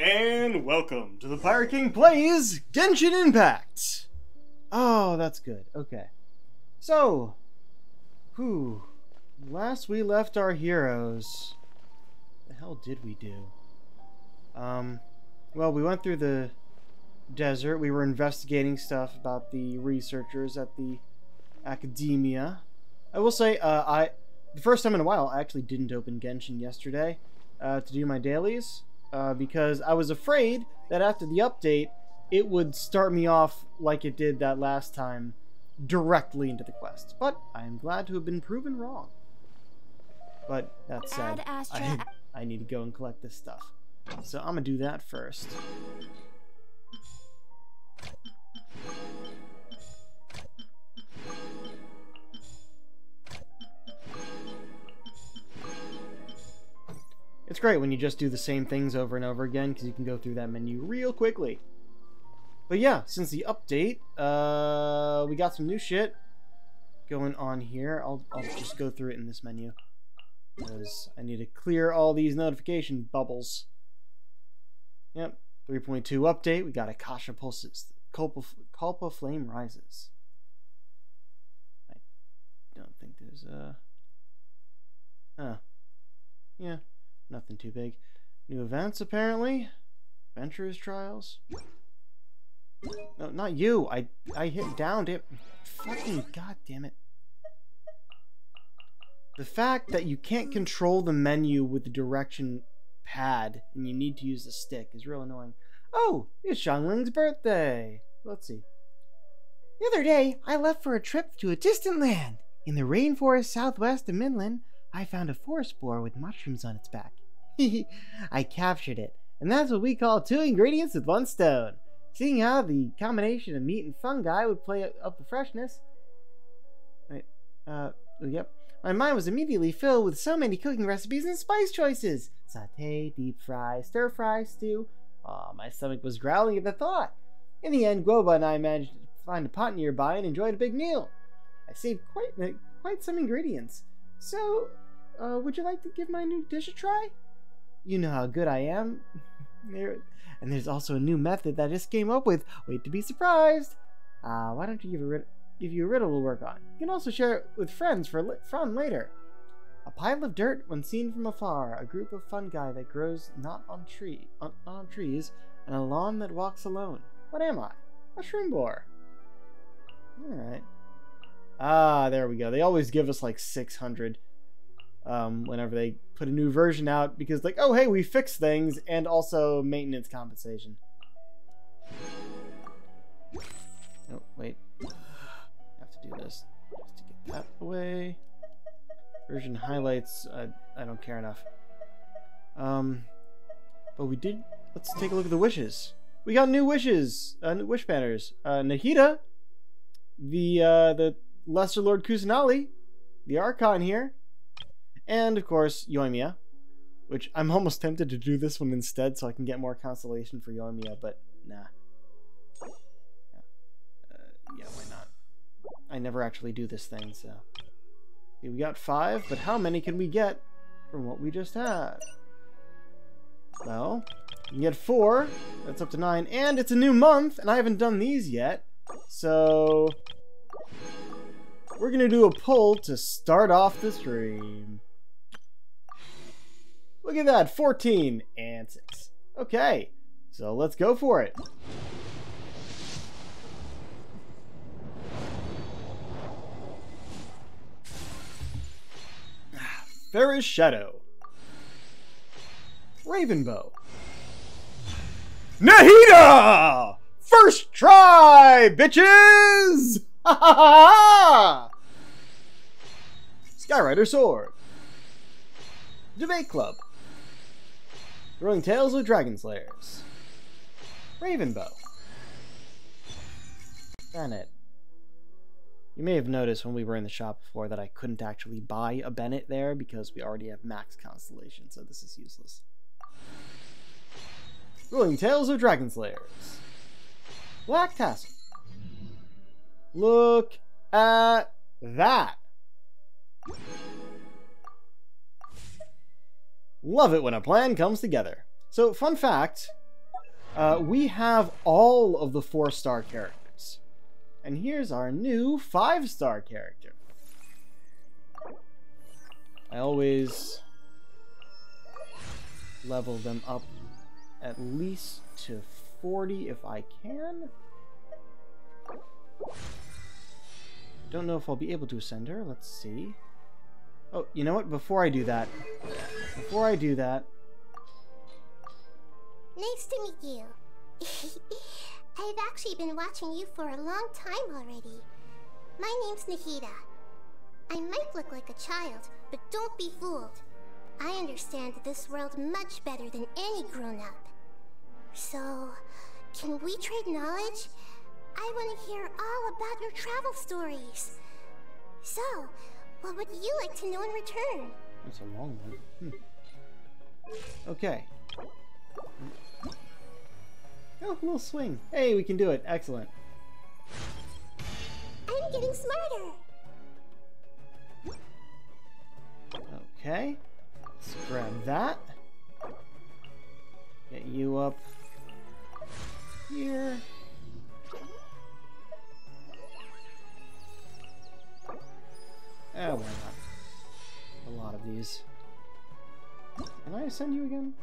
And welcome to the Pirate King Plays Genshin Impact! Oh, that's good. Okay. So, last we left our heroes, what the hell did we do? Well, we went through the desert. We were investigating stuff about the researchers at the academia. I will say, the first time in a while, I actually didn't open Genshin yesterday to do my dailies. Because I was afraid that after the update, it would start me off like it did that last time, directly into the quest. But I am glad to have been proven wrong. But that said, I need to go and collect this stuff. So I'm gonna do that first. It's great when you just do the same things over and over again, because you can go through that menu real quickly. But yeah, since the update, we got some new shit going on here. I'll just go through it in this menu, because I need to clear all these notification bubbles. Yep, 3.2 update. We got Akasha Pulses. Culpa Flame Rises. I don't think there's yeah. Nothing too big. New events, apparently. Adventurers Trials. No, not you. I hit down, damn. Fucking goddamn it. The fact that you can't control the menu with the direction pad and you need to use the stick is real annoying. Oh, it's Xiangling's birthday. Let's see. The other day, I left for a trip to a distant land. In the rainforest southwest of Midland, I found a forest boar with mushrooms on its back. I captured it, and that's what we call 2 ingredients with 1 stone. Seeing how the combination of meat and fungi would play up the freshness. Yep. My mind was immediately filled with so many cooking recipes and spice choices. Sauté, deep fry, stir fry, stew. My stomach was growling at the thought. In the end, Guoba and I managed to find a pot nearby and enjoyed a big meal. I saved quite some ingredients. So, would you like to give my new dish a try? You know how good I am. And there's also a new method that I just came up with. Wait to be surprised. Why don't you give you a riddle to work on? You can also share it with friends for fun later. A pile of dirt when seen from afar, a group of fungi that grows not on trees, and a lawn that walks alone. What am I? A shroom boar. Alright. There we go. They always give us like 600 whenever they put a new version out, because like, oh hey, we fixed things, and also maintenance compensation. Oh wait, I have to do this just to get that away. Version highlights, I don't care enough. But we did. Let's take a look at the wishes. We got new wishes, new wish banners. Nahida, the Lesser Lord Kusanali, the Archon here. And, of course, Yoimiya, which I'm almost tempted to do this one instead so I can get more constellation for Yoimiya, but nah. Yeah, why not? I never actually do this thing, so. Okay, we got 5, but how many can we get from what we just had? Well, you can get 4, that's up to 9, and it's a new month, and I haven't done these yet, so we're gonna do a pull to start off the stream. Look at that, 14 and 6. Okay, so let's go for it. Fairest Shadow. Ravenbow. Nahida! First try, bitches! Ha ha ha! Skyrider Sword. Debate Club. Throwing Tales of Dragon Slayers. Ravenbow. Bennett. You may have noticed when we were in the shop before that I couldn't actually buy a Bennett there because we already have max constellation, so this is useless. Throwing Tales of Dragon Slayers. Black Tassel. Look at that. Love it when a plan comes together. So, fun fact, We have all of the 4-star characters. And here's our new 5-star character. I always level them up at least to 40 if I can. Don't know if I'll be able to ascend her. Let's see. Oh, you know what? Before I do that... Nice to meet you. I've actually been watching you for a long time already. My name's Nahida. I might look like a child, but don't be fooled. I understand this world much better than any grown-up. So, can we trade knowledge? I want to hear all about your travel stories. So, what would you like to know in return? That's a long one. Okay. Oh, a little swing. Hey, we can do it. Excellent. I'm getting smarter. Okay. Let's grab that. Get you up here. Oh, why not? A lot of these. Can I ascend you again?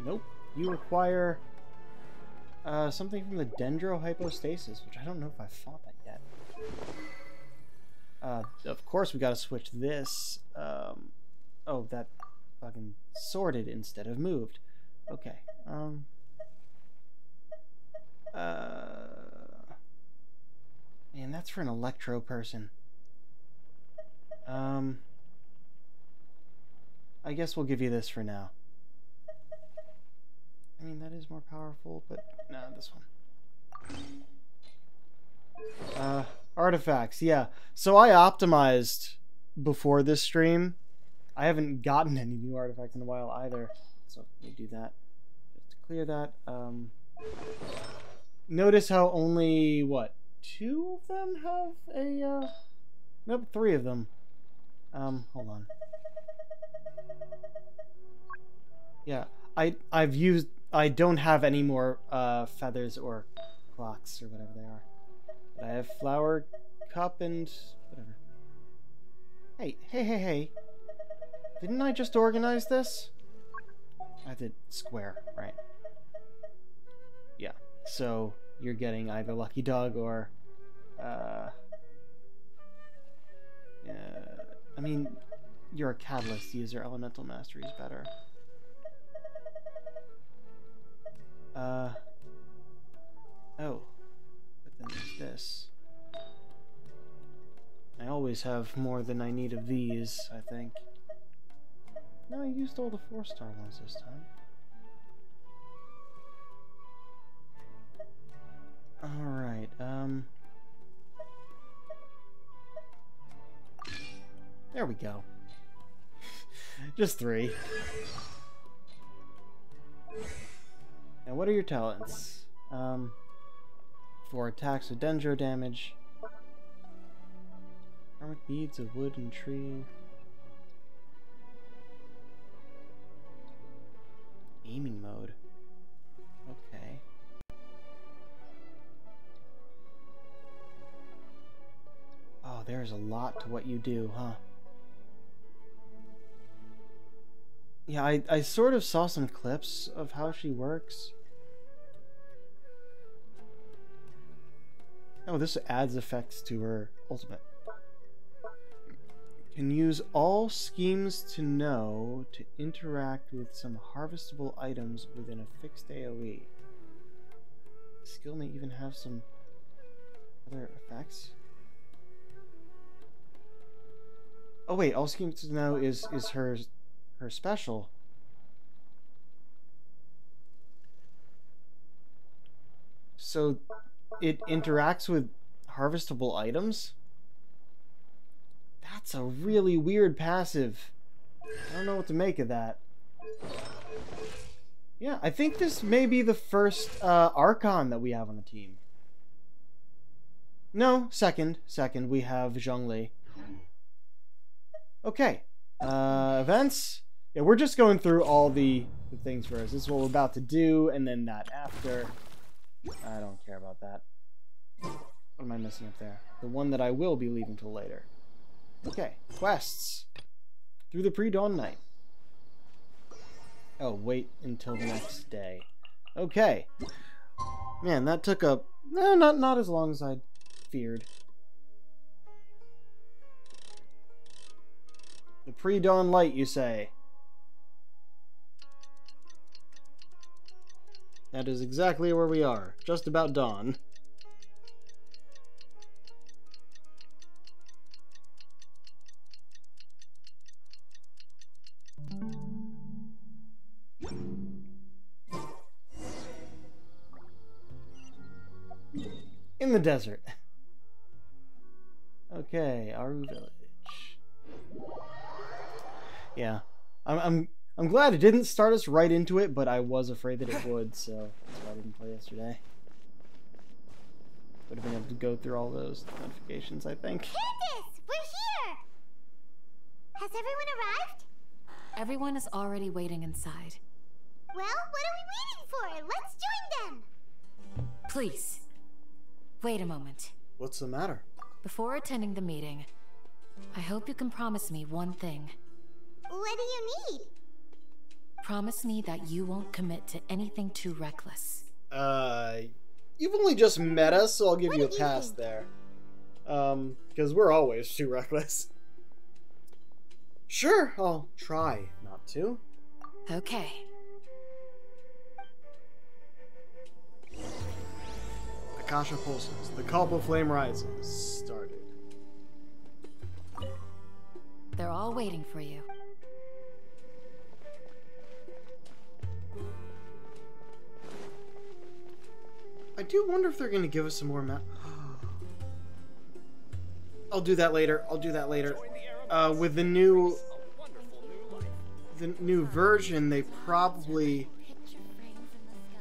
Nope. You require something from the dendrohypostasis, which I don't know if I've fought that yet. Of course we gotta switch this. Oh, that fucking sorted instead of moved. Okay. Man, that's for an electro person. I guess we'll give you this for now. I mean, that is more powerful, but no, this one. Artifacts, yeah. So I optimized before this stream. I haven't gotten any new artifacts in a while either. So let me do that. Just to clear that. Notice how only, what, 2 of them have a, nope, 3 of them. Hold on. Yeah, I don't have any more feathers or clocks or whatever they are. But I have flower, cup, and whatever. Hey. Didn't I just organize this? I did square, right? Yeah, so you're getting either Lucky Dog or I mean, you're a catalyst user. Elemental Mastery is better. Oh. But then there's this. I always have more than I need of these, I think. No, I used all the 4-star ones this time. Alright, there we go. Just 3. Now, what are your talents? 4 attacks with dendro damage. Karmic beads of wood and tree. Aiming mode. Okay. Oh, there's a lot to what you do, huh? Yeah, I sort of saw some clips of how she works. Oh, this adds effects to her ultimate. Can use all schemes to know to interact with some harvestable items within a fixed AoE. The skill may even have some other effects. Oh wait, all schemes to know is her special. So it interacts with harvestable items? That's a really weird passive. I don't know what to make of that. Yeah, I think this may be the first Archon that we have on the team. No, second. We have Zhongli. Okay. Events. Yeah, we're just going through all the the things first. This is what we're about to do, and then that after. I don't care about that. What am I missing up there? The one that I will be leaving till later. Okay, quests. Through the pre-dawn night. Oh, wait until the next day. Okay. Man, that took a... No, not as long as I feared. The pre-dawn light, you say? That is exactly where we are. Just about dawn. In the desert. Okay, Aru Village. Yeah, I'm glad it didn't start us right into it, but I was afraid that it would, so that's why I didn't play yesterday. Would have been able to go through all those notifications, I think. Candace, we're here! Has everyone arrived? Everyone is already waiting inside. Well, what are we waiting for? Let's join them! Please, wait a moment. What's the matter? Before attending the meeting, I hope you can promise me one thing. What do you need? Promise me that you won't commit to anything too reckless. You've only just met us, so I'll give What you a do you pass think? there. Because we're always too reckless. Sure, I'll try not to. Okay. Akasha pulses. The call of flame rises. Started. They're all waiting for you. I do wonder if they're going to give us some more map. I'll do that later. I'll do that later. With the new version, they probably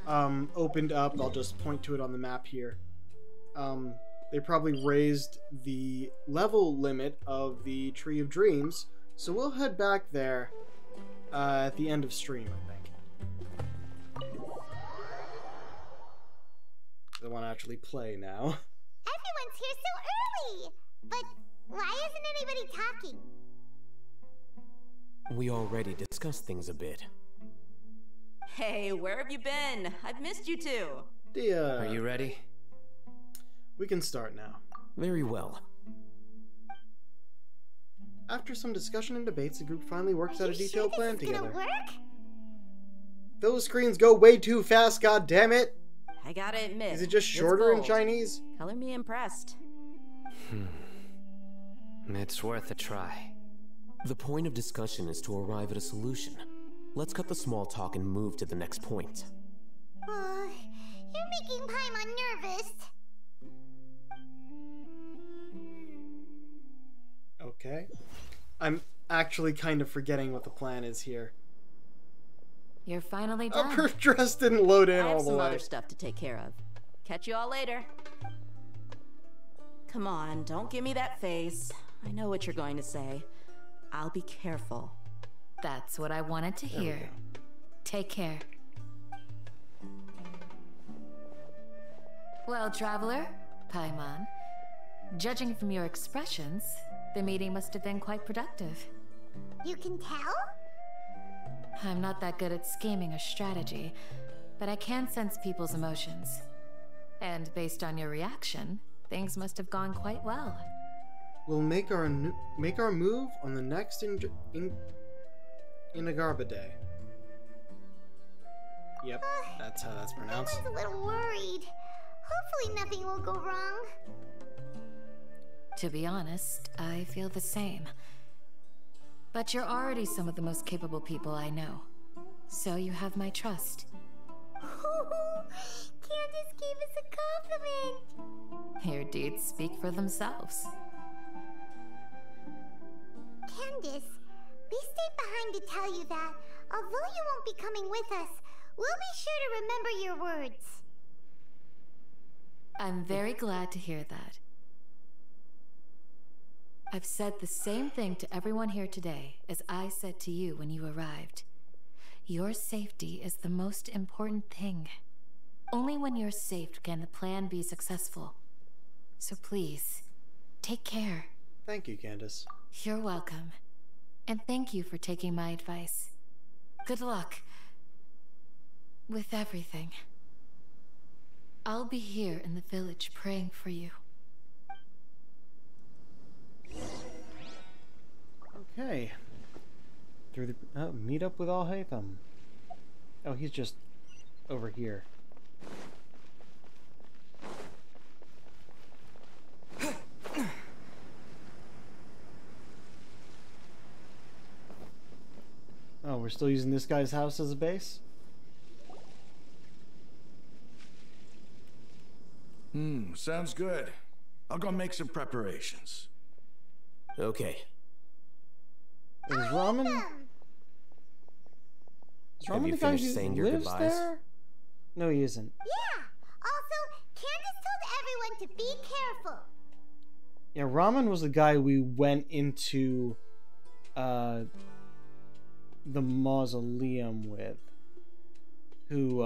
opened up. I'll just point to it on the map here. They probably raised the level limit of the Tree of Dreams, so we'll head back there at the end of stream, I think. I want to actually play now. Everyone's here so early! But why isn't anybody talking? We already discussed things a bit. Hey, where have you been? I've missed you too. Are you ready? We can start now. Very well. After some discussion and debates, the group finally works out a detailed plan together. Gonna work? Those screens go way too fast, god damn it! I gotta admit. Is it just it's shorter in bold. Chinese? Color me impressed. It's worth a try. The point of discussion is to arrive at a solution. Let's cut the small talk and move to the next point. You're making Paimon nervous. Okay. I'm actually kind of forgetting what the plan is here. You're finally Oh, done. her dress didn't load in I have all the some way. other stuff to take care of. Catch you all later. Come on, don't give me that face. I know what you're going to say. I'll be careful. That's what I wanted to There we hear. go. Take care. Well, traveler, Paimon, judging from your expressions, the meeting must have been quite productive. You can tell? I'm not that good at scheming or strategy, but I can sense people's emotions. And based on your reaction, things must have gone quite well. We'll make our move on the next Inagarba day. Yep, that's how that's pronounced. Everyone's a little worried. Hopefully nothing will go wrong. To be honest, I feel the same. But you're already some of the most capable people I know. So you have my trust. Candace gave us a compliment. Your deeds speak for themselves. Candace, we stayed behind to tell you that, although you won't be coming with us, we'll be sure to remember your words. I'm very glad to hear that. I've said the same thing to everyone here today as I said to you when you arrived. your safety is the most important thing. Only when you're safe can the plan be successful. So please, take care. Thank you, Candace. You're welcome. And thank you for taking my advice. Good luck with everything. I'll be here in the village praying for you. Okay. Through the meet up with Al-Haytham. Oh, he's just over here. Oh, we're still using this guy's house as a base? Sounds good. I'll go make some preparations. Okay. Is Ramen? Is Have Ramen you the guy finished who saying your lives goodbyes? there? No, he isn't. Yeah. Also, Candace told everyone to be careful. Yeah, Ramen was the guy we went into the mausoleum with, who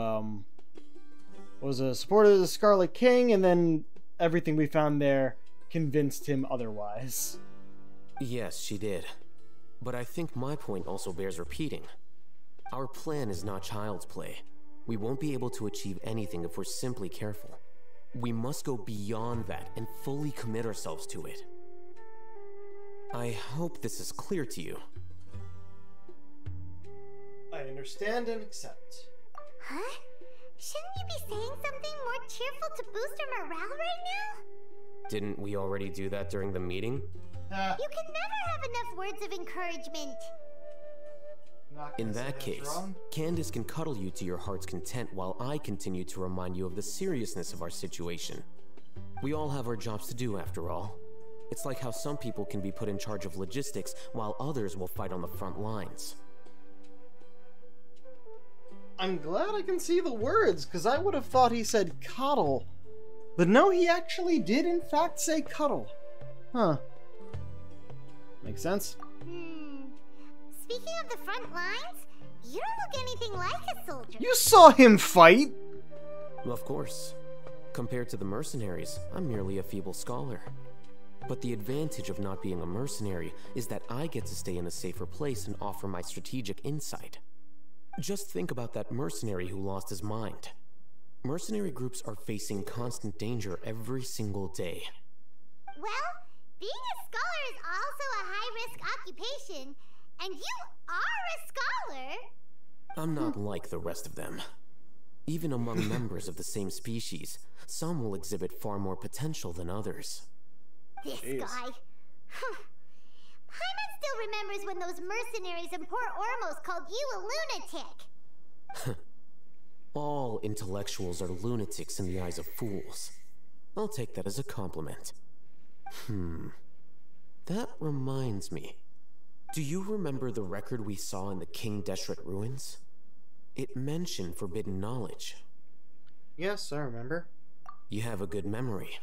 was a supporter of the Scarlet King, and then everything we found there convinced him otherwise. Yes, she did. But I think my point also bears repeating. Our plan is not child's play. We won't be able to achieve anything if we're simply careful. We must go beyond that and fully commit ourselves to it. I hope this is clear to you. I understand and accept. Huh? Shouldn't you be saying something more cheerful to boost our morale right now? Didn't we already do that during the meeting? You can never have enough words of encouragement. In that case, Candace can cuddle you to your heart's content while I continue to remind you of the seriousness of our situation. We all have our jobs to do after all. It's like how some people can be put in charge of logistics while others will fight on the front lines. I'm glad I can see the words, because I would have thought he said coddle. But no, he actually did in fact say cuddle. Huh. Makes sense. Speaking of the front lines, you don't look anything like a soldier. You saw him fight! Of course. Compared to the mercenaries, I'm merely a feeble scholar. But the advantage of not being a mercenary is that I get to stay in a safer place and offer my strategic insight. Just think about that mercenary who lost his mind. Mercenary groups are facing constant danger every single day. Well, being a scholar is also a high-risk occupation, and you are a scholar. I'm not like the rest of them. Even among members of the same species, some will exhibit far more potential than others. This guy. Paimon still remembers when those mercenaries in Port Ormos called you a lunatic. All intellectuals are lunatics in the eyes of fools. I'll take that as a compliment. That reminds me. Do you remember the record we saw in the King Deshret ruins? It mentioned forbidden knowledge. Yes, I remember. You have a good memory.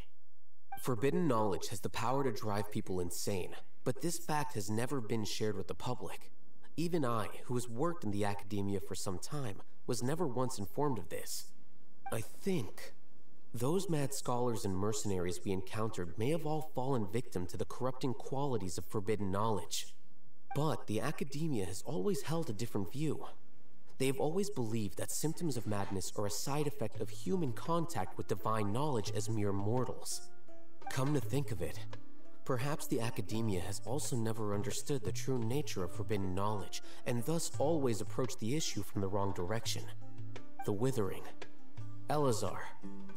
Forbidden knowledge has the power to drive people insane, but this fact has never been shared with the public. Even I, who has worked in the academia for some time, was never once informed of this. I think those mad scholars and mercenaries we encountered may have all fallen victim to the corrupting qualities of forbidden knowledge. But the academia has always held a different view. They have always believed that symptoms of madness are a side effect of human contact with divine knowledge as mere mortals. Come to think of it, perhaps the academia has also never understood the true nature of forbidden knowledge, and thus always approached the issue from the wrong direction. The Withering, Elazar,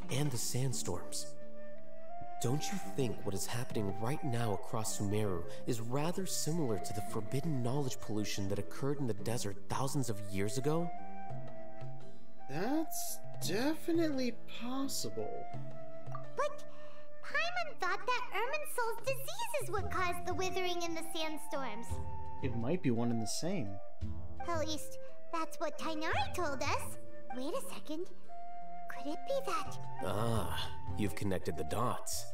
and the Sandstorms. Don't you think what is happening right now across Sumeru is rather similar to the forbidden knowledge pollution that occurred in the desert thousands of years ago? That's definitely possible. But Paimon thought that Irminsul's disease is what caused the withering and the sandstorms. It might be one and the same. At least, that's what Tainari told us. Wait a second. Could it be that? Ah, you've connected the dots.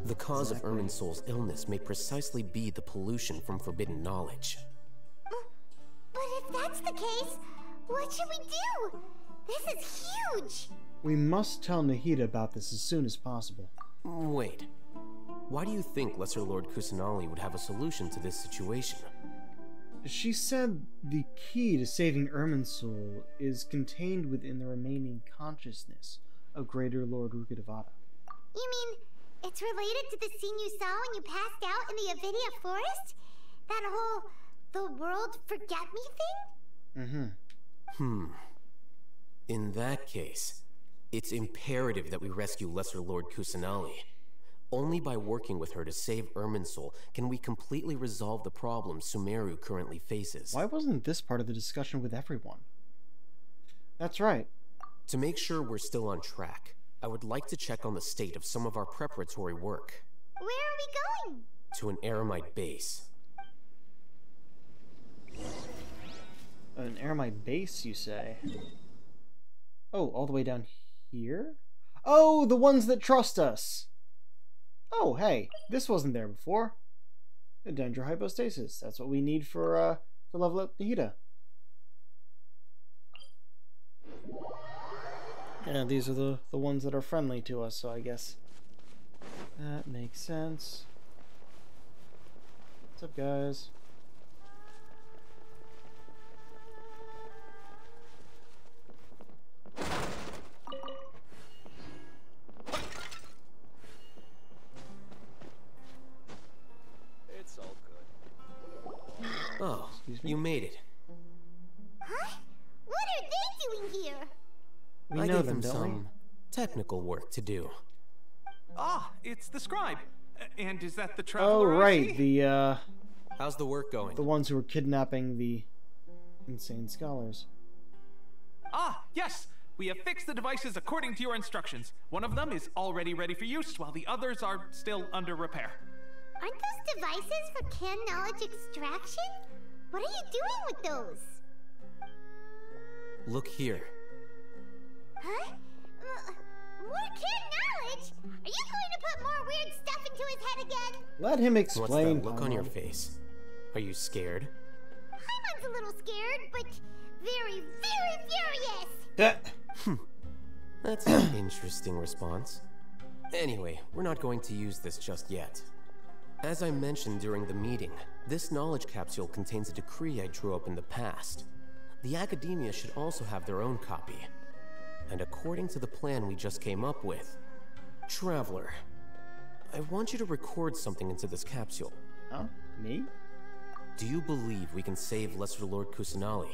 The cause of Irminsul's illness may precisely be the pollution from forbidden knowledge. But if that's the case, What should we do? This is huge! We must tell Nahida about this as soon as possible. Wait. Why do you think Lesser Lord Kusanali would have a solution to this situation? She said the key to saving Irminsul is contained within the remaining consciousness of Greater Lord Rukkhadevata. You mean it's related to the scene you saw when you passed out in the Avidia Forest? That whole the world forget me thing? In that case, it's imperative that we rescue Lesser Lord Kusanali. Only by working with her to save Irminsul can we completely resolve the problems Sumeru currently faces. Why wasn't this part of the discussion with everyone? That's right. To make sure we're still on track, I would like to check on the state of some of our preparatory work. Where are we going? To an Eremite base. An Eremite base, you say? Oh, all the way down here? Oh, the ones that trust us! Oh, hey, this wasn't there before. The Dendrohypostasis. That's what we need for to level up Nahida. Yeah, these are the ones that are friendly to us, so I guess that makes sense. What's up, guys? Oh, you made it. Huh? What are they doing here? We I know gave them, them don't we? some technical work to do. Ah, it's the scribe. And is that the traveler? Oh, I right, see? How's the work going? the ones who were kidnapping the insane scholars. Ah, yes. We have fixed the devices according to your instructions. One of them is already ready for use, while the others are still under repair. Aren't those devices for can knowledge extraction? What are you doing with those? Look here. Huh? More can knowledge? Are you going to put more weird stuff into his head again? Let him What's explain. that look on your Paimon. face? Are you scared? Paimon's a little scared, but very, very furious. That- That's an interesting response. Anyway, we're not going to use this just yet. As I mentioned during the meeting, this knowledge capsule contains a decree I drew up in the past. The academia should also have their own copy. And according to the plan we just came up with, Traveler, I want you to record something into this capsule. Huh? Me? Do you believe we can save Lesser Lord Kusanali?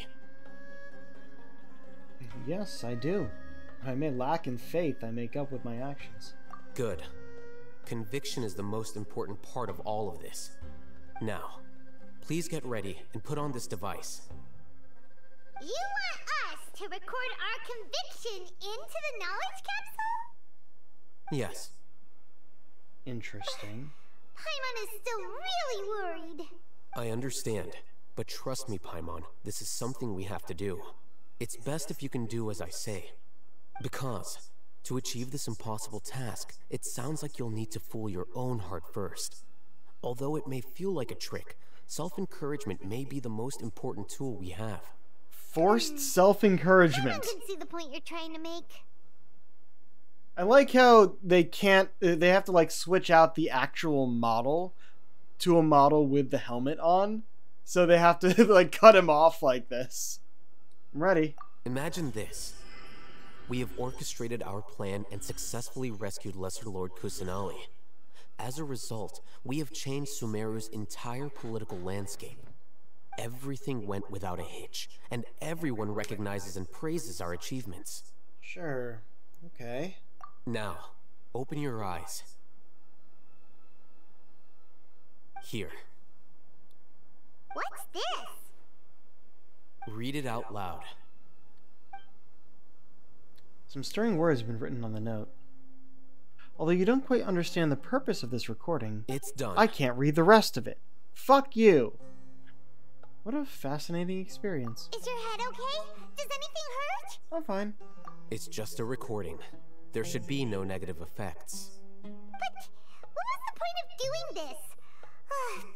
Yes, I do. I may lack in faith, I make up with my actions. Good. Conviction is the most important part of all of this. Now, please get ready and put on this device. You want us to record our conviction into the knowledge capsule? Yes. Interesting. Paimon is still really worried. I understand, but trust me, Paimon, this is something we have to do. It's best if you can do as I say. Because, to achieve this impossible task, it sounds like you'll need to fool your own heart first. Although it may feel like a trick, self-encouragement may be the most important tool we have. Forced Paimon self-encouragement. can see the point you're trying to make. I like how they have to like switch out the actual model to a model with the helmet on. So they have to like cut him off like this. I'm ready. Imagine this. We have orchestrated our plan and successfully rescued Lesser Lord Kusanali. As a result, we have changed Sumeru's entire political landscape. Everything went without a hitch, and everyone recognizes and praises our achievements. Sure. Okay. Now, open your eyes. Here, What's this? read it out loud. Some stirring words have been written on the note. Although you don't quite understand the purpose of this recording, It's done. I can't read the rest of it. Fuck you. What a fascinating experience. Is your head okay? Does anything hurt? I'm fine. It's just a recording. There should be no negative effects. But what was the point of doing this?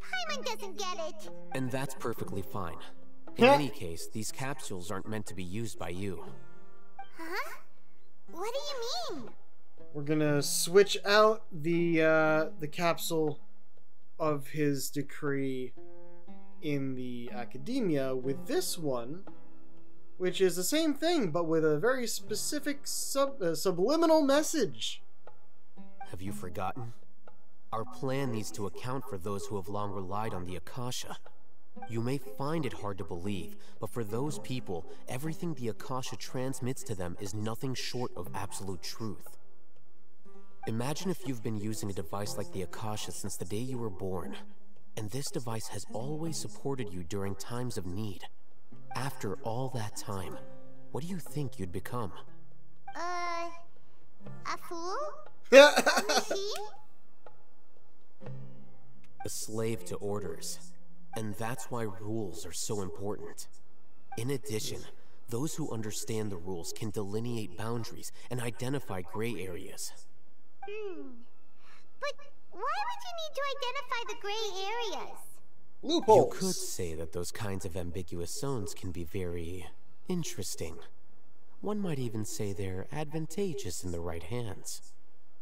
Paimon doesn't get it. And that's perfectly fine. In any case, these capsules aren't meant to be used by you. Huh? What do you mean? We're gonna switch out the capsule of his decree in the academia with this one, which is the same thing but with a very specific subliminal message. Have you forgotten? Our plan needs to account for those who have long relied on the Akasha. You may find it hard to believe, but for those people, everything the Akasha transmits to them is nothing short of absolute truth. Imagine if you've been using a device like the Akasha since the day you were born, and this device has always supported you during times of need. After all that time, what do you think you'd become? A fool? A machine? A slave to orders. And that's why rules are so important. In addition, those who understand the rules can delineate boundaries and identify gray areas. But why would you need to identify the gray areas? Loopholes. You could say that those kinds of ambiguous zones can be very interesting. One might even say they're advantageous in the right hands.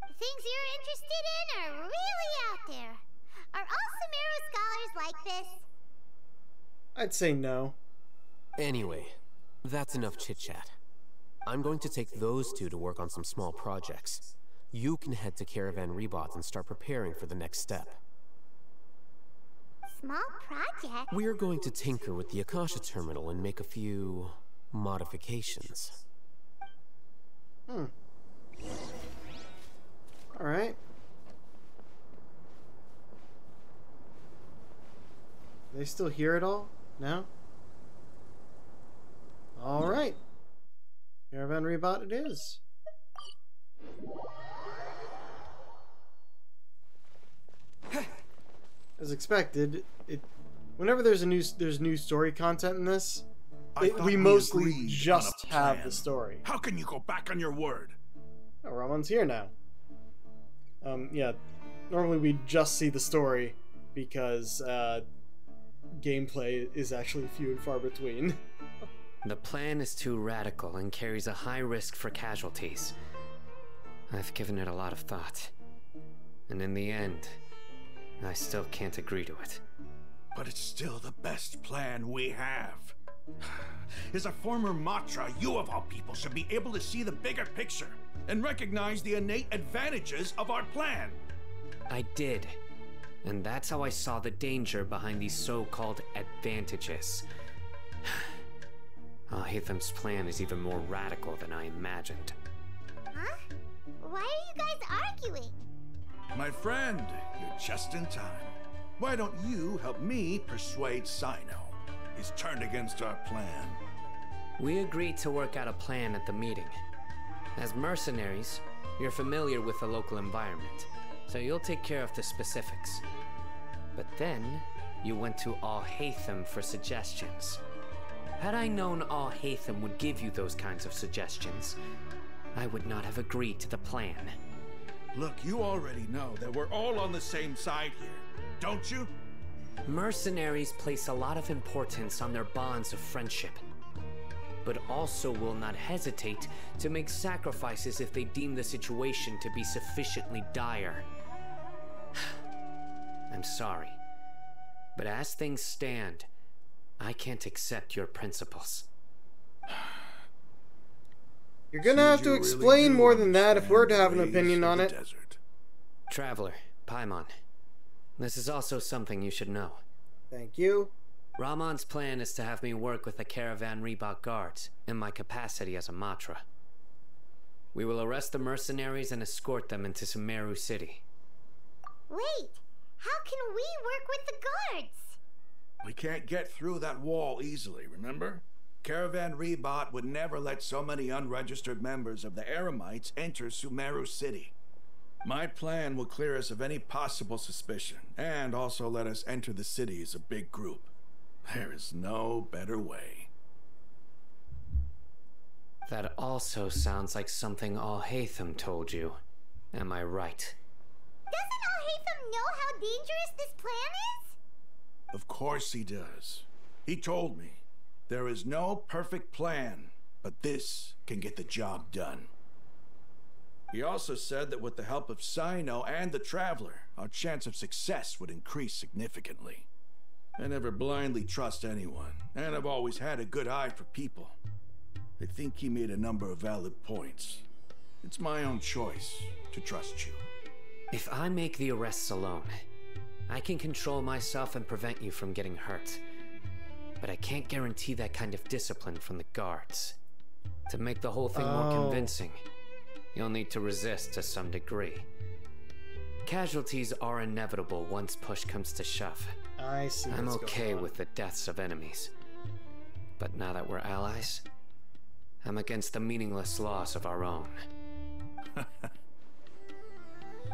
Things you're interested in are really out there. Are all Sumeru scholars like this? I'd say no. Anyway, that's enough chit-chat. I'm going to take those two to work on some small projects. You can head to Caravan Rebot and start preparing for the next step. Small project? We're going to tinker with the Akasha terminal and make a few modifications. Alright. They still hear it all? No? Alright. Caravan Rebot it is. As expected, whenever there's new story content in this, we mostly just have the story. How can you go back on your word? Oh, Ramon's here now. Yeah, normally we just see the story because gameplay is actually few and far between. The plan is too radical and carries a high risk for casualties. I've given it a lot of thought. And in the end, I still can't agree to it. But it's still the best plan we have. As a former Matra, you of all people should be able to see the bigger picture and recognize the innate advantages of our plan. I did. And that's how I saw the danger behind these so-called advantages. Al-Haytham's plan is even more radical than I imagined. Huh? Why are you guys arguing? My friend, you're just in time. Why don't you help me persuade Sino? He's turned against our plan. We agreed to work out a plan at the meeting. As mercenaries, you're familiar with the local environment, so you'll take care of the specifics. But then, you went to Al-Haytham for suggestions. Had I known Al-Haytham would give you those kinds of suggestions, I would not have agreed to the plan. Look, you already know that we're all on the same side here, don't you? Mercenaries place a lot of importance on their bonds of friendship, but also will not hesitate to make sacrifices if they deem the situation to be sufficiently dire. I'm sorry, but as things stand, I can't accept your principles. You're gonna have to explain more than that if we're to have an opinion on it. Traveler, Paimon, this is also something you should know. Thank you. Ramon's plan is to have me work with the Caravan Rebot guards in my capacity as a Matra. We will arrest the mercenaries and escort them into Sumeru City. Wait, how can we work with the guards? We can't get through that wall easily, remember? Caravan Rebot would never let so many unregistered members of the Eremites enter Sumeru City. My plan will clear us of any possible suspicion, and also let us enter the city as a big group. There is no better way. That also sounds like something Al-Haytham told you. Am I right? Doesn't Al-Haytham know how dangerous this plan is? Of course he does. He told me. There is no perfect plan, but this can get the job done. He also said that with the help of Sino and the Traveler, our chance of success would increase significantly. I never blindly trust anyone, and I've always had a good eye for people. I think he made a number of valid points. It's my own choice to trust you. If I make the arrests alone, I can control myself and prevent you from getting hurt. But I can't guarantee that kind of discipline from the guards. To make the whole thing more convincing, you'll need to resist to some degree. Casualties are inevitable once push comes to shove. I see. I'm okay with the deaths of enemies. But now that we're allies, I'm against the meaningless loss of our own.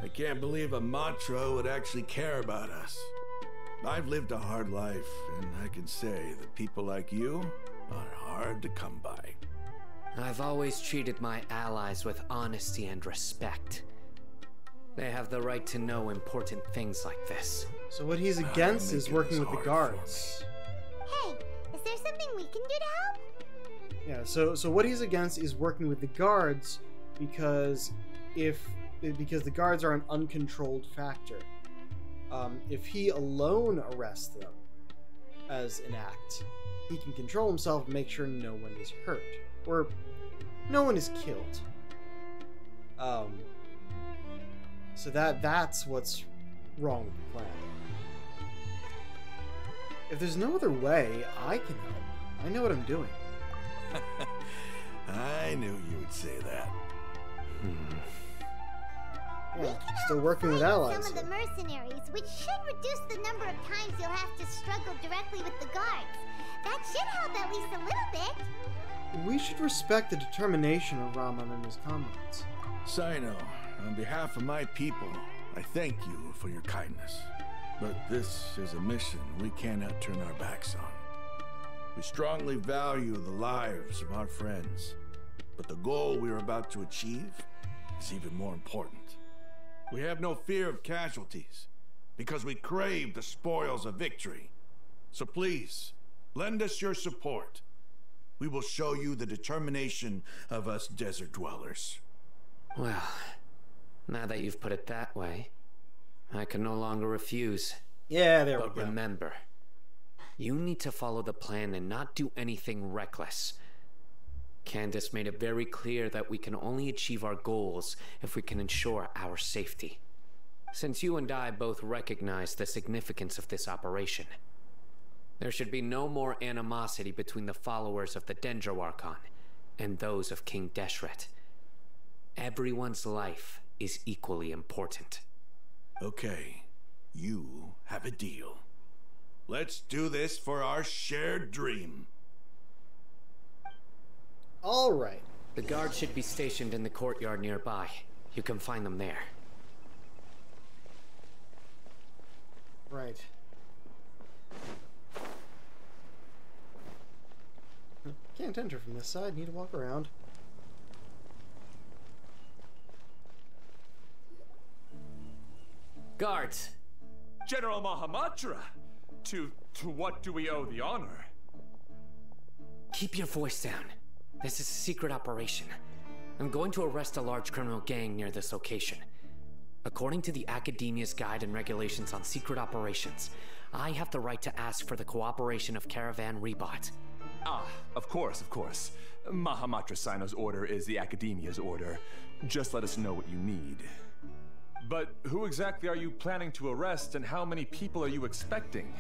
I can't believe a Matra would actually care about us. I've lived a hard life, and I can say that people like you are hard to come by. I've always treated my allies with honesty and respect. They have the right to know important things like this. So what he's against is working with the guards. Hey, is there something we can do to help? Yeah, so what he's against is working with the guards because the guards are an uncontrolled factor. If he alone arrests them as an act, he can control himself and make sure no one is hurt or no one is killed. So that's what's wrong with the plan. If there's no other way, I can help. I know what I'm doing. I knew you would say that. Yeah, still working with allies. Some of the mercenaries, which should reduce the number of times you'll have to struggle directly with the guards. That should help at least a little bit. We should respect the determination of Raman and his comrades. Sino, on behalf of my people, I thank you for your kindness. But this is a mission we cannot turn our backs on. We strongly value the lives of our friends, but the goal we are about to achieve is even more important. We have no fear of casualties, because we crave the spoils of victory. So please, lend us your support. We will show you the determination of us desert dwellers. Well, now that you've put it that way, I can no longer refuse. Yeah, there we But go. remember, you need to follow the plan and not do anything reckless. Candace made it very clear that we can only achieve our goals if we can ensure our safety. Since you and I both recognize the significance of this operation, there should be no more animosity between the followers of the Dendroarchon and those of King Deshret. Everyone's life is equally important. Okay, you have a deal. Let's do this for our shared dream. All right. The guards should be stationed in the courtyard nearby. You can find them there. Right. Can't enter from this side. Need to walk around. Guards! General Mahamatra! To what do we owe the honor? Keep your voice down. This is a secret operation. I'm going to arrest a large criminal gang near this location. According to the Academia's Guide and Regulations on Secret Operations, I have the right to ask for the cooperation of Caravan Rebot. Ah, of course. Mahamatra Sino's order is the Academia's order. Just let us know what you need. But who exactly are you planning to arrest, and how many people are you expecting?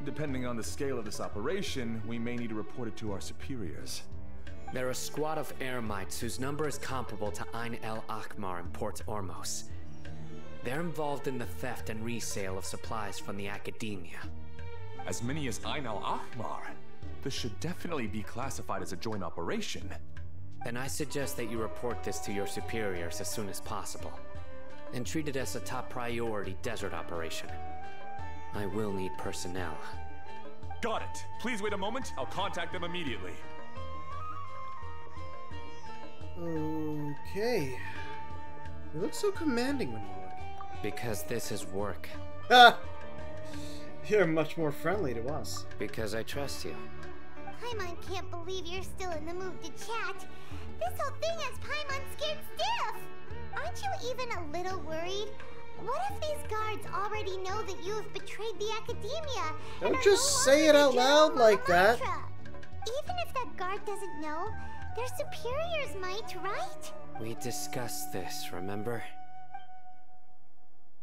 Depending on the scale of this operation, we may need to report it to our superiors. They're a squad of Eremites whose number is comparable to Ain el Akmar in Port Ormos. They're involved in the theft and resale of supplies from the Academia. As many as Ain al Akmar? This should definitely be classified as a joint operation. Then I suggest that you report this to your superiors as soon as possible, and treat it as a top priority desert operation. I will need personnel. Got it. Please wait a moment. I'll contact them immediately. Okay. You look so commanding when you work. Because this is work. Ah! You're much more friendly to us. Because I trust you. Paimon can't believe you're still in the mood to chat. This whole thing has Paimon scared stiff. Aren't you even a little worried? What if these guards already know that you have betrayed the Academia? Don't just say it out loud like that. Even if that guard doesn't know, their superiors might, right? We discussed this, remember?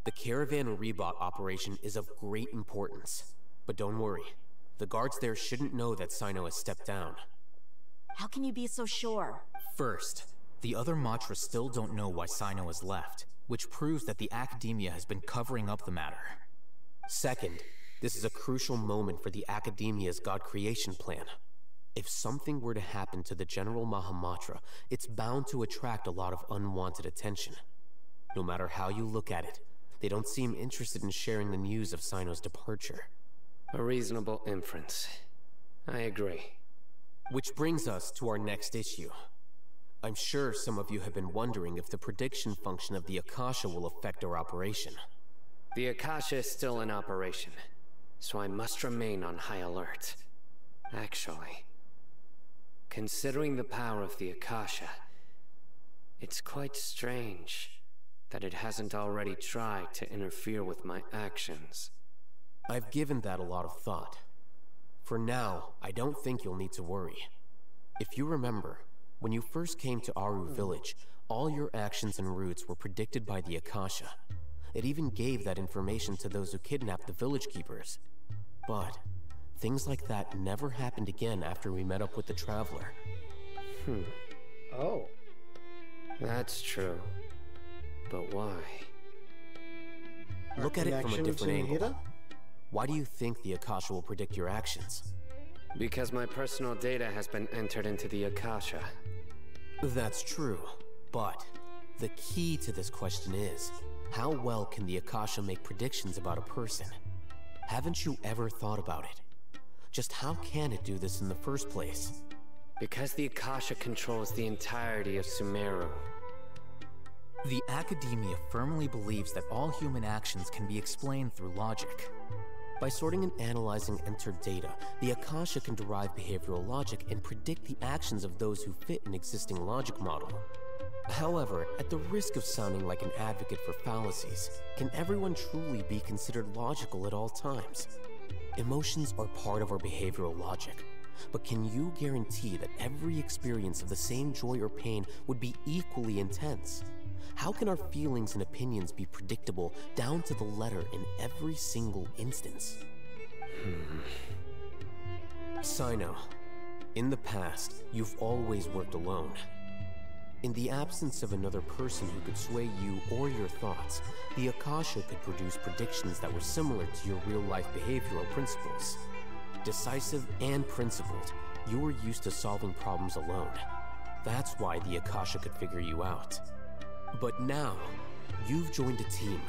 The Caravan Rebot operation is of great importance. But don't worry, the guards there shouldn't know that Sino has stepped down. How can you be so sure? First, the other Matra still don't know why Sino has left, which proves that the Academia has been covering up the matter. Second, this is a crucial moment for the Academia's God creation plan. If something were to happen to the General Mahamatra, it's bound to attract a lot of unwanted attention. No matter how you look at it, they don't seem interested in sharing the news of Sino's departure. A reasonable inference. I agree. Which brings us to our next issue. I'm sure some of you have been wondering if the prediction function of the Akasha will affect our operation. The Akasha is still in operation, so I must remain on high alert. Actually, considering the power of the Akasha, it's quite strange that it hasn't already tried to interfere with my actions. I've given that a lot of thought. For now, I don't think you'll need to worry. If you remember, when you first came to Aru Village, all your actions and routes were predicted by the Akasha. It even gave that information to those who kidnapped the village keepers. But things like that never happened again after we met up with the Traveler. Oh. That's true. But why? Look at it from a different angle. Why do you think the Akasha will predict your actions? Because my personal data has been entered into the Akasha. That's true, but the key to this question is, how well can the Akasha make predictions about a person? Haven't you ever thought about it? Just how can it do this in the first place? Because the Akasha controls the entirety of Sumeru. The Academia firmly believes that all human actions can be explained through logic. By sorting and analyzing entered data, the Akasha can derive behavioral logic and predict the actions of those who fit an existing logic model. However, at the risk of sounding like an advocate for fallacies, can everyone truly be considered logical at all times? Emotions are part of our behavioral logic, but can you guarantee that every experience of the same joy or pain would be equally intense? How can our feelings and opinions be predictable down to the letter in every single instance? Sino, in the past, you've always worked alone. In the absence of another person who could sway you or your thoughts, the Akasha could produce predictions that were similar to your real-life behavioral principles. Decisive and principled, you were used to solving problems alone. That's why the Akasha could figure you out. But now, you've joined a team.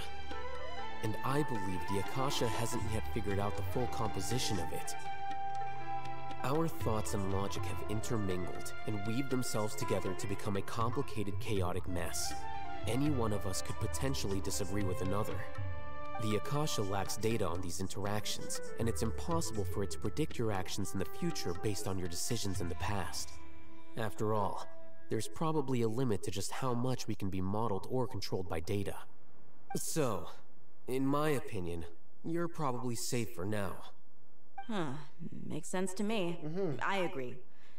And I believe the Akasha hasn't yet figured out the full composition of it. Our thoughts and logic have intermingled and weaved themselves together to become a complicated, chaotic mess. Any one of us could potentially disagree with another. The Akasha lacks data on these interactions, and it's impossible for it to predict your actions in the future based on your decisions in the past. After all, there's probably a limit to just how much we can be modeled or controlled by data. So, in my opinion, you're probably safe for now. Makes sense to me. I agree.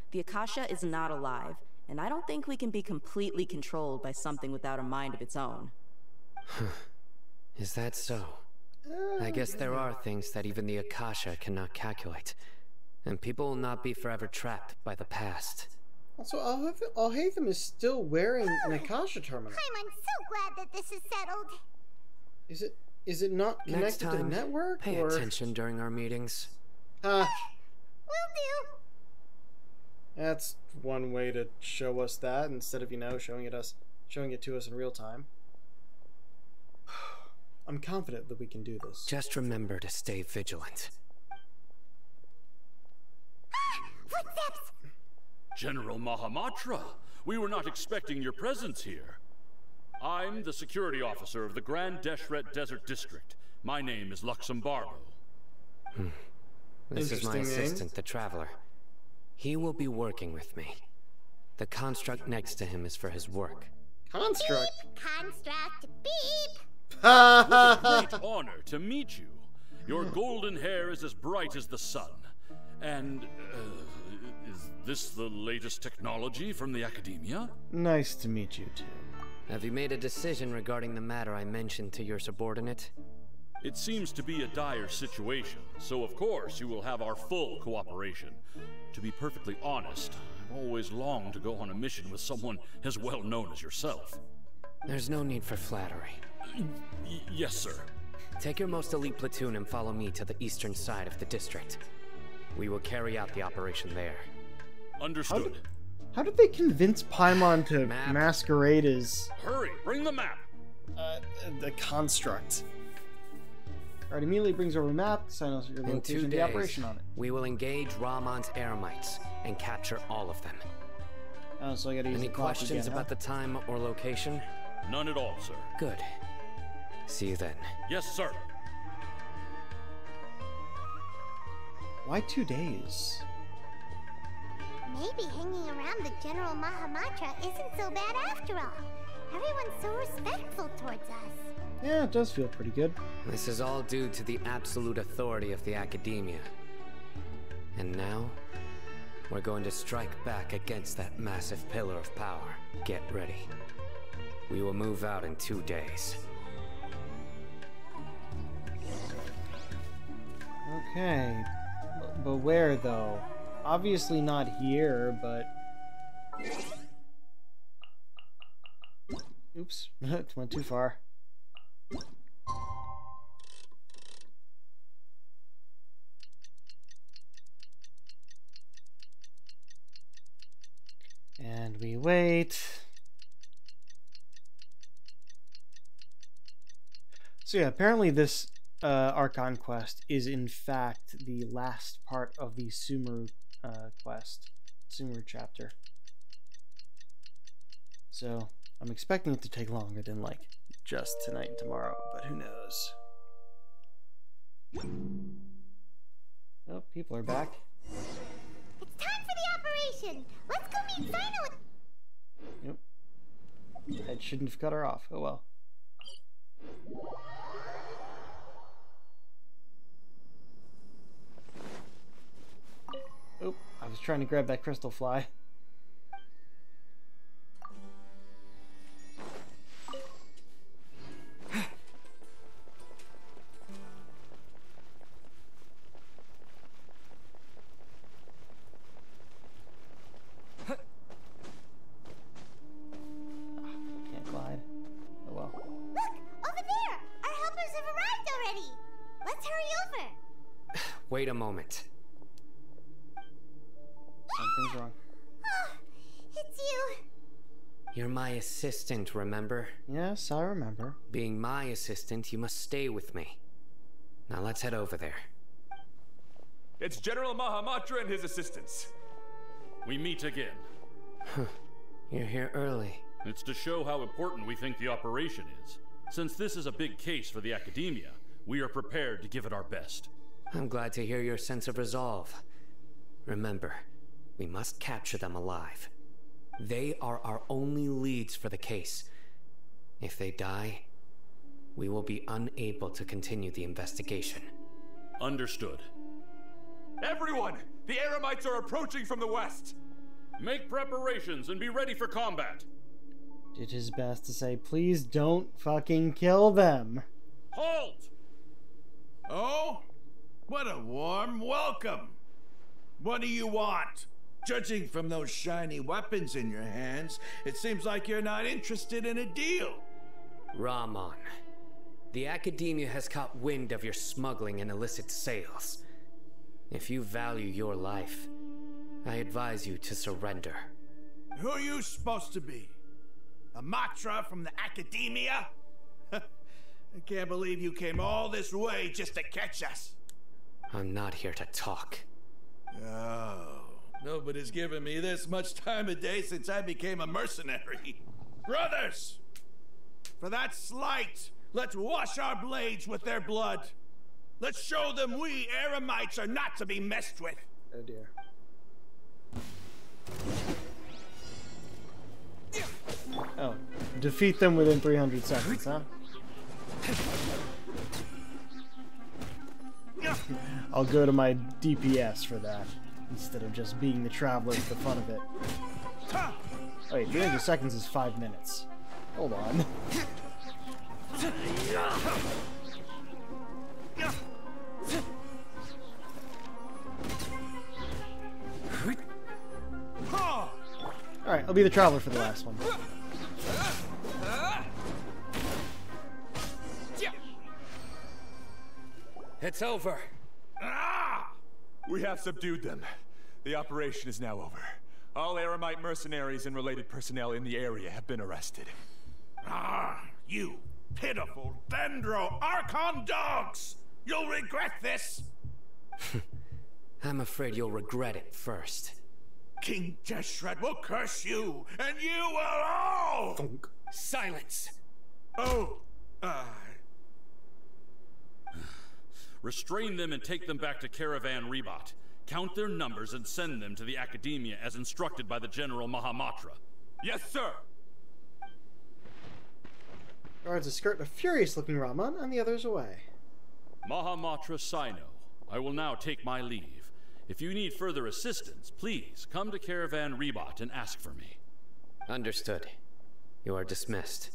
The Akasha is not alive, and I don't think we can be completely controlled by something without a mind of its own. Is that so? I guess there are things that even the Akasha cannot calculate, and people will not be forever trapped by the past. Also, Alhaitham is still wearing an Akasha terminal. I'm so glad that this is settled. Is it not connected Next time, to the network? pay attention during our meetings. Will do. That's one way to show us that instead of, showing it to us in real time. I'm confident that we can do this. Just remember to stay vigilant. Footsteps! General Mahamatra, we were not expecting your presence here. I'm the security officer of the Grand Deshret Desert District. My name is Luxembargo. This is my assistant, the Traveler. He will be working with me. The construct next to him is for his work. Construct? Beep, construct, beep. What a great honor to meet you. Your golden hair is as bright as the sun. And, is this the latest technology from the Academia? Nice to meet you, too. Have you made a decision regarding the matter I mentioned to your subordinate? It seems to be a dire situation, so of course you will have our full cooperation. To be perfectly honest, I've always longed to go on a mission with someone as well known as yourself. There's no need for flattery. Yes, sir. Take your most elite platoon and follow me to the eastern side of the district. We will carry out the operation there. Understood. How did they convince Paimon to masquerade as... Hurry, bring the map! The construct. Alright, immediately brings over a map, sign us your In location 2 and the days, operation on it. we will engage Ramon's Eremites and capture all of them. Oh, so I gotta use Any the clock questions again, about the time or location? None at all, sir. Good. See you then. Yes, sir. Why 2 days? Maybe hanging around the General Mahamatra isn't so bad after all. Everyone's so respectful towards us. Yeah, it does feel pretty good. This is all due to the absolute authority of the Academia. And now, we're going to strike back against that massive pillar of power. Get ready. We will move out in 2 days. Okay. But where, though? Obviously not here, but... Oops. It went too far. And we wait. So yeah, apparently this Archon quest is in fact the last part of the Sumeru quest, Sumeru chapter. So I'm expecting it to take longer than like just tonight and tomorrow, but who knows? Oh, people are back. It's time for the operation! Let's go meet Sino and... Yep. That shouldn't have cut her off. Oh well. Oh, I was trying to grab that crystal fly. Can't glide. Oh well. Look! Over there! Our helpers have arrived already! Let's hurry over! Wait a moment. Something's wrong. Oh, it's you! You're my assistant, remember? Yes, I remember. Being my assistant, you must stay with me. Now let's head over there. It's General Mahamatra and his assistants. We meet again. You're here early. It's to show how important we think the operation is. Since this is a big case for the Academia, we are prepared to give it our best. I'm glad to hear your sense of resolve. Remember, we must capture them alive. They are our only leads for the case. If they die, we will be unable to continue the investigation. Understood. Everyone! The Eremites are approaching from the west! Make preparations and be ready for combat. Did his best to say, please don't fucking kill them. Halt! Oh? What a warm welcome! What do you want? Judging from those shiny weapons in your hands, it seems like you're not interested in a deal. Ramon, the Academia has caught wind of your smuggling and illicit sales. If you value your life, I advise you to surrender. Who are you supposed to be? A Matra from the Academia? I can't believe you came all this way just to catch us. I'm not here to talk. Oh, nobody's given me this much time of day since I became a mercenary. Brothers! For that slight, let's wash our blades with their blood. Let's show them we Eremites are not to be messed with. Oh dear. Oh, defeat them within 300 seconds, huh? I'll go to my DPS for that, instead of just being the traveler for the fun of it. Oh, wait, 300 seconds is 5 minutes. Hold on. Alright, I'll be the traveler for the last one. It's over. We have subdued them. The operation is now over. All Eremite mercenaries and related personnel in the area have been arrested. You pitiful Dendro Archon dogs! You'll regret this! I'm afraid you'll regret it first. King Jeshred will curse you, and you will all! Thunk. Silence! Oh, Restrain them and take them back to Caravan Rebot. Count their numbers and send them to the Academia as instructed by the General Mahamatra. Yes, sir! Guards escort a furious-looking Raman and the others away. Mahamatra Sino, I will now take my leave. If you need further assistance, please come to Caravan Rebot and ask for me. Understood. You are dismissed.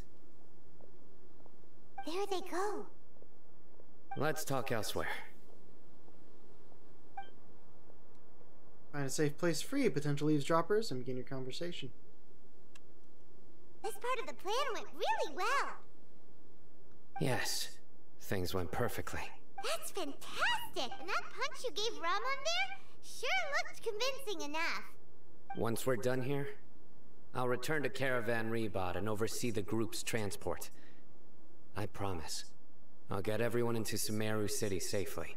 There they go. Let's talk elsewhere. Find a safe place free of potential eavesdroppers and begin your conversation. This part of the plan went really well. Yes, things went perfectly. That's fantastic! And that punch you gave Ramon there sure looked convincing enough. Once we're done here, I'll return to Caravan Rebot and oversee the group's transport. I promise. I'll get everyone into Sumeru City safely.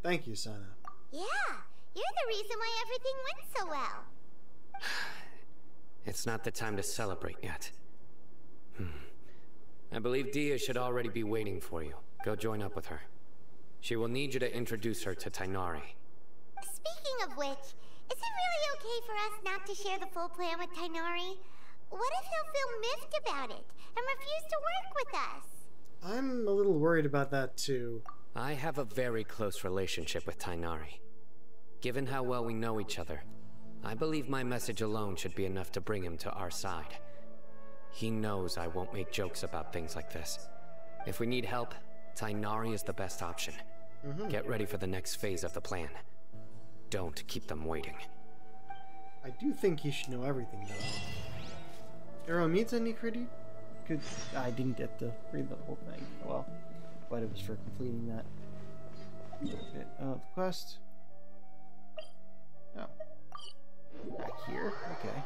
Thank you, Sana. Yeah, you're the reason why everything went so well. It's not the time to celebrate yet. I believe Dia should already be waiting for you. Go join up with her. She will need you to introduce her to Tainari. Speaking of which, is it really okay for us not to share the full plan with Tainari? What if he'll feel miffed about it and refuse to work with us? I'm a little worried about that too. I have a very close relationship with Tainari. Given how well we know each other, I believe my message alone should be enough to bring him to our side. He knows I won't make jokes about things like this. If we need help, Tainari is the best option. Get ready for the next phase of the plan. Don't keep them waiting. I do think he should know everything, though. Arrow meets any critic? I didn't get to read the whole thing. Well, but it was for completing that bit of the quest. Oh. Back here? Okay.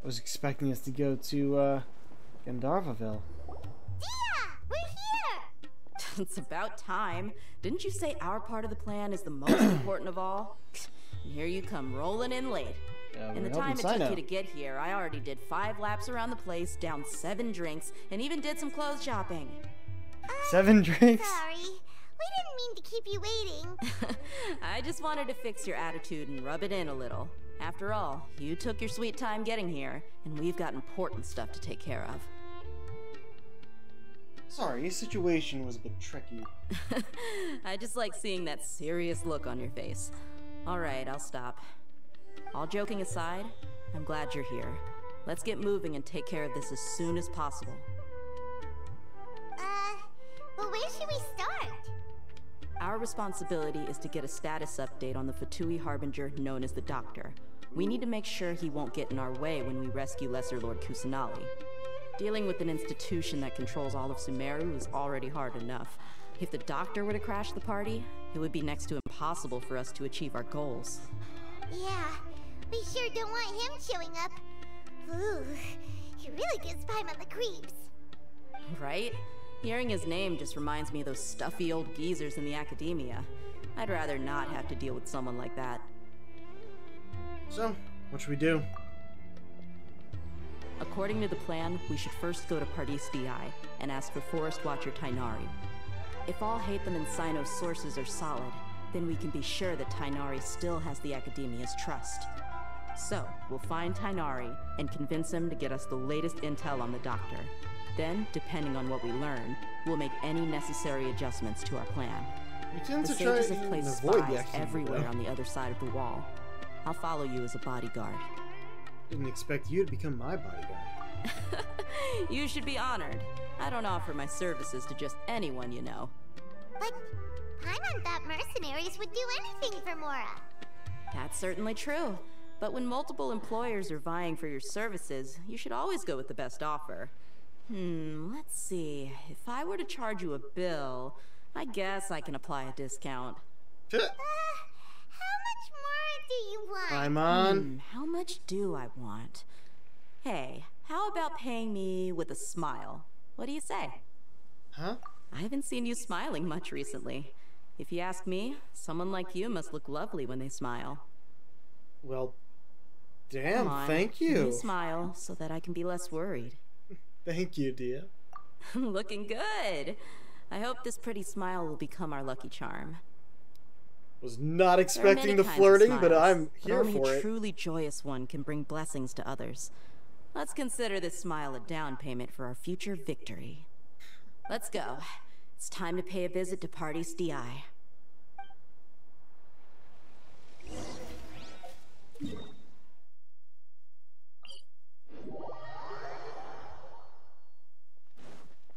I was expecting us to go to, Gandharvaville. Dia! We're here! It's about time. Didn't you say our part of the plan is the most important of all? And here you come rolling in late. In the time it took you to get here, I already did 5 laps around the place, downed 7 drinks, and even did some clothes shopping. 7 drinks? Sorry. We didn't mean to keep you waiting. I just wanted to fix your attitude and rub it in a little. After all, you took your sweet time getting here, and we've got important stuff to take care of. Sorry, his situation was a bit tricky. I just like seeing that serious look on your face. Alright, I'll stop. All joking aside, I'm glad you're here. Let's get moving and take care of this as soon as possible. But where should we start? Our responsibility is to get a status update on the Fatui Harbinger known as the Doctor. We need to make sure he won't get in our way when we rescue Lesser Lord Kusanali. Dealing with an institution that controls all of Sumeru is already hard enough. If the Doctor were to crash the party, it would be next to impossible for us to achieve our goals. Yeah, we sure don't want him showing up. Ooh, he really gives Paimon the creeps. Right? Hearing his name just reminds me of those stuffy old geezers in the Academia. I'd rather not have to deal with someone like that. So, what should we do? According to the plan, we should first go to Pardis Di and ask for Forest Watcher Tainari. If all Hatham and Sino's sources are solid, then we can be sure that Tainari still has the Academia's trust. So, we'll find Tainari and convince him to get us the latest intel on the doctor. Then, depending on what we learn, we'll make any necessary adjustments to our plan. We tend The to try sages have placed and avoid the spies action, everywhere though. on the other side of the wall. I'll follow you as a bodyguard. Didn't expect you to become my bodyguard. You should be honored. I don't offer my services to just anyone you know. But Paimon thought mercenaries would do anything for Mora. That's certainly true. But when multiple employers are vying for your services, you should always go with the best offer. Let's see. If I were to charge you a bill, I guess I can apply a discount. How much more do you want? Paimon. How much do I want? Hey, how about paying me with a smile? What do you say? Huh? I haven't seen you smiling much recently. If you ask me, someone like you must look lovely when they smile. Well, Come damn, on, thank give me a you. smile so that I can be less worried. Thank you, Dia. Looking good. I hope this pretty smile will become our lucky charm. Was not There are expecting many the kinds of flirting, but smiles, I'm but here only for a it. truly joyous one can bring blessings to others. Let's consider this smile a down payment for our future victory. Let's go. It's time to pay a visit to Party's DI.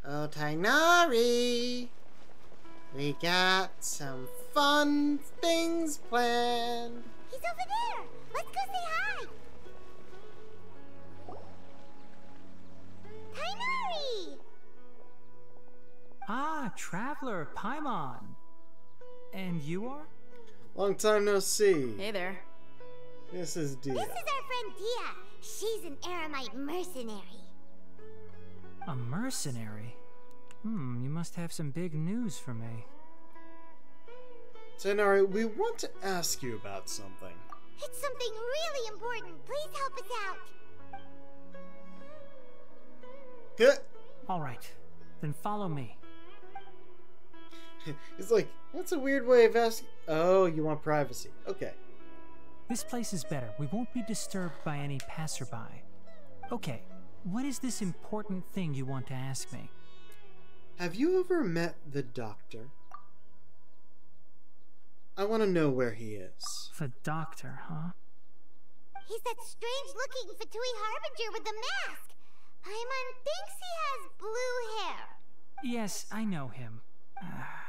Oh, Tainari! We got some fun things planned. He's over there. Let's go say hi. Tainari! Ah, Traveler, Paimon. And you are? Long time no see. Hey there. This is Dia. This is our friend Dia. She's an Aramite mercenary. A mercenary? You must have some big news for me. Tainari, we want to ask you about something. It's something really important. Please help us out. Huh? All right, then follow me. It's like, that's a weird way of asking. Oh, you want privacy. Okay. This place is better. We won't be disturbed by any passerby. Okay, what is this important thing you want to ask me? Have you ever met the doctor? I want to know where he is. The doctor, huh? He's that strange-looking Fatui Harbinger with the mask. Paimon thinks he has blue hair. Yes, I know him.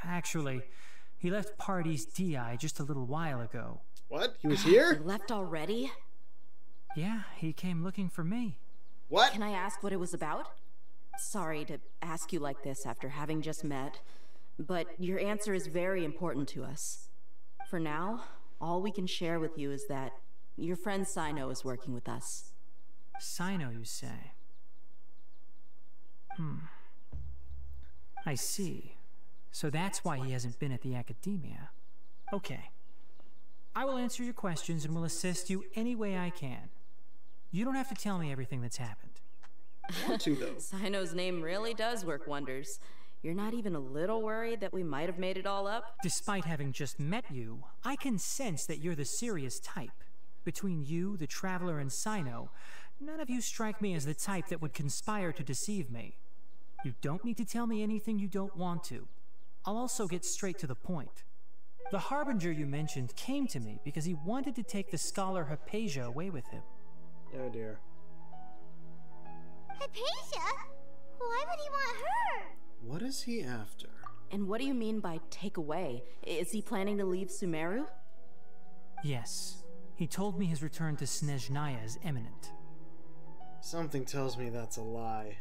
Actually, he left Party's DI just a little while ago. What? He was here? You left already? Yeah, he came looking for me. What? Can I ask what it was about? Sorry to ask you like this after having just met, but your answer is very important to us. For now, all we can share with you is that your friend Sino is working with us. Sino, you say? I see. So that's why he hasn't been at the academia. Okay. I will answer your questions and will assist you any way I can. You don't have to tell me everything that's happened. I want to, though. Sino's name really does work wonders. You're not even a little worried that we might have made it all up? Despite having just met you, I can sense that you're the serious type. Between you, the Traveler, and Sino, none of you strike me as the type that would conspire to deceive me. You don't need to tell me anything you don't want to. I'll also get straight to the point. The Harbinger you mentioned came to me because he wanted to take the scholar Hypatia away with him. Oh dear. Hypatia? Why would he want her? What is he after? And what do you mean by take away? Is he planning to leave Sumeru? Yes. He told me his return to Snezhnaya is imminent. Something tells me that's a lie.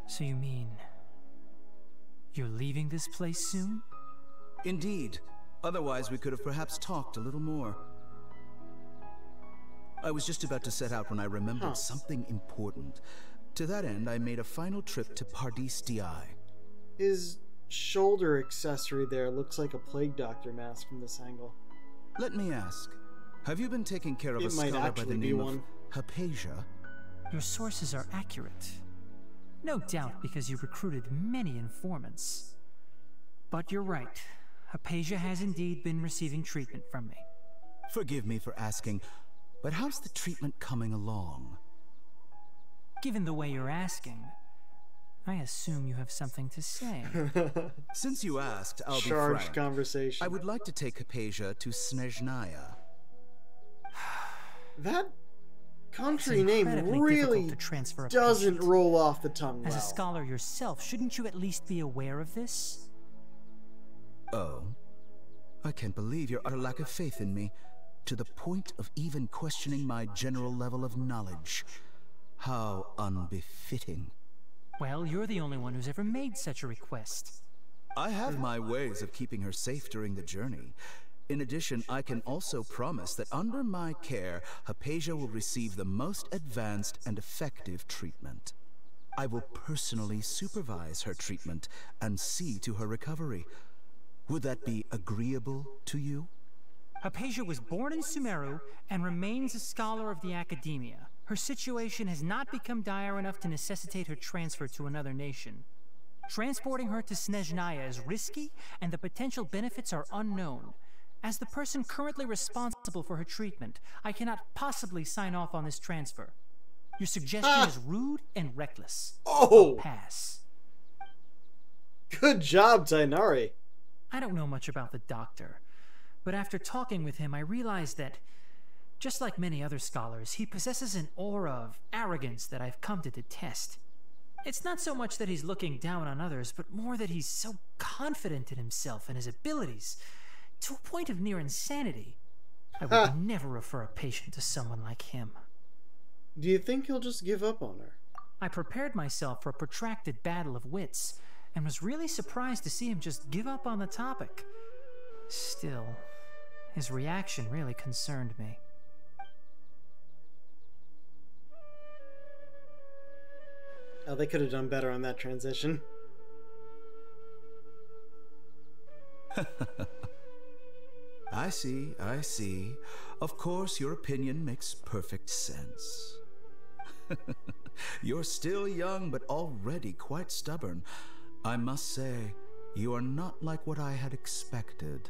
So you mean... you're leaving this place soon? Indeed. Otherwise, we could have perhaps talked a little more. I was just about to set out when I remembered something important. To that end, I made a final trip to Pardis DI. His shoulder accessory there looks like a plague doctor mask from this angle. Let me ask, have you been taking care of It a might scholar by the actually be name one. of Hypatia? Your sources are accurate. No doubt because you recruited many informants. But you're right. Hypatia has indeed been receiving treatment from me. Forgive me for asking, but how's the treatment coming along? Given the way you're asking, I assume you have something to say. Since you asked, I'll be Charged frank. conversation. I would like to take Hypatia to Snezhnaya. That country It's name incredibly really difficult to transfer a doesn't patient. roll off the tongue As well. a scholar yourself, shouldn't you at least be aware of this? Oh? I can't believe your utter lack of faith in me, to the point of even questioning my general level of knowledge. How unbefitting. Well, you're the only one who's ever made such a request. I have my ways of keeping her safe during the journey. In addition, I can also promise that under my care, Hypatia will receive the most advanced and effective treatment. I will personally supervise her treatment and see to her recovery. Would that be agreeable to you? Hypatia was born in Sumeru and remains a scholar of the Academia. Her situation has not become dire enough to necessitate her transfer to another nation. Transporting her to Snezhnaya is risky, and the potential benefits are unknown. As the person currently responsible for her treatment, I cannot possibly sign off on this transfer. Your suggestion is rude and reckless. Oh! I'll pass. Good job, Tainari. I don't know much about the doctor, but after talking with him, I realized that, just like many other scholars, he possesses an aura of arrogance that I've come to detest. It's not so much that he's looking down on others, but more that he's so confident in himself and his abilities, to a point of near insanity. I would never refer a patient to someone like him. Do you think he'll just give up on her? I prepared myself for a protracted battle of wits, and was really surprised to see him just give up on the topic. Still, his reaction really concerned me. Oh, they could have done better on that transition. I see, I see. Of course, your opinion makes perfect sense. You're still young, but already quite stubborn. I must say, you are not like what I had expected.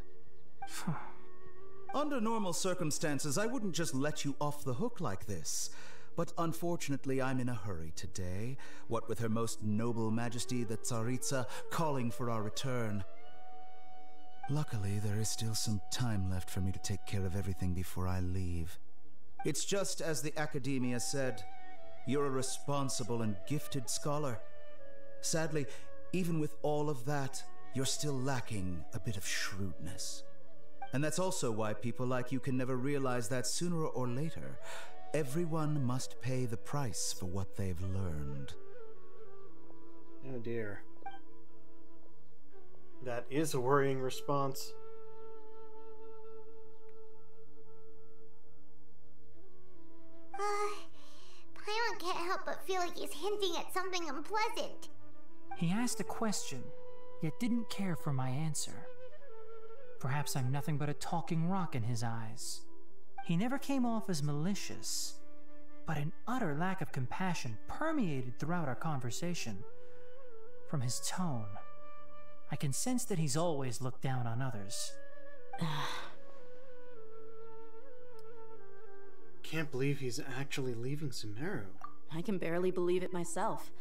Under normal circumstances, I wouldn't just let you off the hook like this. But unfortunately, I'm in a hurry today, what with Her Most Noble Majesty the Tsaritsa calling for our return. Luckily, there is still some time left for me to take care of everything before I leave. It's just as the Academia said, you're a responsible and gifted scholar. Sadly, even with all of that, you're still lacking a bit of shrewdness. And that's also why people like you can never realize that sooner or later, everyone must pay the price for what they've learned. Oh dear. That is a worrying response. Paimon can't help but feel like he's hinting at something unpleasant. He asked a question, yet didn't care for my answer. Perhaps I'm nothing but a talking rock in his eyes. He never came off as malicious, but an utter lack of compassion permeated throughout our conversation. From his tone, I can sense that he's always looked down on others. Can't believe he's actually leaving Sumeru. I can barely believe it myself.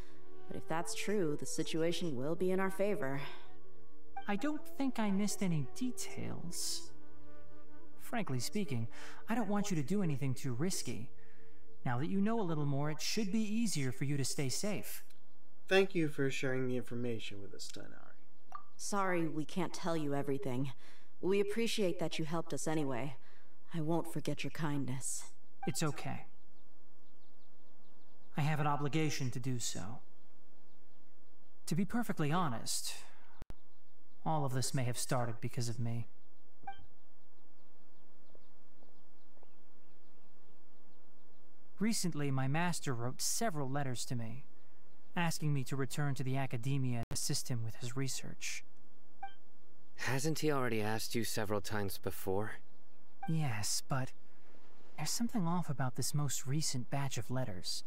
But if that's true, the situation will be in our favor. I don't think I missed any details. Frankly speaking, I don't want you to do anything too risky. Now that you know a little more, it should be easier for you to stay safe. Thank you for sharing the information with us, Tainari. Sorry we can't tell you everything. We appreciate that you helped us anyway. I won't forget your kindness. It's okay. I have an obligation to do so. To be perfectly honest, all of this may have started because of me. Recently, my master wrote several letters to me, asking me to return to the Academia and assist him with his research. Hasn't he already asked you several times before? Yes, but there's something off about this most recent batch of letters.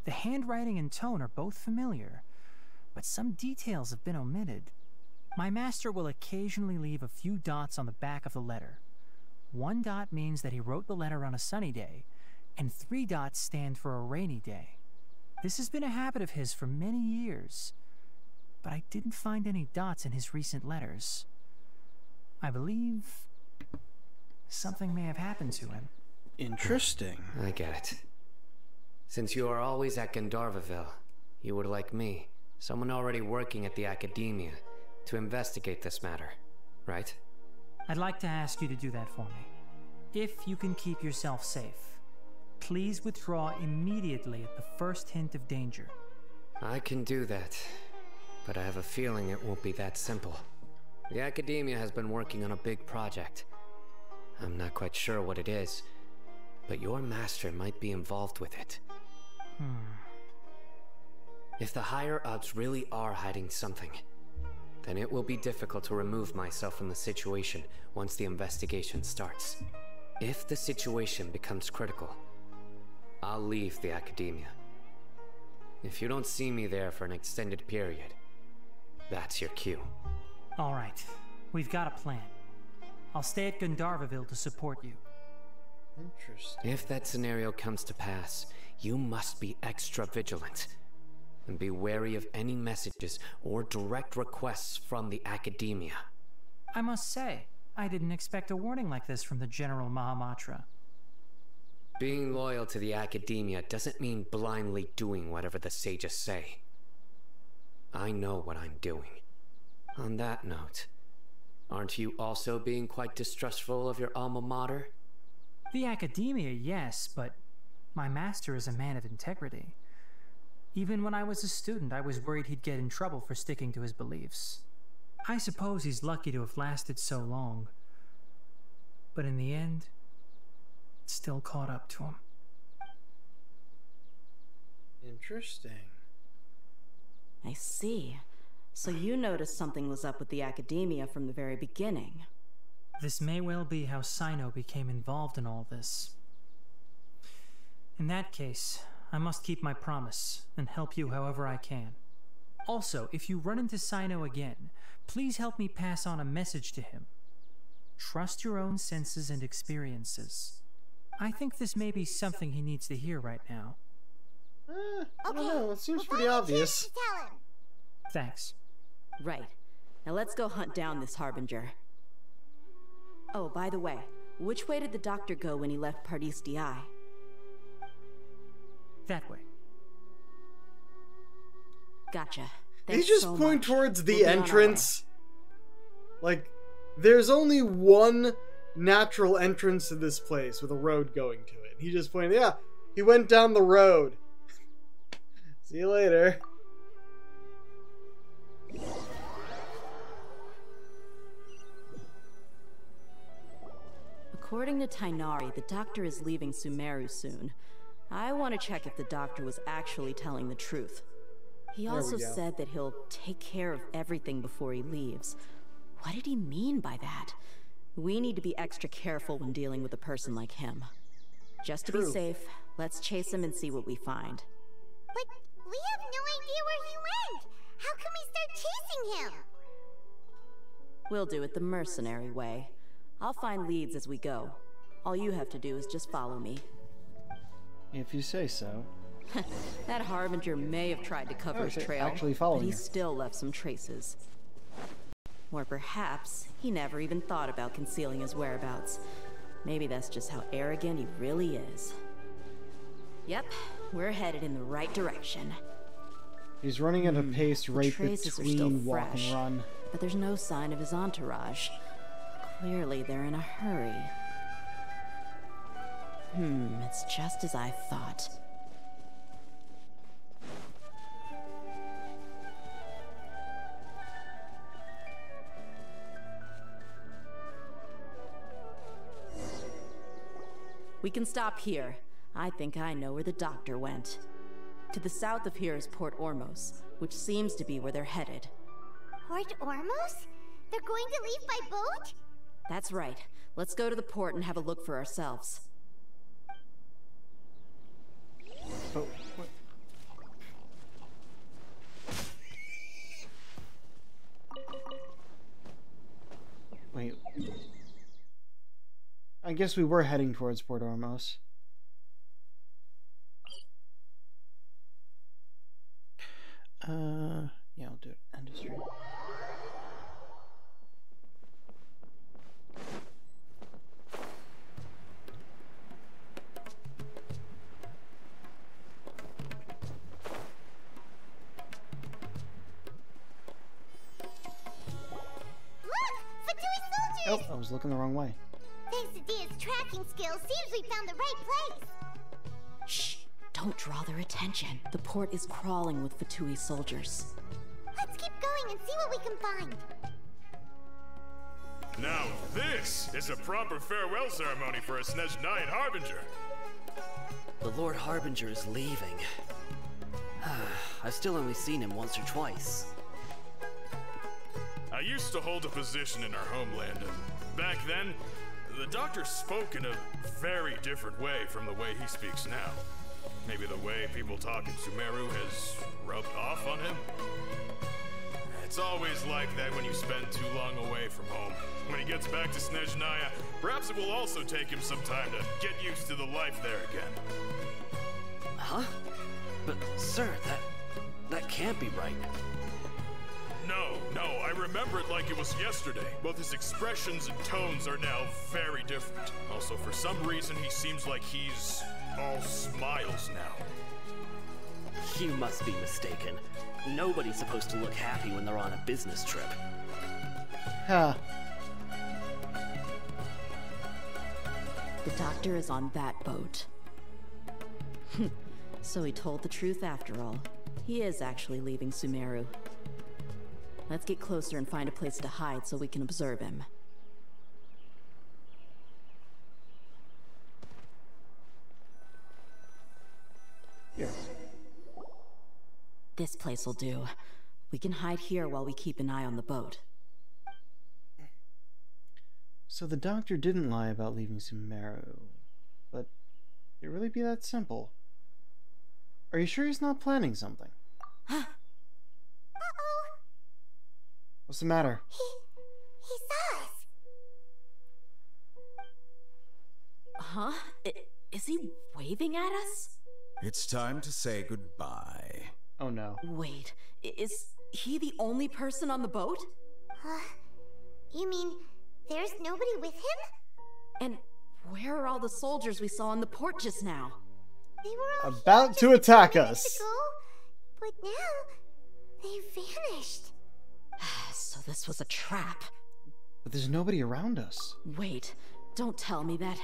The handwriting and tone are both familiar, but some details have been omitted. My master will occasionally leave a few dots on the back of the letter. 1 dot means that he wrote the letter on a sunny day, and 3 dots stand for a rainy day. This has been a habit of his for many years, but I didn't find any dots in his recent letters. I believe something may have happened to him. Interesting. I get it. Since you are always at Gandharvaville, you would like me, someone already working at the Academia, to investigate this matter, right? I'd like to ask you to do that for me. If you can keep yourself safe, please withdraw immediately at the first hint of danger. I can do that, but I have a feeling it won't be that simple. The Academia has been working on a big project. I'm not quite sure what it is, but your master might be involved with it. If the higher-ups really are hiding something, then it will be difficult to remove myself from the situation once the investigation starts. If the situation becomes critical, I'll leave the Academia. If you don't see me there for an extended period, that's your cue. All right, we've got a plan. I'll stay at Gandharvaville to support you. Interesting. If that scenario comes to pass, you must be extra vigilant. And be wary of any messages or direct requests from the Academia. I must say, I didn't expect a warning like this from the General Mahamatra. Being loyal to the Academia doesn't mean blindly doing whatever the sages say. I know what I'm doing. On that note, aren't you also being quite distrustful of your alma mater? The Academia, yes, but my master is a man of integrity. Even when I was a student, I was worried he'd get in trouble for sticking to his beliefs. I suppose he's lucky to have lasted so long. But in the end, it still caught up to him. Interesting. I see. So you noticed something was up with the Academia from the very beginning. This may well be how Sino became involved in all this. In that case, I must keep my promise and help you however I can. Also, if you run into Sino again, please help me pass on a message to him. Trust your own senses and experiences. I think this may be something he needs to hear right now. I don't know. It seems pretty obvious. Tell him. Thanks. Right. Now let's go hunt down this Harbinger. Oh, by the way, which way did the doctor go when he left Pardis Di? That way. Gotcha. They Thanks just so point much. towards the We'll be on our entrance. Like, there's only one natural entrance to this place with a road going to it. He just pointed, yeah, he went down the road. See you later. According to Tainari, the doctor is leaving Sumeru soon. I want to check if the doctor was actually telling the truth. He also said that he'll take care of everything before he leaves. What did he mean by that? We need to be extra careful when dealing with a person like him. Just to be safe, let's chase him and see what we find. But we have no idea where he went. How can we start chasing him? We'll do it the mercenary way. I'll find leads as we go. All you have to do is just follow me. If you say so. That Harbinger may have tried to cover his trail, actually but following he you. still left some traces. Or perhaps he never even thought about concealing his whereabouts. Maybe that's just how arrogant he really is. Yep, we're headed in the right direction. He's running at a pace right traces are still between walk fresh, and run. but there's no sign of his entourage. Clearly they're in a hurry. It's just as I thought. We can stop here. I think I know where the doctor went. To the south of here is Port Ormos, which seems to be where they're headed. Port Ormos? They're going to leave by boat? That's right. Let's go to the port and have a look for ourselves. But what? Wait. I guess we were heading towards Port Ormos. Yeah, I'll do it. Industry. Oh, I was looking the wrong way. Thanks to Dia's tracking skills, seems we found the right place. Shh! Don't draw their attention. The port is crawling with Fatui soldiers. Let's keep going and see what we can find. Now this is a proper farewell ceremony for a Snezhnayan Harbinger. The Lord Harbinger is leaving. I've still only seen him once or twice. I used to hold a position in our homeland, and back then, the doctor spoke in a very different way from the way he speaks now. Maybe the way people talk in Sumeru has rubbed off on him? It's always like that when you spend too long away from home. When he gets back to Snezhnaya, perhaps it will also take him some time to get used to the life there again. Huh? But, sir, that can't be right. No, I remember it like it was yesterday. Both his expressions and tones are now very different. Also, for some reason, he seems like he's all smiles now. You must be mistaken. Nobody's supposed to look happy when they're on a business trip. Huh. The doctor is on that boat. So he told the truth after all. He is actually leaving Sumeru. Let's get closer and find a place to hide so we can observe him. Yes. This place will do. We can hide here while we keep an eye on the boat. So the doctor didn't lie about leaving Sumeru, but it really be that simple? Are you sure he's not planning something? Uh-oh. What's the matter? He saw us. Huh? Is he waving at us? It's time to say goodbye. Oh no. Wait, is he the only person on the boat? You mean there's nobody with him? And where are all the soldiers we saw on the port just now? They were all about to attack us. Ago, but now they vanished. So this was a trap. But there's nobody around us. Wait, don't tell me that.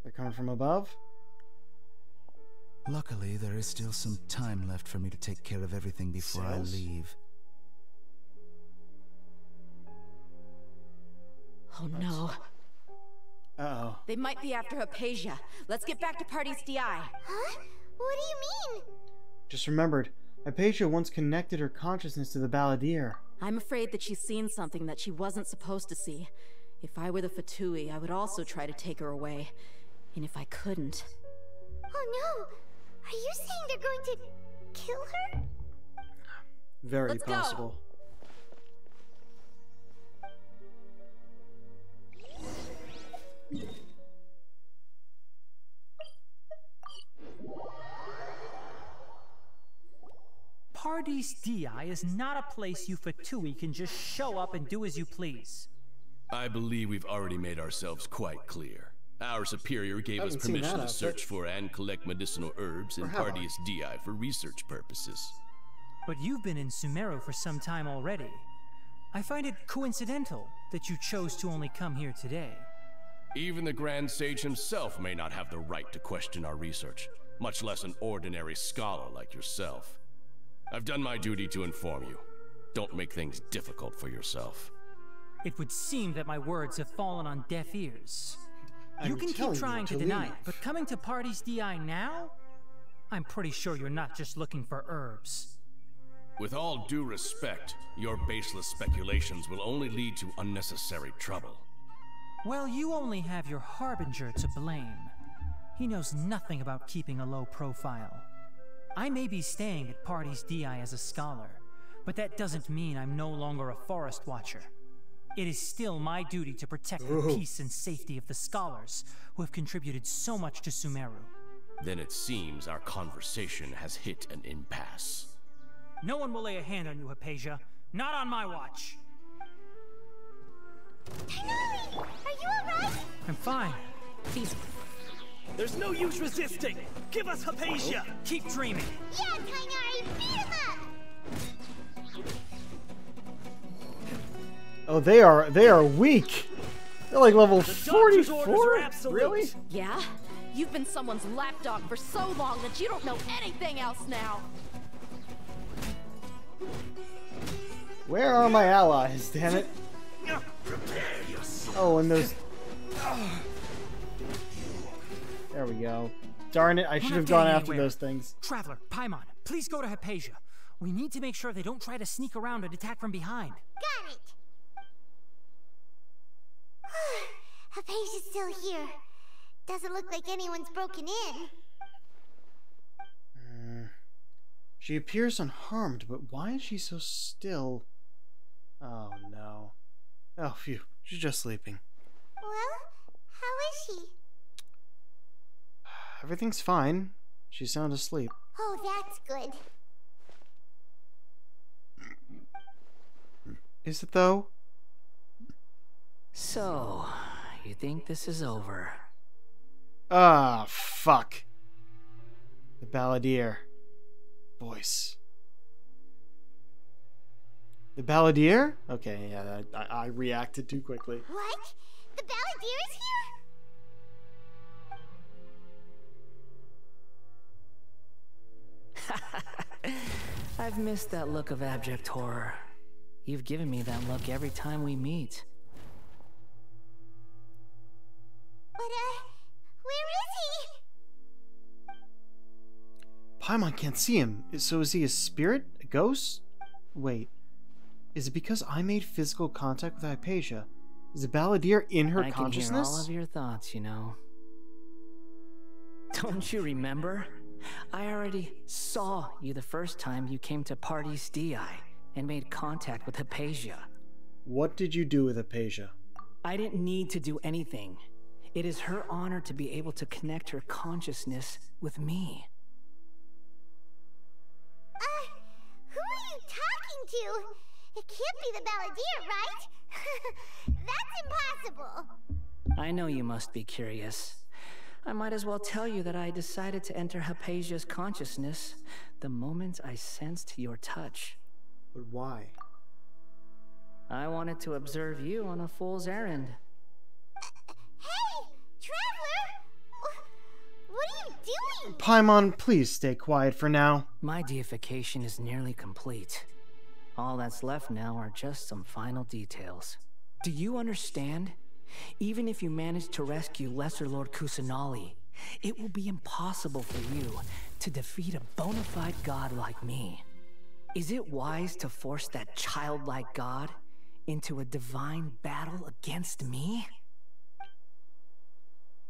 They're coming from above? Luckily, there is still some time left for me to take care of everything before I leave. Oh no. Uh-oh. They might be after Hypatia. Let's get back to Party's DI. Huh? What do you mean? Just remembered, Hypatia once connected her consciousness to the Balladeer. I'm afraid that she's seen something that she wasn't supposed to see. If I were the Fatui, I would also try to take her away. And if I couldn't... Oh no! Are you saying they're going to kill her? Very Let's possible. Go. Party's DI is not a place you Fatui can just show up and do as you please. I believe we've already made ourselves quite clear. Our superior gave us permission to search for and collect medicinal herbs in Party's DI for research purposes. But you've been in Sumeru for some time already. I find it coincidental that you chose to only come here today. Even the Grand Sage himself may not have the right to question our research, much less an ordinary scholar like yourself. I've done my duty to inform you. Don't make things difficult for yourself. It would seem that my words have fallen on deaf ears. You can keep trying to deny it, but coming to Party's DI now? I'm pretty sure you're not just looking for herbs. With all due respect, your baseless speculations will only lead to unnecessary trouble. Well, you only have your Harbinger to blame. He knows nothing about keeping a low profile. I may be staying at Party's DI as a scholar, but that doesn't mean I'm no longer a forest watcher. it is still my duty to protect the peace and safety of the scholars who have contributed so much to Sumeru. Then it seems our conversation has hit an impasse. No one will lay a hand on you, Hypatia. Not on my watch. Tighnari, are you alright? I'm fine. There's no use resisting! Give us Hypatia! Keep dreaming! Yeah, Tighnari, beat him up! Oh, they are weak. They're like level 44. Really? Yeah? You've been someone's lapdog for so long that you don't know anything else now. Where are my allies? Damn it! Oh, and those. There we go. Darn it! I should have gone after those things. Traveler, Paimon, please go to Hypatia. We need to make sure they don't try to sneak around and attack from behind. Got it! Hypatia's still here. Doesn't look like anyone's broken in. She appears unharmed, but why is she so still? Oh no. Oh phew, she's just sleeping. Well, how is she? Everything's fine. She's sound asleep. Oh, that's good. Is it though? So, you think this is over? Ah, fuck. The balladeer. Voice. The balladeer? Okay, yeah, I reacted too quickly. What? The balladeer is here? I've missed that look of abject horror. You've given me that look every time we meet. But, where is he? Paimon can't see him. So is he a spirit? A ghost? Wait. Is it because I made physical contact with Hypatia? Is the balladeer in her consciousness? I can hear all of your thoughts, you know. Don't you remember? I already saw you the first time you came to Party's DI and made contact with Hypatia. What did you do with Hypatia? I didn't need to do anything. It is her honor to be able to connect her consciousness with me. Who are you talking to? It can't be the balladeer, right? That's impossible. I know you must be curious. I might as well tell you that I decided to enter Hypatia's consciousness the moment I sensed your touch. But why? I wanted to observe you on a fool's errand. Hey, Traveler! What are you doing? Paimon, please stay quiet for now. My deification is nearly complete. All that's left now are just some final details. Do you understand? Even if you manage to rescue Lesser Lord Kusanali, it will be impossible for you to defeat a bona fide god like me. Is it wise to force that childlike god into a divine battle against me?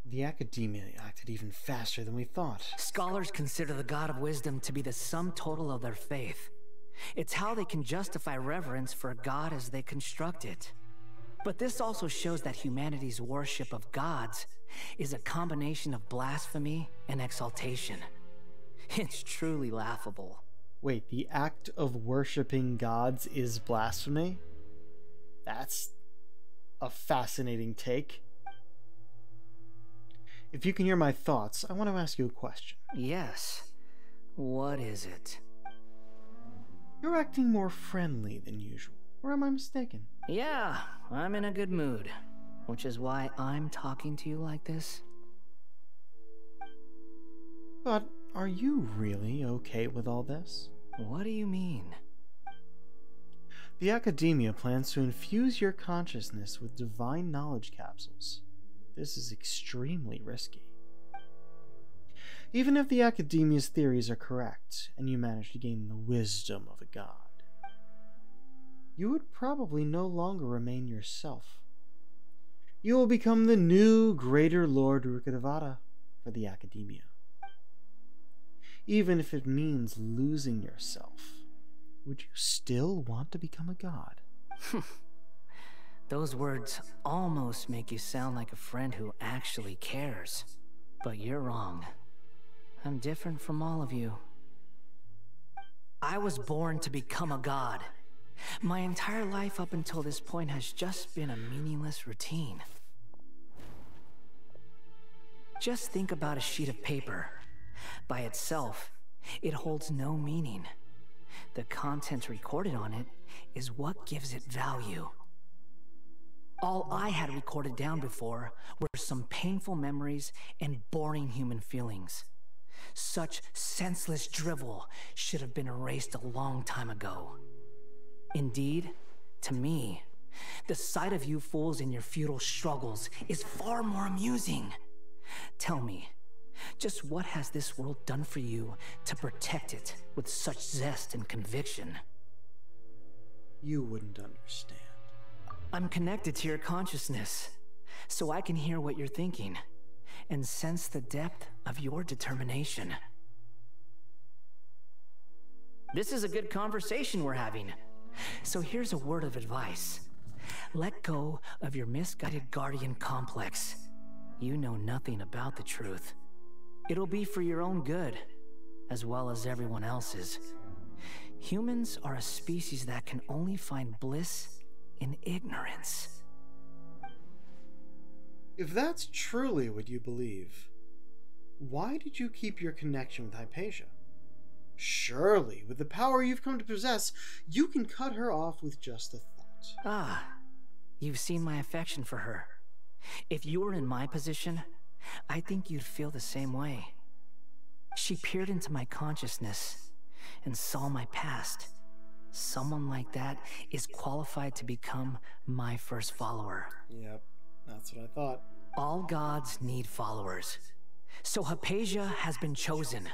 The Academia acted even faster than we thought. Scholars consider the God of Wisdom to be the sum total of their faith. It's how they can justify reverence for a god as they construct it. But this also shows that humanity's worship of gods is a combination of blasphemy and exaltation. It's truly laughable. Wait, the act of worshipping gods is blasphemy? That's a fascinating take. If you can hear my thoughts, I want to ask you a question. Yes. What is it? You're acting more friendly than usual, or am I mistaken? Yeah, I'm in a good mood, which is why I'm talking to you like this. But are you really okay with all this? What do you mean? The Academia plans to infuse your consciousness with divine knowledge capsules. This is extremely risky. Even if the Academia's theories are correct, and you manage to gain the wisdom of a god, you would probably no longer remain yourself. You will become the new Greater Lord Rukkhadevata for the Academia. Even if it means losing yourself, would you still want to become a god? Those words almost make you sound like a friend who actually cares. But you're wrong. I'm different from all of you. I was born to become a god. My entire life up until this point has just been a meaningless routine. Just think about a sheet of paper. By itself, it holds no meaning. The content recorded on it is what gives it value. All I had recorded down before were some painful memories and boring human feelings. Such senseless drivel should have been erased a long time ago. Indeed, to me, the sight of you fools in your futile struggles is far more amusing. Tell me, just what has this world done for you to protect it with such zest and conviction? You wouldn't understand. I'm connected to your consciousness, so I can hear what you're thinking and sense the depth of your determination. This is a good conversation we're having. So here's a word of advice. Let go of your misguided guardian complex. You know nothing about the truth. It'll be for your own good, as well as everyone else's. Humans are a species that can only find bliss in ignorance. If that's truly what you believe, why did you keep your connection with Hypatia? Surely, with the power you've come to possess, you can cut her off with just a thought. Ah, you've seen my affection for her. If you were in my position, I think you'd feel the same way. She peered into my consciousness and saw my past. Someone like that is qualified to become my first follower. Yep, that's what I thought. All gods need followers. So Hypatia has been chosen.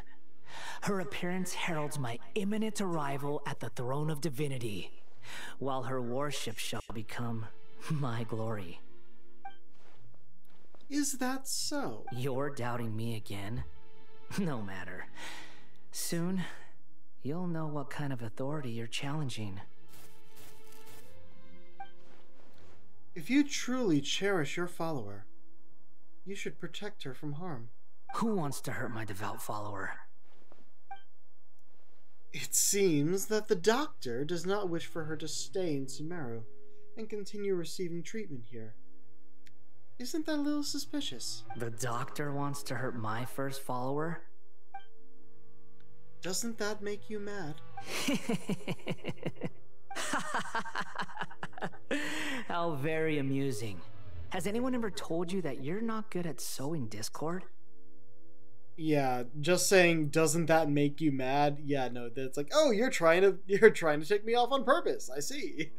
Her appearance heralds my imminent arrival at the throne of divinity, while her worship shall become my glory. Is that so? You're doubting me again? No matter. Soon, you'll know what kind of authority you're challenging. If you truly cherish your follower, you should protect her from harm. Who wants to hurt my devout follower? It seems that the doctor does not wish for her to stay in Sumeru and continue receiving treatment here. Isn't that a little suspicious? The doctor wants to hurt my first follower? Doesn't that make you mad? How very amusing. Has anyone ever told you that you're not good at sowing discord? Yeah, just saying, doesn't that make you mad? Yeah, no, that's like, oh, you're trying to take me off on purpose. I see.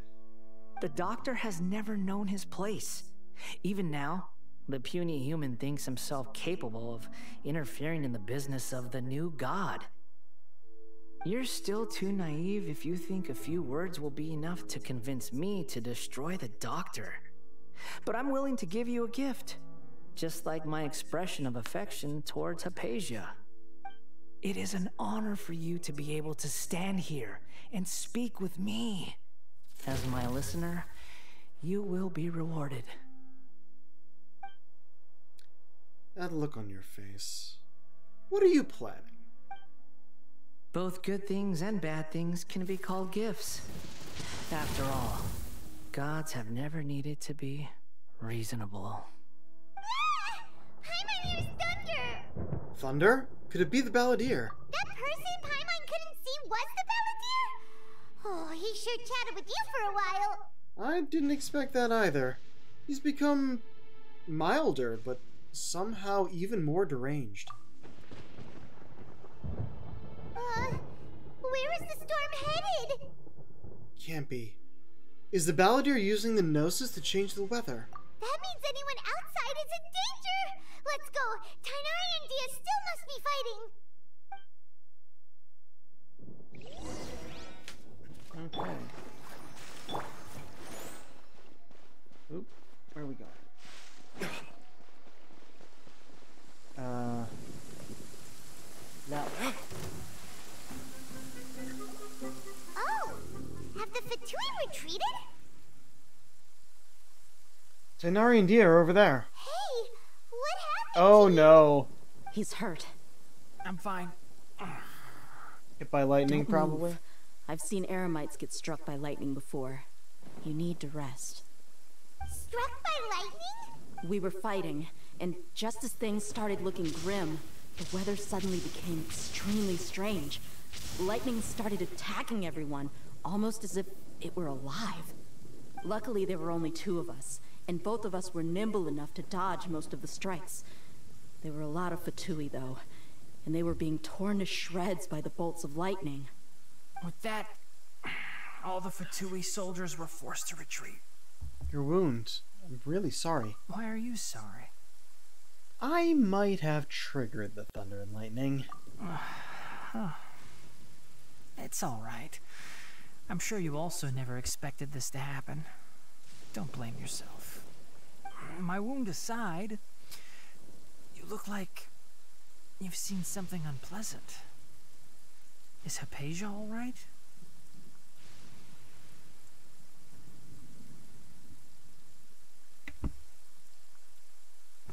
The doctor has never known his place. Even now, the puny human thinks himself capable of interfering in the business of the new god. You're still too naive if you think a few words will be enough to convince me to destroy the doctor. But I'm willing to give you a gift, just like my expression of affection towards Hypatia. It is an honor for you to be able to stand here and speak with me. As my listener, you will be rewarded. That look on your face. What are you planning? Both good things and bad things can be called gifts. After all, gods have never needed to be reasonable. Paimon hears thunder! Thunder? Could it be the balladeer? That person Paimon couldn't see was the balladeer? Oh, he sure chatted with you for a while. I didn't expect that either. He's become milder, but somehow even more deranged. Where is the storm headed? Can't be. Is the balladeer using the Gnosis to change the weather? That means anyone outside is in danger! Let's go! Tighnari and Dia still must be fighting! Okay. Oop, where are we going? Now. Oh! Have the Fatui retreated? Tainari and Dia are over there. Hey, what happened? Oh no. He's hurt. I'm fine. Hit by lightning, Don't probably. move. I've seen eremites get struck by lightning before. You need to rest. Struck by lightning? We were fighting, and just as things started looking grim, the weather suddenly became extremely strange. Lightning started attacking everyone, almost as if it were alive. Luckily, there were only two of us, and both of us were nimble enough to dodge most of the strikes. There were a lot of Fatui, though, and they were being torn to shreds by the bolts of lightning. With that, all the Fatui soldiers were forced to retreat. Your wounds. I'm really sorry. Why are you sorry? I might have triggered the thunder and lightning. It's all right. I'm sure you also never expected this to happen. Don't blame yourself. My wound aside, you look like you've seen something unpleasant. Is Hypatia all right?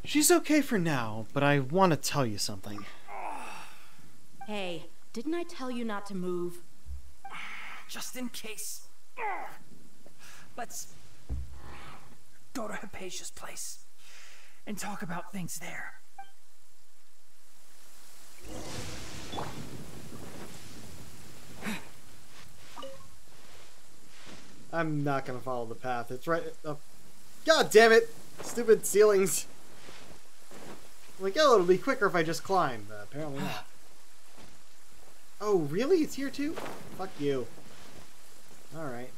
She's okay for now, but I want to tell you something. Hey, didn't I tell you not to move? Just in case. Let's go to Hypatia's place and talk about things there. I'm not gonna follow the path. It's right. God damn it! Stupid ceilings. Like, oh, it'll be quicker if I just climb. Apparently not. Oh, really? It's here too? Fuck you. Alright.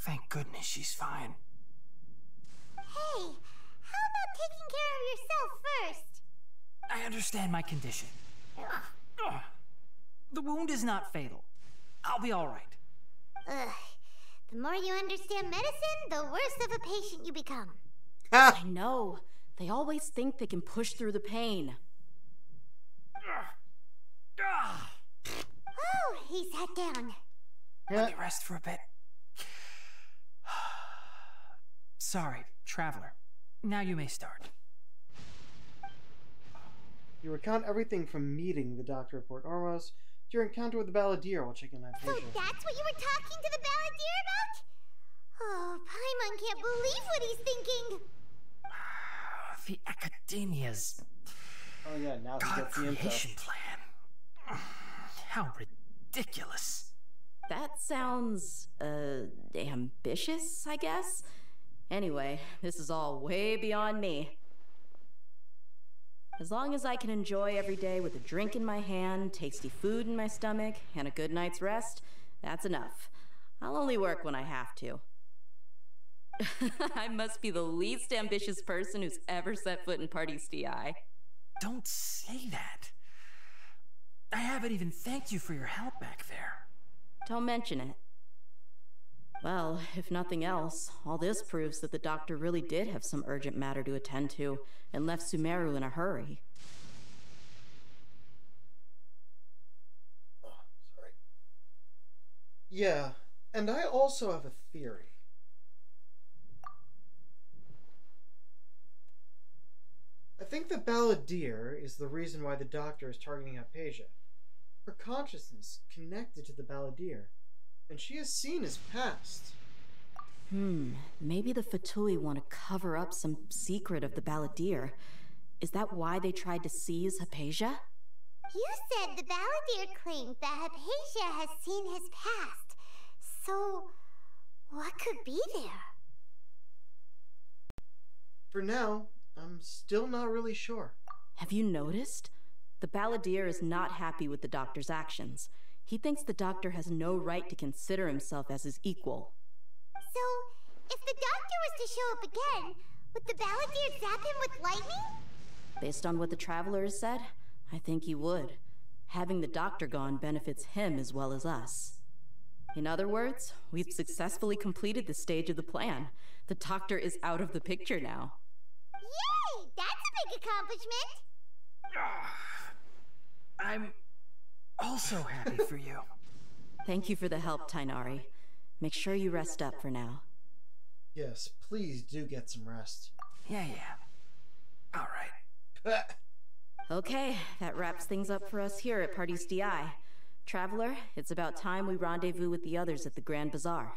Thank goodness she's fine. Hey, how about taking care of yourself first? I understand my condition. The wound is not fatal. I'll be all right. Ugh. The more you understand medicine, the worse of a patient you become. I know. They always think they can push through the pain. Oh, he sat down. Let me rest for a bit. Sorry, traveler. Now you may start. You recount everything from meeting the doctor of Port Ormos to your encounter with the Balladeer while checking my So patient. that's what you were talking to the Balladeer about? Oh, Paimon can't believe what he's thinking. The Academia's Oh yeah, now he gets the info. creation plan. How ridiculous. That sounds, ambitious, I guess? Anyway, this is all way beyond me. As long as I can enjoy every day with a drink in my hand, tasty food in my stomach, and a good night's rest, that's enough. I'll only work when I have to. I must be the least ambitious person who's ever set foot in Party STI. Don't say that. I haven't even thanked you for your help back there. Don't mention it. Well, if nothing else, all this proves that the doctor really did have some urgent matter to attend to and left Sumeru in a hurry. Oh, sorry. Yeah, and I also have a theory. I think the Balladeer is the reason why the doctor is targeting Hypatia. Her consciousness connected to the Balladeer, and she has seen his past. Maybe the Fatui want to cover up some secret of the Balladeer. Is that why they tried to seize Hypatia? You said the Balladeer claimed that Hypatia has seen his past. So, what could be there? For now, I'm still not really sure. Have you noticed? The Balladeer is not happy with the doctor's actions. He thinks the doctor has no right to consider himself as his equal. So, if the doctor was to show up again, would the Balladeer zap him with lightning? Based on what the Traveler has said, I think he would. Having the Doctor gone benefits him as well as us. In other words, we've successfully completed the stage of the plan. The Doctor is out of the picture now. Yay! That's a big accomplishment! I'm also happy for you. Thank you for the help, Tainari. Make sure you rest up for now. Yes, please do get some rest. Yeah. All right. Okay, that wraps things up for us here at Party's DI. Traveler, it's about time we rendezvous with the others at the Grand Bazaar.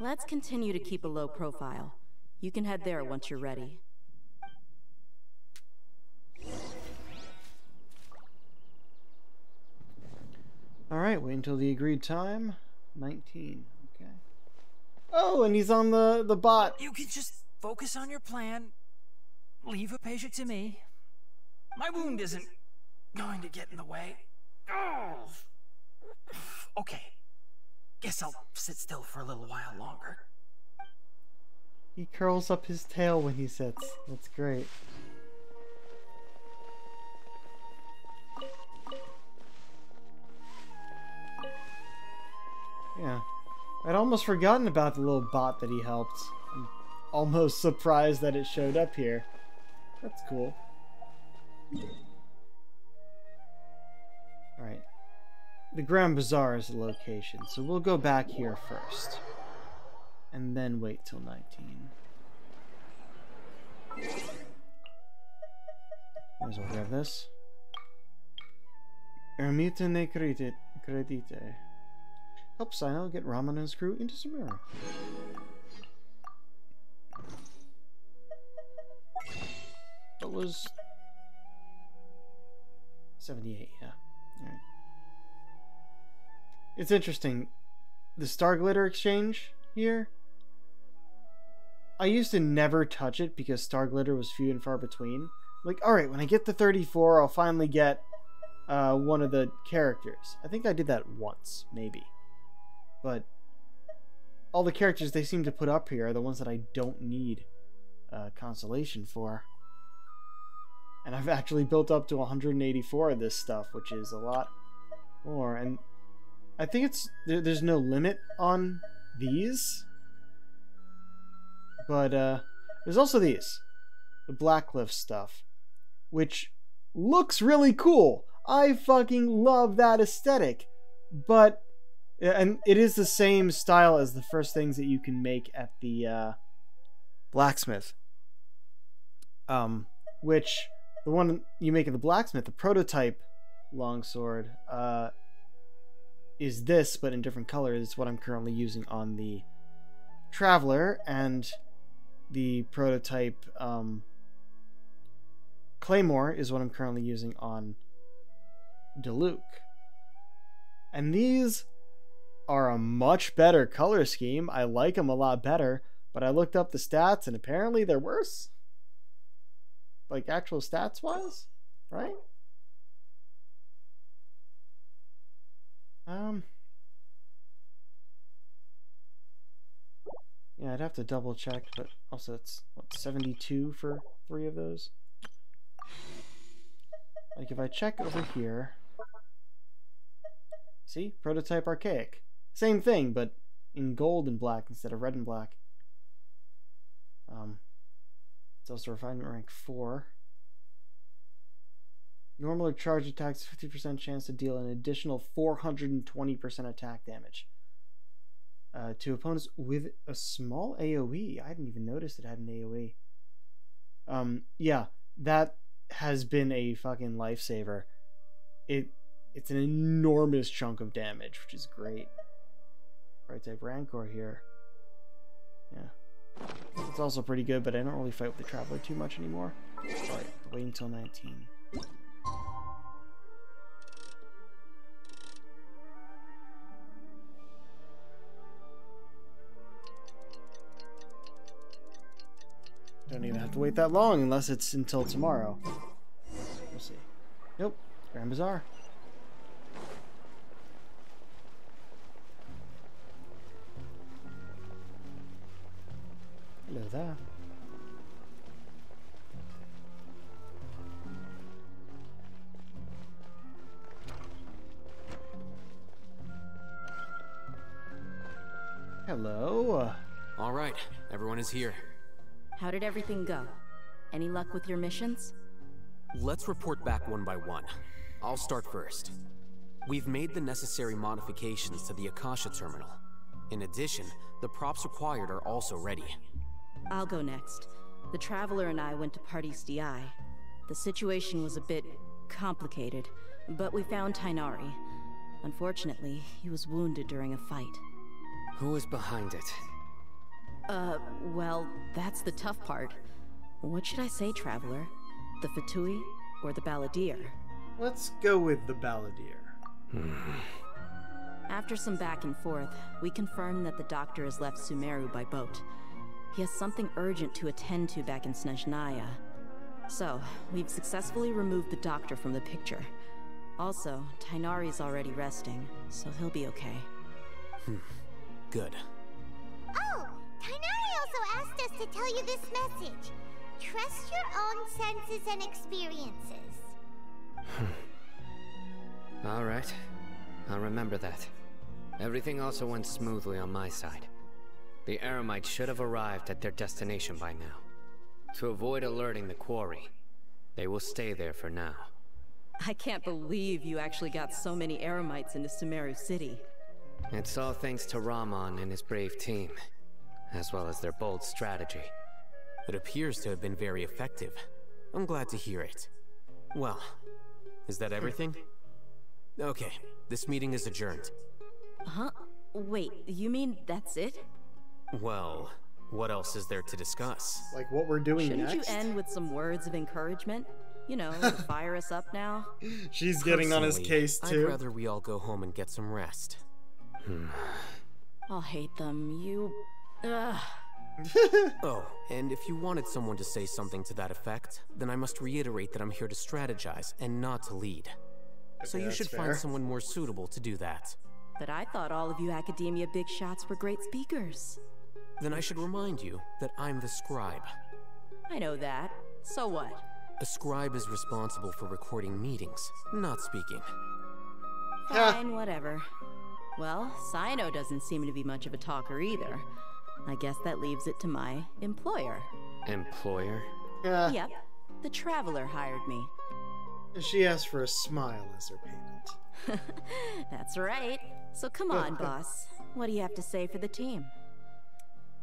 Let's continue to keep a low profile. You can head there once you're ready. Alright, wait until the agreed time. 19. Okay. Oh, and he's on the bot. You can just focus on your plan. Leave a patient to me. My wound isn't going to get in the way. Oh. Okay. Guess I'll sit still for a little while longer. He curls up his tail when he sits. That's great. Yeah. I'd almost forgotten about the little bot that he helped. I'm almost surprised that it showed up here. That's cool. Alright. The Grand Bazaar is the location, so we'll go back here first. And then wait till 19. Might as well grab this. Ermita ne credite. Help Sino get Raman and his crew into Samara. That was 78, yeah. Alright. It's interesting. The Star Glitter exchange here. I used to never touch it because Star Glitter was few and far between. Like, alright, when I get to 34, I'll finally get one of the characters. I think I did that once, maybe. But all the characters they seem to put up here are the ones that I don't need consolation for. And I've actually built up to 184 of this stuff, which is a lot more. And I think it's there's no limit on these. But there's also these. The Blackcliff stuff. Which looks really cool. I fucking love that aesthetic. But... and it is the same style as the first things that you can make at the blacksmith. Which the one you make at the blacksmith, the prototype longsword, is this, but in different colors. It's what I'm currently using on the Traveler, and the prototype Claymore is what I'm currently using on Diluc. And these are a much better color scheme. I like them a lot better, but I looked up the stats and apparently they're worse. Like actual stats wise, right? Yeah, I'd have to double check, but also it's what, 72 for 3 of those. Like if I check over here, see, prototype archaic. Same thing, but in gold and black instead of red and black. It's also refinement rank 4. Normal or charge attacks, 50% chance to deal an additional 420% attack damage. To opponents with a small AoE. I didn't even notice it had an AoE. Yeah, that has been a fucking lifesaver. It's an enormous chunk of damage, which is great. Right type Rancor here. Yeah. It's also pretty good, but I don't really fight with the Traveler too much anymore. Alright, wait until 19. Don't even have to wait that long unless it's until tomorrow. We'll see. Nope. Grand Bazaar. Hello there. Hello. Alright, everyone is here. How did everything go? Any luck with your missions? Let's report back one by one. I'll start first. We've made the necessary modifications to the Akasha terminal. In addition, the props required are also ready. I'll go next. The Traveler and I went to Party's DI. The situation was a bit complicated, but we found Tainari. Unfortunately, he was wounded during a fight. Who is behind it? Well, that's the tough part. What should I say, Traveler? The Fatui or the Balladeer? Let's go with the Balladeer. After some back and forth, we confirmed that the doctor has left Sumeru by boat. He has something urgent to attend to back in Snezhnaya. So, we've successfully removed the doctor from the picture. Also, Tainari's already resting, so he'll be okay. Good. Oh, Tainari also asked us to tell you this message. Trust your own senses and experiences. Alright, I'll remember that. Everything also went smoothly on my side. The Eremites should have arrived at their destination by now. To avoid alerting the quarry, they will stay there for now. I can't believe you actually got so many Eremites into Sumeru City. It's all thanks to Rahman and his brave team, as well as their bold strategy. It appears to have been very effective. I'm glad to hear it. Well, is that everything? Okay, this meeting is adjourned. Huh? Wait, you mean that's it? Well, what else is there to discuss? Like what we're doing Shouldn't next? you end with some words of encouragement? You know, to fire us up now? She's getting on his case too. I'd rather we all go home and get some rest. I'll hate them. Ugh. Oh, and if you wanted someone to say something to that effect, then I must reiterate that I'm here to strategize and not to lead. So Okay, you should fair. find someone more suitable to do that. But I thought all of you Academia big shots were great speakers. Then I should remind you that I'm the scribe. I know that. So what? A scribe is responsible for recording meetings, not speaking. Fine, whatever. Well, Sino doesn't seem to be much of a talker either. I guess that leaves it to my employer. Employer? Yep. The Traveler hired me. She asked for a smile as her payment. That's right. So come on, boss. What do you have to say for the team?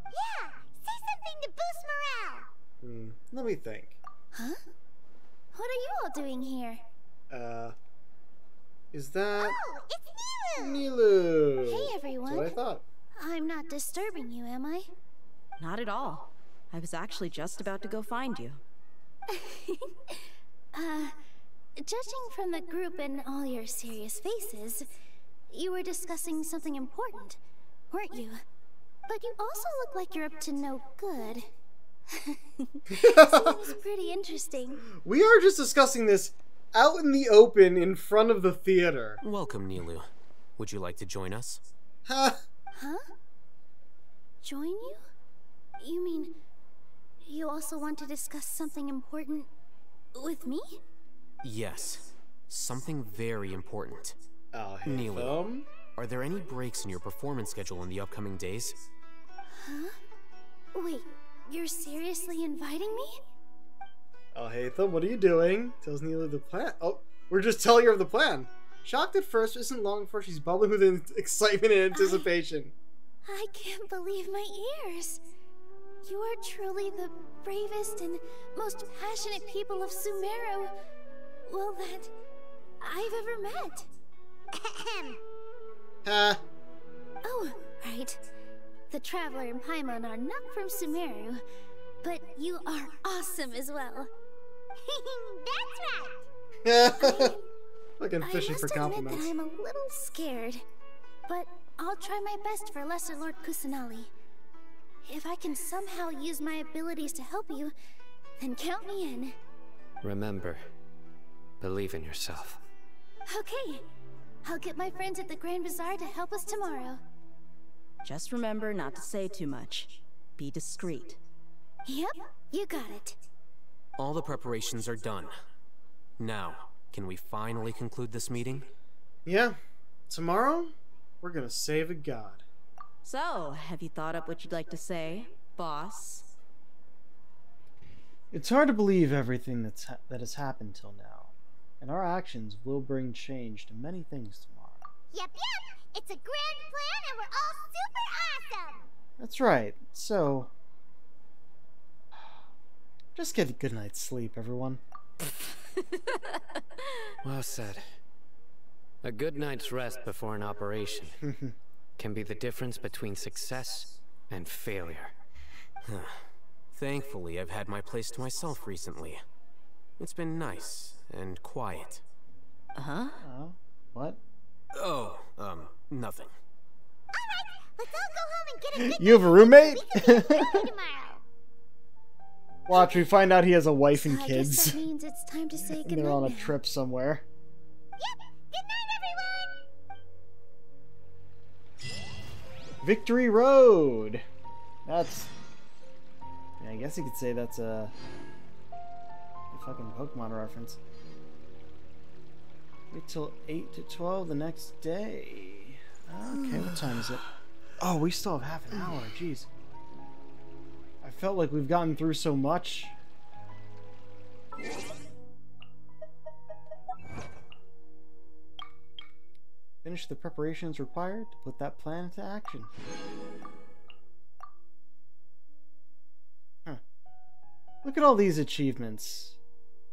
Yeah, say something to boost morale. Let me think. Huh? What are you all doing here? Is that... Oh, it's Nilu! Hey, everyone. That's what I thought. I'm not disturbing you, am I? Not at all. I was actually just about to go find you. Judging from the group and all your serious faces, you were discussing something important, weren't you? But you also look like you're up to no good. Seems pretty interesting. We are just discussing this out in the open in front of the theater. Welcome, Nilu. Would you like to join us? Huh? Join you? You mean you also want to discuss something important with me? Yes. Something very important. Oh, hey, Nilu, are there any breaks in your performance schedule in the upcoming days? Huh? Wait, you're seriously inviting me? Oh, hey, Thumb, what are you doing? Tells Nilu the plan. Oh, we're just telling her of the plan. Shocked at first, isn't long before she's bubbling with excitement and anticipation. I can't believe my ears. You are truly the bravest and most passionate people of Sumeru, well, that I've ever met. Oh, right. The Traveler and Paimon are not from Sumeru, but you are awesome as well. That's right. Fucking fishing for compliments. I must admit that I'm a little scared, but I'll try my best for Lesser Lord Kusanali. If I can somehow use my abilities to help you, then count me in. Remember, believe in yourself. Okay, I'll get my friends at the Grand Bazaar to help us tomorrow. Just remember not to say too much. Be discreet. Yep, you got it. All the preparations are done. Now, can we finally conclude this meeting? Yeah. Tomorrow, we're gonna save a god. So, have you thought up what you'd like to say, boss? It's hard to believe everything that has happened till now, and our actions will bring change to many things tomorrow. Yep. It's a grand plan and we're all super awesome. That's right. So, just get a good night's sleep, everyone. Well said. A good night's rest before an operation can be the difference between success and failure. Thankfully, I've had my place to myself recently. It's been nice and quiet. Uh-huh? What? Oh, nothing. Let's all go home and get a good You have a roommate? tomorrow. Watch, we find out he has a wife and I guess kids. that means it's time to say And goodnight they're on a now. trip somewhere. Yep. Good night, everyone. Victory Road! That's... yeah, I guess you could say that's a fucking Pokemon reference. Wait till 8 to 12 the next day. Okay, what time is it? Oh, we still have half an hour, jeez. I felt like we've gotten through so much. Finish the preparations required to put that plan into action. Huh. Look at all these achievements.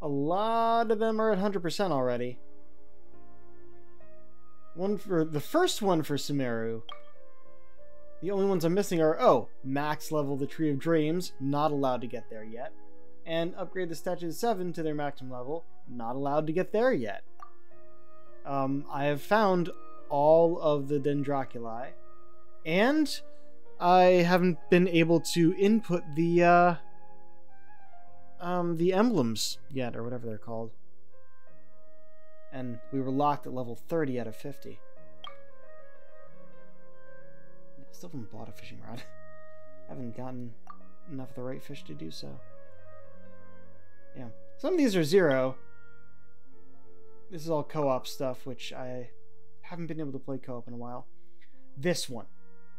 A lot of them are at 100% already. The first one for Sumeru. The only ones I'm missing are, oh, max level the Tree of Dreams, not allowed to get there yet. And upgrade the Statues 7 to their maximum level, not allowed to get there yet. I have found all of the Dendraculi, and I haven't been able to input the emblems yet, or whatever they're called. And we were locked at level 30 out of 50. Still haven't bought a fishing rod. Haven't gotten enough of the right fish to do so. Yeah. Some of these are 0. This is all co-op stuff, which I haven't been able to play co-op in a while. This one.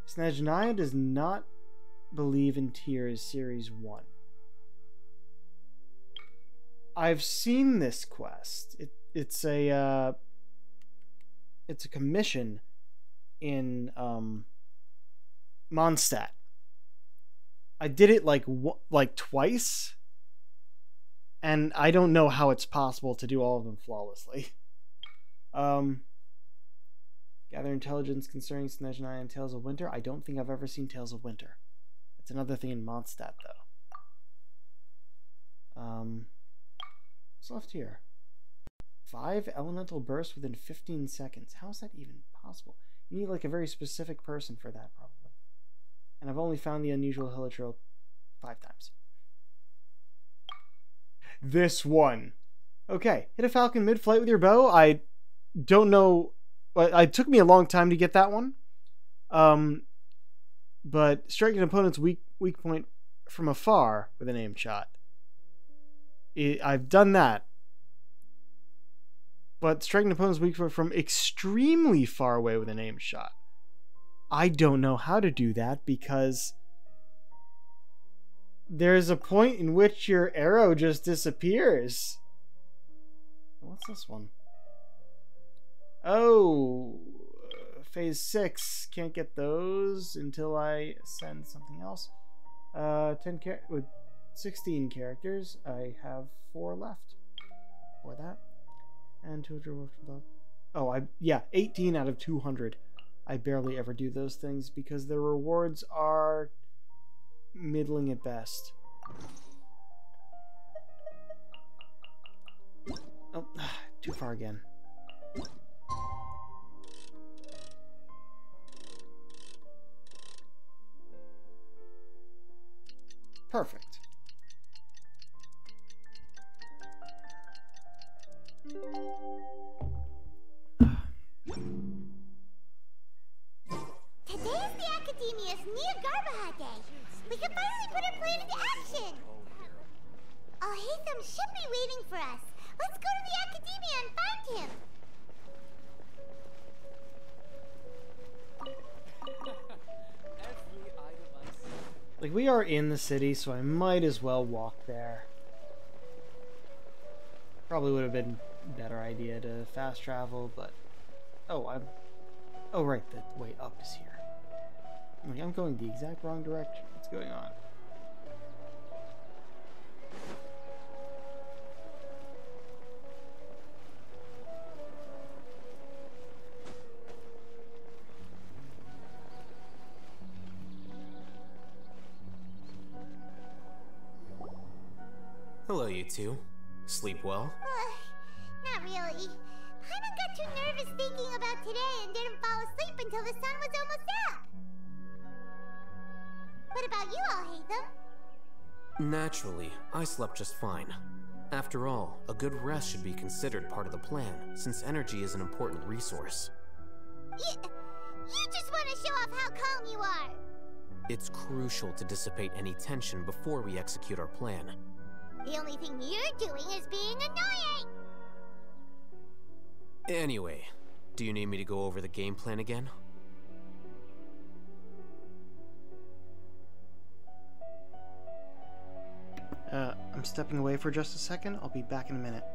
Snezhnaya does not believe in Tears Series 1. I've seen this quest. It's a commission in Mondstadt. I did it like twice, and I don't know how it's possible to do all of them flawlessly. Gather intelligence concerning Snezhnaya and Tales of Winter. I don't think I've ever seen Tales of Winter. It's another thing in Mondstadt, though. What's left here? 5 elemental bursts within 15 seconds. How is that even possible? You need like a very specific person for that, probably. And I've only found the unusual Hilichurl 5 times. This one. Okay, hit a falcon mid-flight with your bow. I don't know. It took me a long time to get that one. But strike an opponent's weak point from afar with an aim shot. I've done that. But striking an opponent's weak point from extremely far away with an aim shot. I don't know how to do that because there's a point in which your arrow just disappears. What's this one? Oh, phase 6. Can't get those until I send something else. 10 with 16 characters. I have 4 left for that. And 200. Oh, 18 out of 200. I barely ever do those things because the rewards are middling at best. Oh, too far again. Perfect. Today is the Academia's Nia Garbaha Day. We can finally put our plan into action. Alhaitham should be waiting for us. Let's go to the Academia and find him. Like, we are in the city, so I might as well walk there. Probably would have been a better idea to fast travel, but... Oh, right, the way up is here. I'm going the exact wrong direction. What's going on? Hello, you two. Sleep well? Not really. Paimon got too nervous thinking about today and didn't fall asleep until the sun was almost up. What about you all, Hatham? Naturally, I slept just fine. After all, a good rest should be considered part of the plan, since energy is an important resource. You just want to show off how calm you are. It's crucial to dissipate any tension before we execute our plan. The only thing you're doing is being annoying! Anyway, do you need me to go over the game plan again? I'm stepping away for just a second. I'll be back in a minute.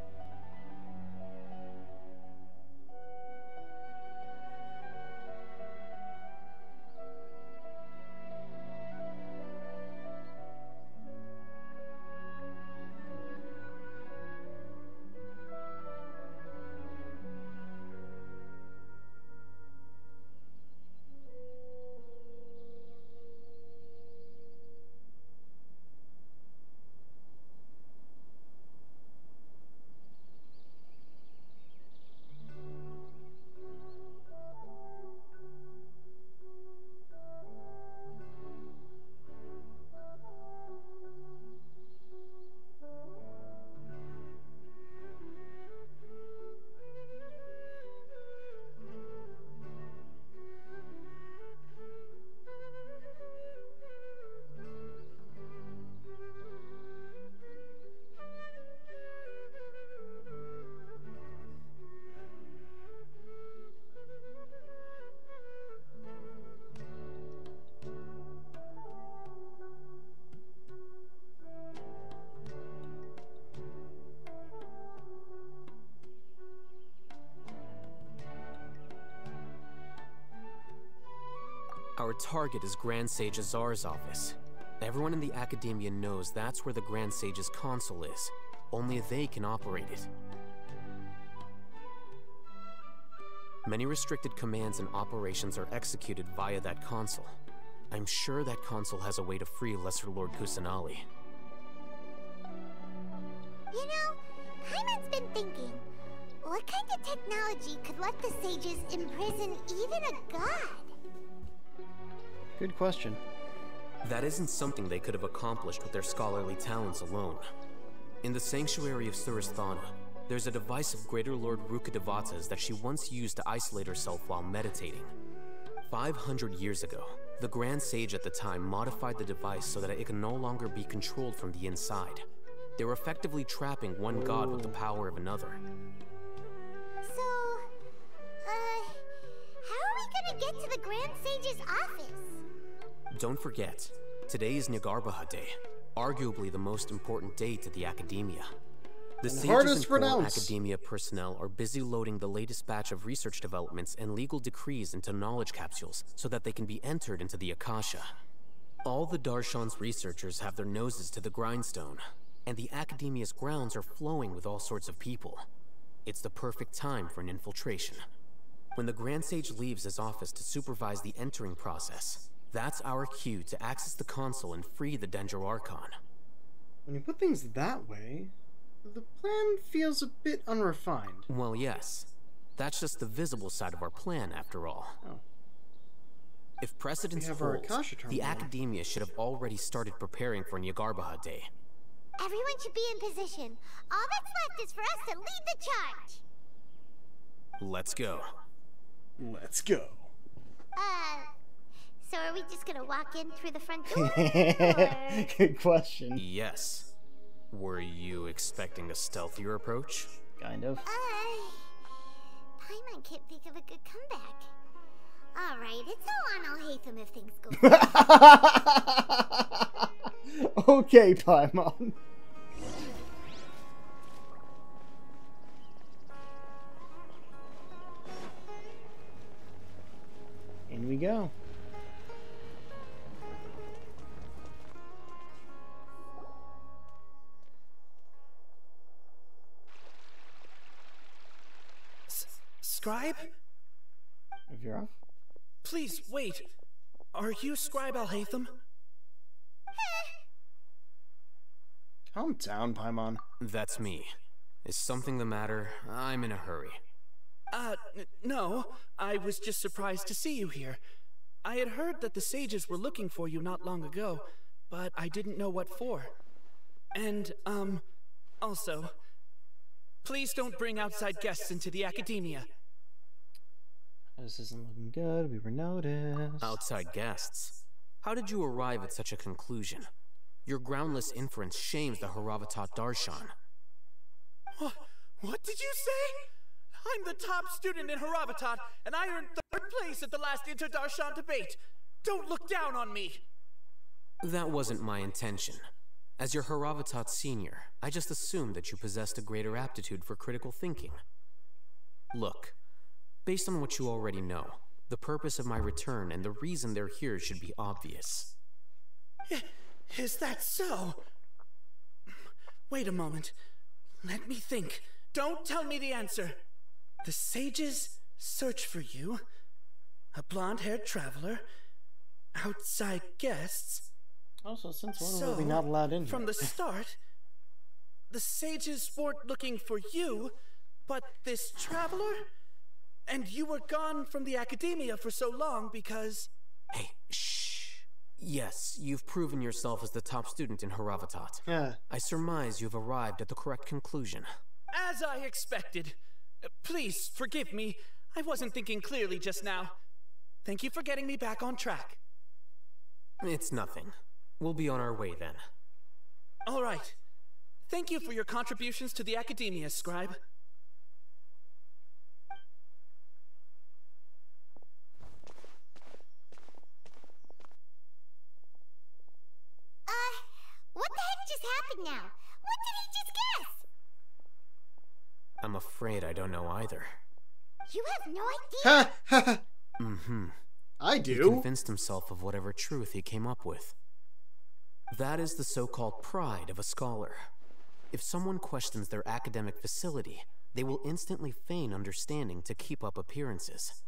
Our target is Grand Sage Azar's office. Everyone in the Academia knows that's where the Grand Sage's console is. Only they can operate it. Many restricted commands and operations are executed via that console. I'm sure that console has a way to free Lesser Lord Kusanali. You know, Paimon's been thinking, what kind of technology could let the sages imprison even a god? Good question. That isn't something they could have accomplished with their scholarly talents alone. In the Sanctuary of Suristhana, there's a device of Greater Lord Rukkhadevata's that she once used to isolate herself while meditating. 500 years ago, the Grand Sage at the time modified the device so that it could no longer be controlled from the inside. They were effectively trapping one god with the power of another. So, how are we gonna get to the Grand Sage's office? Don't forget, today is Nyargarbaha Day, arguably the most important day to the Academia. The sages and core Academia personnel are busy loading the latest batch of research developments and legal decrees into knowledge capsules so that they can be entered into the Akasha. All the Darshan's researchers have their noses to the grindstone, and the Academia's grounds are flowing with all sorts of people. It's the perfect time for an infiltration. When the Grand Sage leaves his office to supervise the entering process, that's our cue to access the console and free the Dendro Archon. When you put things that way, the plan feels a bit unrefined. Well, yes. That's just the visible side of our plan, after all. Oh. If precedence holds, the Academia should have already started preparing for Nyargarbaha Day. Everyone should be in position. All that's left is for us to lead the charge. Let's go. Let's go. So are we just gonna walk in through the front door? Good question. Yes. Were you expecting a stealthier approach? Kind of. Paimon can't think of a good comeback. Alright, it's all on I'll hate them if things go Okay, Paimon. In we go. Scribe? If you're off. Please, wait. Are you Scribe Alhaitham? Calm down, Paimon. That's me. Is something the matter? I'm in a hurry. No. I was just surprised to see you here. I had heard that the sages were looking for you not long ago, but I didn't know what for. And, also, please don't bring outside guests into the academia. This isn't looking good. We were noticed. Outside guests? How did you arrive at such a conclusion? Your groundless inference shames the Haravatat Darshan. What did you say? I'm the top student in Haravatat, and I earned 3rd place at the last Inter-Darshan debate. Don't look down on me. That wasn't my intention. As your Haravatat senior, I just assumed that you possessed a greater aptitude for critical thinking. Look, based on what you already know, the purpose of my return and the reason they're here should be obvious. Is that so? Wait a moment. Let me think. Don't tell me the answer. The sages search for you. A blonde-haired traveler. Outside guests. Also, since when were we not allowed in here? From the start, the sages weren't looking for you, but this traveler? And you were gone from the academia for so long because... Hey, shh. Yes, you've proven yourself as the top student in Haravatat. Yeah. I surmise you've arrived at the correct conclusion. As I expected. Please, forgive me. I wasn't thinking clearly just now. Thank you for getting me back on track. It's nothing. We'll be on our way then. All right. Thank you for your contributions to the academia, Scribe. What the heck just happened now? What did he just guess? I'm afraid I don't know either. You have no idea? Mm-hmm. I do. He convinced himself of whatever truth he came up with. That is the so-called pride of a scholar. If someone questions their academic facility, they will instantly feign understanding to keep up appearances.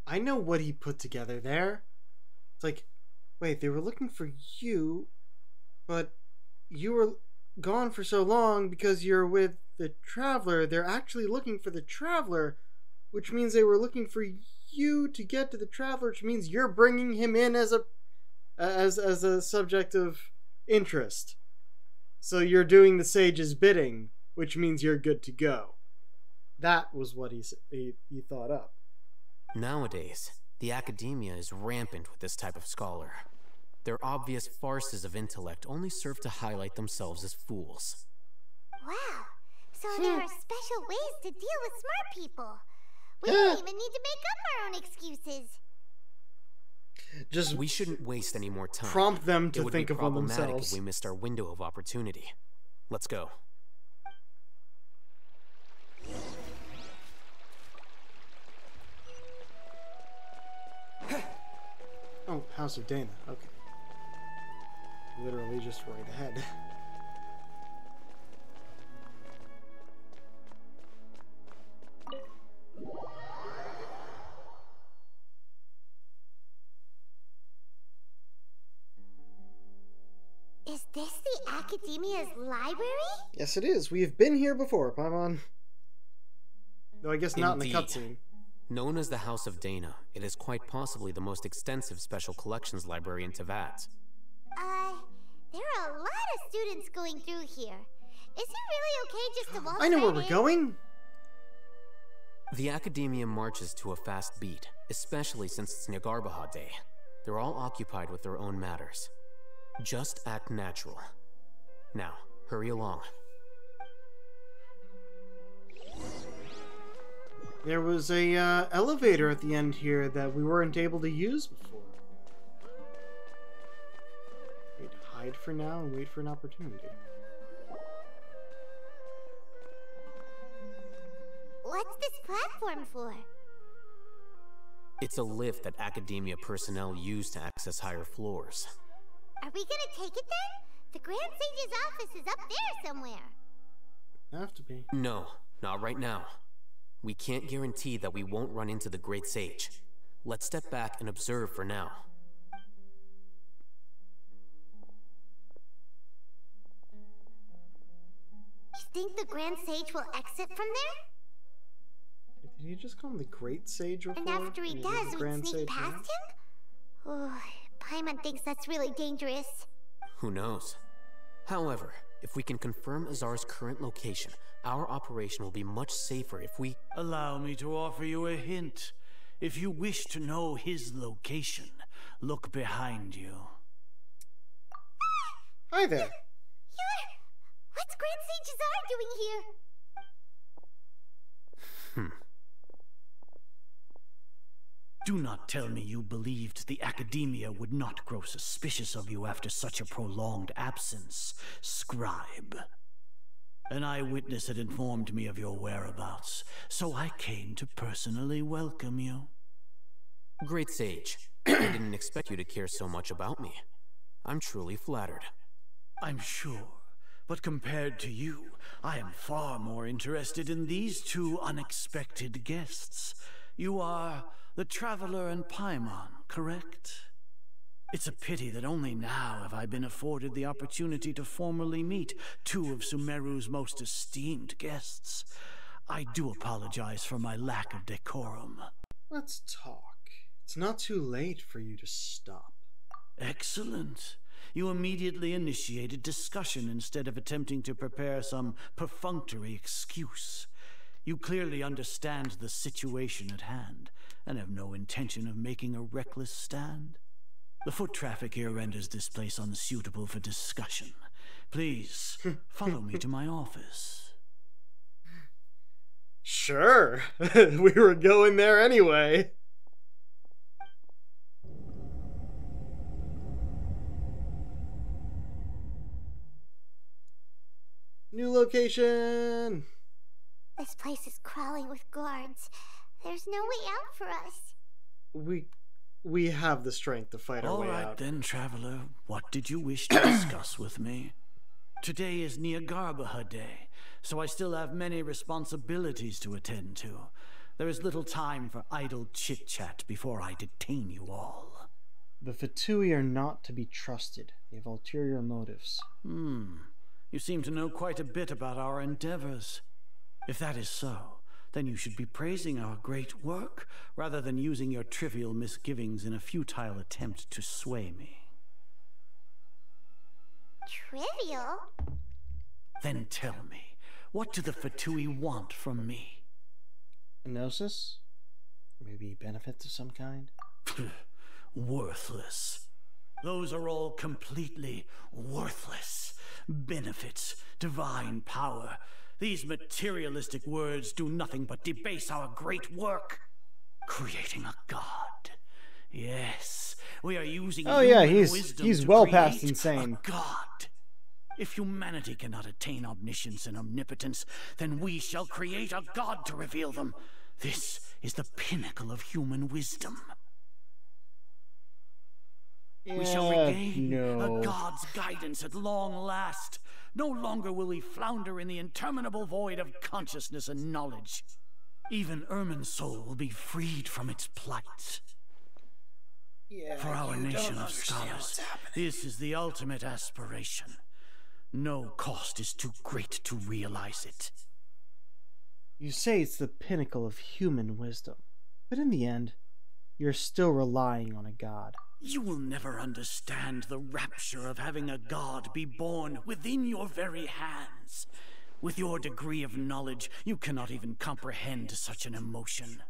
I know what he put together there. It's like, wait, they were looking for you, but you were gone for so long because you're with the Traveler. They're actually looking for the Traveler, which means they were looking for you to get to the Traveler, which means you're bringing him in as a subject of interest. So you're doing the sage's bidding, which means you're good to go. That was what he thought up. Nowadays, the academia is rampant with this type of scholar. Their obvious farces of intellect only serve to highlight themselves as fools. Wow, so there are special ways to deal with smart people. We don't even need to make up our own excuses. Just we shouldn't waste any more time. Prompt them to it would think be of problematic themselves. if we missed our window of opportunity. Let's go. Oh, House of Dana. Okay. Literally just right ahead. Is this the Academia's library? Yes, it is. We've been here before, Paimon. Though I guess not Indeed. in the cutscene. Known as the House of Dana, it is quite possibly the most extensive special collections library in Teyvat. There are a lot of students going through here. Is it really okay just to walk I know where right we're in? going. The Academia marches to a fast beat, especially since it's Nagarbaha Day. They're all occupied with their own matters. Just act natural. Now, hurry along. There was a elevator at the end here that we weren't able to use before. We'd hide for now and wait for an opportunity. What's this platform for? It's a lift that academia personnel use to access higher floors. Are we gonna take it then? The Grand Sage's office is up there somewhere. Have to be. No, not right now. We can't guarantee that we won't run into the Great Sage. Let's step back and observe for now. You think the Grand Sage will exit from there? Did he just call him the Great Sage before? And after he does, we sneak past him? Oh, Paimon thinks that's really dangerous. Who knows? However, if we can confirm Azar's current location, our operation will be much safer if we... Allow me to offer you a hint. If you wish to know his location, look behind you. Hi there. What's Grand Sage Azar doing here? Do not tell me you believed the Academia would not grow suspicious of you after such a prolonged absence, scribe. An eyewitness had informed me of your whereabouts, so I came to personally welcome you. Great Sage, I didn't expect you to care so much about me. I'm truly flattered. I'm sure, but compared to you, I am far more interested in these two unexpected guests. You are the Traveler and Paimon, correct? It's a pity that only now have I been afforded the opportunity to formally meet two of Sumeru's most esteemed guests. I do apologize for my lack of decorum. Let's talk. It's not too late for you to stop. Excellent. You immediately initiated discussion instead of attempting to prepare some perfunctory excuse. You clearly understand the situation at hand, and have no intention of making a reckless stand. The foot traffic here renders this place unsuitable for discussion. Please, follow me to my office. Sure. We were going there anyway. New location! This place is crawling with guards. There's no way out for us. We have the strength to fight our way out. All right then, Traveler. What did you wish to discuss with me? Today is Niagarbaha Day, so I still have many responsibilities to attend to. There is little time for idle chit-chat before I detain you all. The Fatui are not to be trusted. They have ulterior motives. You seem to know quite a bit about our endeavors. If that is so, then you should be praising our great work, rather than using your trivial misgivings in a futile attempt to sway me. Trivial? Then tell me, what do the Fatui want from me? Gnosis? Maybe benefits of some kind? Worthless. Those are all completely worthless. Benefits, divine power. These materialistic words do nothing but debase our great work. Creating a god. Yes, we are using he's well past insane. A god. If humanity cannot attain omniscience and omnipotence, then we shall create a god to reveal them. This is the pinnacle of human wisdom. We shall regain a god's guidance at long last. No longer will we flounder in the interminable void of consciousness and knowledge. Even Ermin's soul will be freed from its plight. For our nation of scholars, this is the ultimate aspiration. No cost is too great to realize it. You say it's the pinnacle of human wisdom, but in the end, you're still relying on a god. You will never understand the rapture of having a god be born within your very hands. With your degree of knowledge, you cannot even comprehend such an emotion.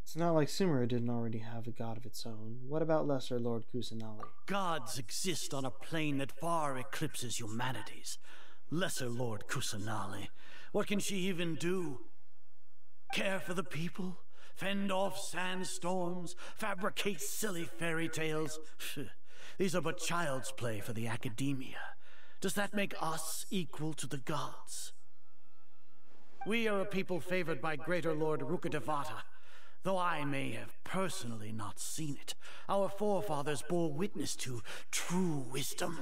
It's not like Sumeru didn't already have a god of its own. What about Lesser Lord Kusanali? Gods exist on a plane that far eclipses humanity's. Lesser Lord Kusanali, What can she even do? Care for the people? Fend off sandstorms? Fabricate silly fairy tales? These are but child's play for the academia. Does that make us equal to the gods? We are a people favored by Greater Lord Rukkhadevata. Though I may have personally not seen it, our forefathers bore witness to true wisdom.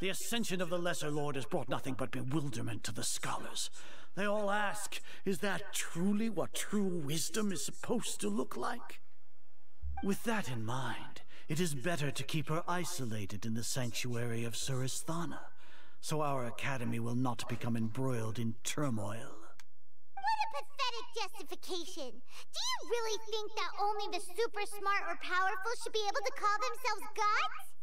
The ascension of the Lesser Lord has brought nothing but bewilderment to the scholars. They all ask, is that truly what true wisdom is supposed to look like? With that in mind, it is better to keep her isolated in the sanctuary of Suristhana, so our academy will not become embroiled in turmoil. What a pathetic justification! Do you really think that only the super smart or powerful should be able to call themselves gods?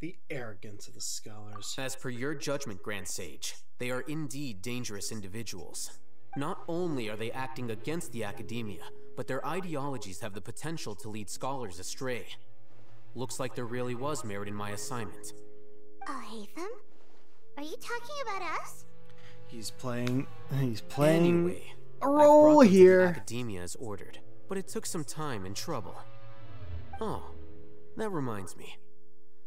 The arrogance of the scholars. As per your judgment, Grand Sage, they are indeed dangerous individuals. Not only are they acting against the academia, but their ideologies have the potential to lead scholars astray. Looks like there really was merit in my assignment. Oh, Hatham? Are you talking about us? He's playing Anyway, a role here. Academia as ordered, but it took some time and trouble. Oh, that reminds me.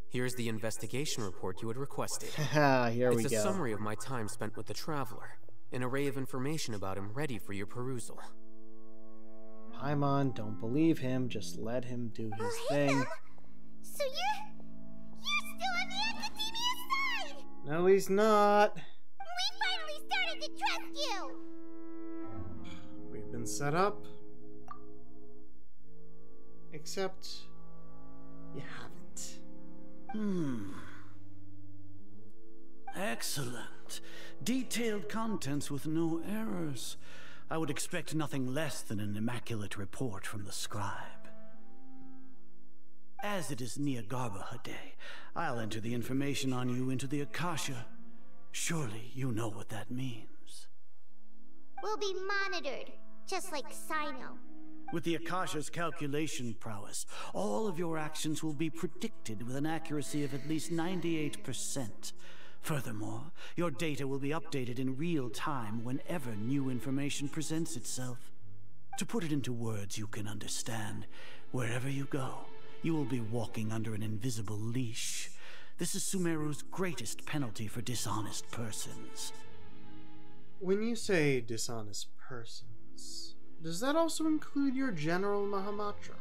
Here's the investigation report you had requested. Here we go. It's a summary of my time spent with the Traveler, an array of information about him ready for your perusal. Paimon, don't believe him. Just let him do his thing. So you're still on the academia side? No, he's not. We finally started to trust you! We've been set up. Except you haven't. Excellent. Detailed contents with no errors. I would expect nothing less than an immaculate report from the scribe. As it is Niagarbha Day, I'll enter the information on you into the Akasha. Surely you know what that means. We'll be monitored, just like Sino. With the Akasha's calculation prowess, all of your actions will be predicted with an accuracy of at least 98%. Furthermore, your data will be updated in real time whenever new information presents itself. To put it into words you can understand, wherever you go, you will be walking under an invisible leash. This is Sumeru's greatest penalty for dishonest persons. When you say dishonest persons, does that also include your General Mahamatra?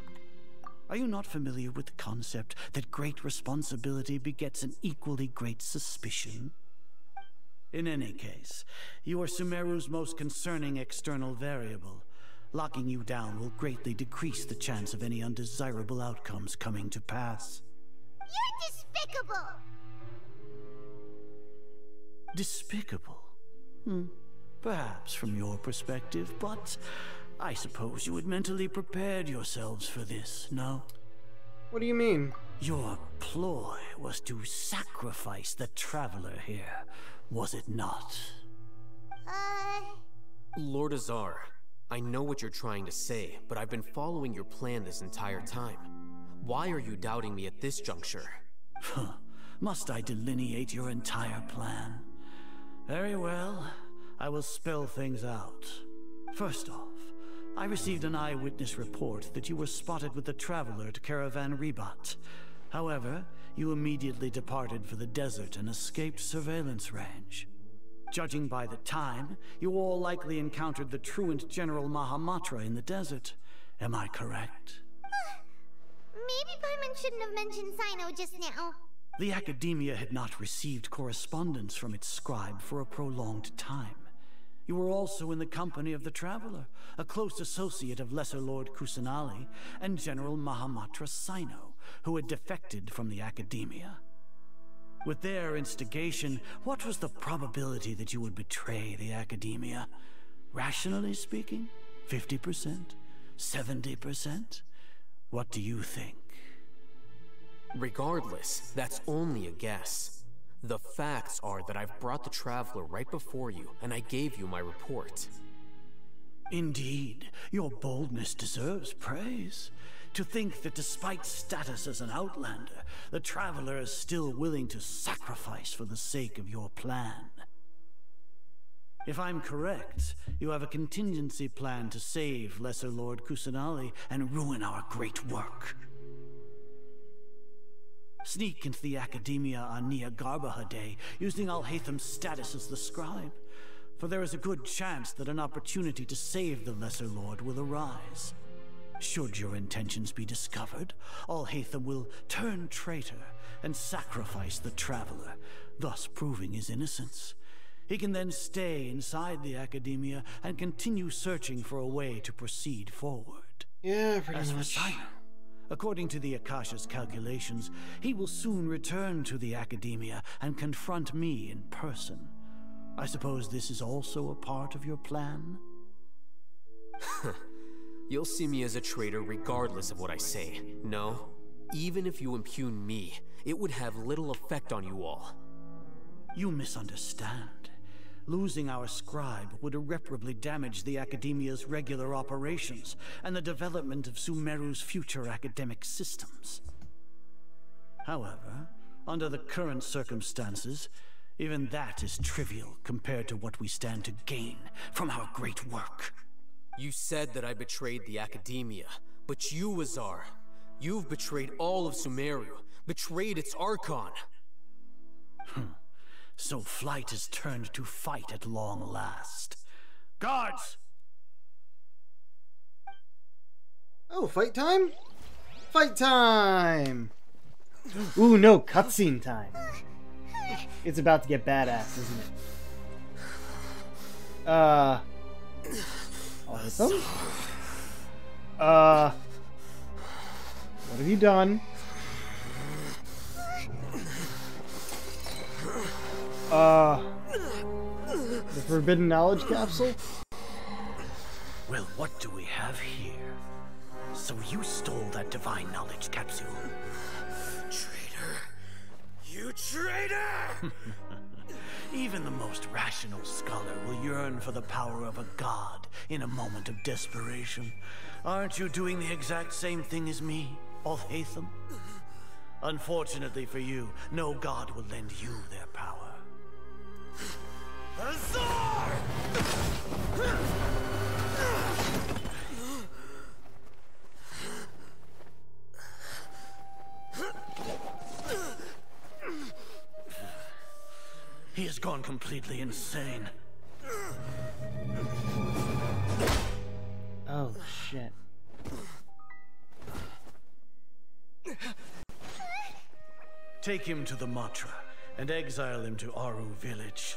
Are you not familiar with the concept that great responsibility begets an equally great suspicion? In any case, you are Sumeru's most concerning external variable. Locking you down will greatly decrease the chance of any undesirable outcomes coming to pass. You're despicable! Despicable? Perhaps from your perspective, but I suppose you had mentally prepared yourselves for this, no? What do you mean? Your ploy was to sacrifice the Traveler here, was it not? Lord Azar, I know what you're trying to say, but I've been following your plan this entire time. Why are you doubting me at this juncture? Must I delineate your entire plan? Very well, I will spell things out. First off, I received an eyewitness report that you were spotted with the Traveler at Caravan Ribat. However, you immediately departed for the desert and escaped surveillance range. Judging by the time, you all likely encountered the truant General Mahamatra in the desert. Am I correct? Maybe Paimon shouldn't have mentioned Sino just now. The Academia had not received correspondence from its scribe for a prolonged time. You were also in the company of the Traveler, a close associate of Lesser Lord Kusanali and General Mahamatra Sino, who had defected from the Academia. With their instigation, what was the probability that you would betray the Academia? Rationally speaking, 50%? 70%? What do you think? Regardless, that's only a guess. The facts are that I've brought the Traveler right before you, and I gave you my report. Indeed, your boldness deserves praise. To think that despite status as an outlander, the Traveler is still willing to sacrifice for the sake of your plan. If I'm correct, you have a contingency plan to save Lesser Lord Kusanali and ruin our great work. Sneak into the Academia on Nia Garbaha Day, using Alhaitham's status as the scribe, for there is a good chance that an opportunity to save the Lesser Lord will arise. Should your intentions be discovered, Alhaitham will turn traitor and sacrifice the Traveler, thus proving his innocence. He can then stay inside the Academia and continue searching for a way to proceed forward. Yeah, pretty As much. for Sino, according to the Akasha's calculations, he will soon return to the Academia and confront me in person. I suppose this is also a part of your plan? You'll see me as a traitor regardless of what I say. No, even if you impugn me, it would have little effect on you all. You misunderstand. Losing our scribe would irreparably damage the Academia's regular operations and the development of Sumeru's future academic systems. However, under the current circumstances, even that is trivial compared to what we stand to gain from our great work. You said that I betrayed the Academia, but you, Azar, you've betrayed all of Sumeru, betrayed its Archon. So flight has turned to fight at long last. Guards! Oh, fight time? Fight time! Ooh, no, cutscene time. It's about to get badass, isn't it? Awesome. What have you done? The Forbidden Knowledge Capsule? Well, what do we have here? So you stole that divine knowledge capsule. Traitor! You traitor! Even the most rational scholar will yearn for the power of a god in a moment of desperation. Aren't you doing the exact same thing as me, Alhaitham? Unfortunately for you, no god will lend you their power. Azar! He has gone completely insane. Oh, shit. Take him to the Matra and exile him to Aru village.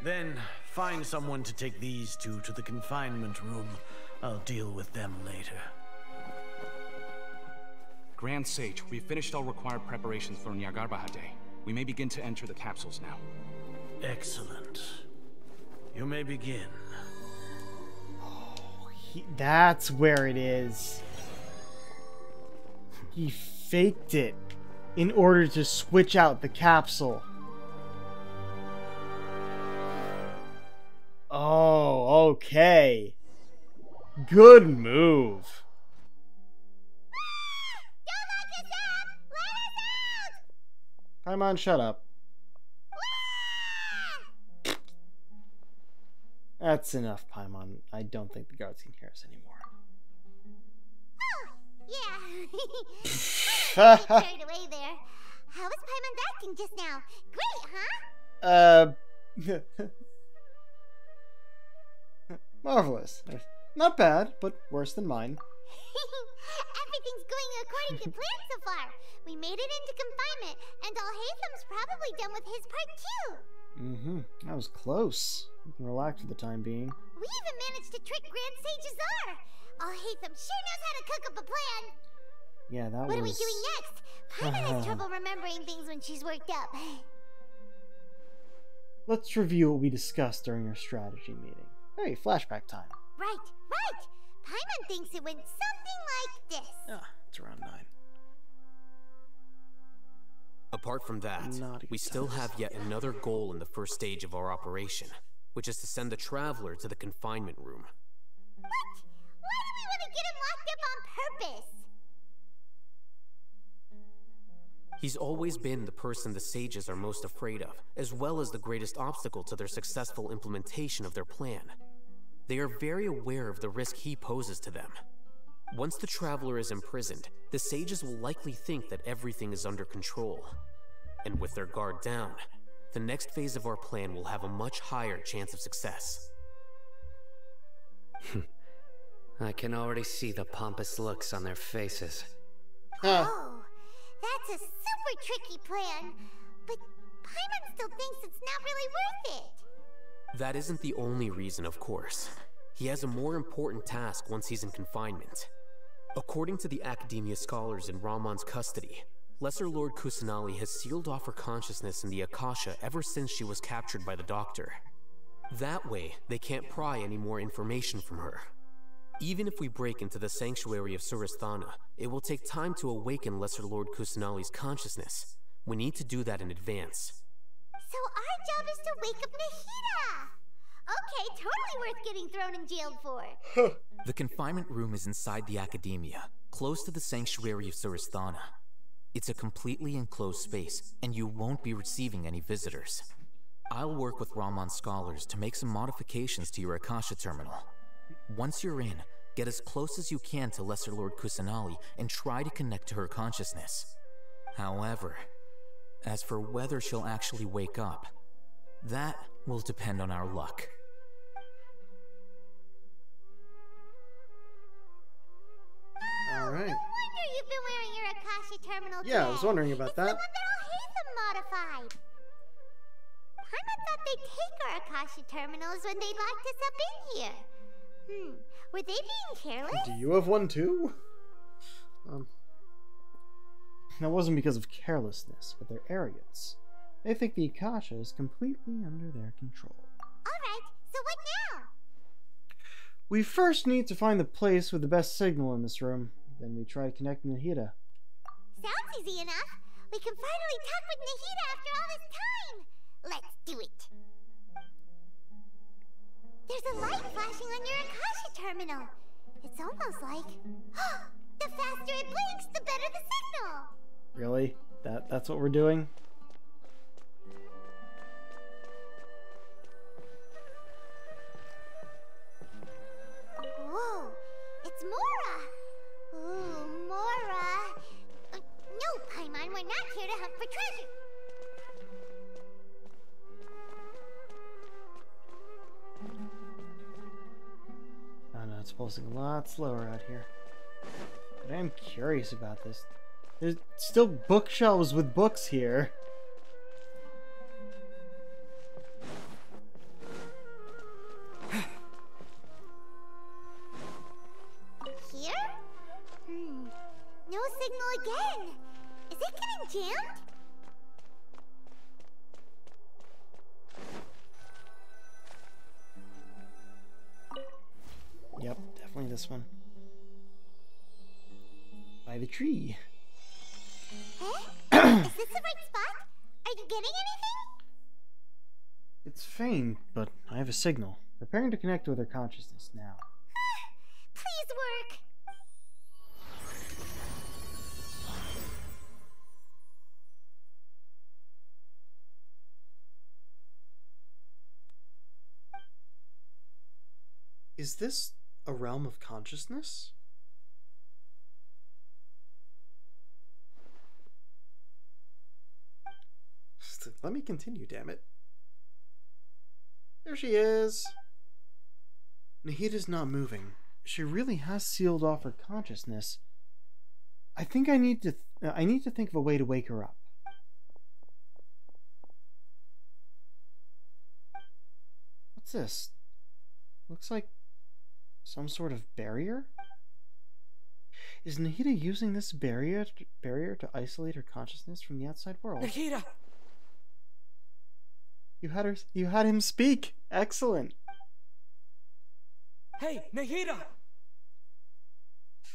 Then find someone to take these two to the confinement room. I'll deal with them later. Grand Sage, we've finished all required preparations for Nyargarbaha Day. We may begin to enter the capsules now. Excellent. You may begin. That's where it is. He faked it in order to switch out the capsule. Oh, okay. Good move. Paimon, shut up. That's enough, Paimon. I don't think the guards can hear us anymore. Yeah. Carried away there. How was Paimon's acting just now? Great, huh? Marvelous. Not bad, but worse than mine. Everything's going according to plan so far. We made it into confinement, and Alhaitham's probably done with his part too. That was close. You can relax for the time being. We even managed to trick Grand Sage Azar. Alhaitham sure knows how to cook up a plan. Yeah, that was... What are we doing next? Paimon has trouble remembering things when she's worked up. Let's review what we discussed during our strategy meeting. Hey, flashback time. Right. Paimon thinks it went something like this. It's around 9. Apart from that, we still have yet another goal in the first stage of our operation, which is to send the Traveler to the confinement room. What? Why do we want to get him locked up on purpose? He's always been the person the sages are most afraid of, as well as the greatest obstacle to their successful implementation of their plan. They are very aware of the risk he poses to them. Once the traveler is imprisoned, the sages will likely think that everything is under control. And with their guard down, the next phase of our plan will have a much higher chance of success. I can already see the pompous looks on their faces. Oh, that's a super tricky plan, but Paimon still thinks it's not really worth it. That isn't the only reason, of course. He has a more important task once he's in confinement. According to the Academia scholars in Ramon's custody, Lesser Lord Kusanali has sealed off her consciousness in the Akasha ever since she was captured by the Doctor. That way, they can't pry any more information from her. Even if we break into the sanctuary of Surasthana, it will take time to awaken Lesser Lord Kusanali's consciousness. We need to do that in advance. So our job is to wake up Nahida! Okay, totally worth getting thrown in jail for. The confinement room is inside the Academia, close to the sanctuary of Surasthana. It's a completely enclosed space, and you won't be receiving any visitors. I'll work with Ramon's scholars to make some modifications to your Akasha terminal. Once you're in, get as close as you can to Lesser Lord Kusanali and try to connect to her consciousness. However, as for whether she'll actually wake up, that will depend on our luck. Alright. No wonder you've been wearing your Akasha terminal Yeah, I was wondering about it's that. The one that Al-Haytham modified. Paimon thought they'd take our Akasha terminals when they locked us up in here. Were they being careless? Do you have one too? That wasn't because of carelessness, but their arrogance. They think the Akasha is completely under their control. Alright, so what now? We first need to find the place with the best signal in this room. Then we try to connect Nahida. Sounds easy enough. We can finally talk with Nahida after all this time. Let's do it. There's a light flashing on your Akasha terminal. It's almost like... the faster it blinks, the better the signal. Really? That's what we're doing? Whoa, it's Mora. Ooh, Mora. No, Paimon, we're not here to hunt for treasure. Oh no, it's pulsing a lot slower out here. But I am curious about this. There's still bookshelves with books here. Here? No signal again. Is it getting jammed? Yep, definitely this one. By the tree. Is this the right spot? Are you getting anything? It's faint, but I have a signal. Preparing to connect with her consciousness now. Please work. Is this a realm of consciousness? Let me continue, damn it. There she is. Nahida's not moving. She really has sealed off her consciousness. I think I need to think of a way to wake her up. What's this? Looks like some sort of barrier? Is Nahida using this barrier to isolate her consciousness from the outside world? Nahida! You had him speak. Excellent. Hey, Nahida!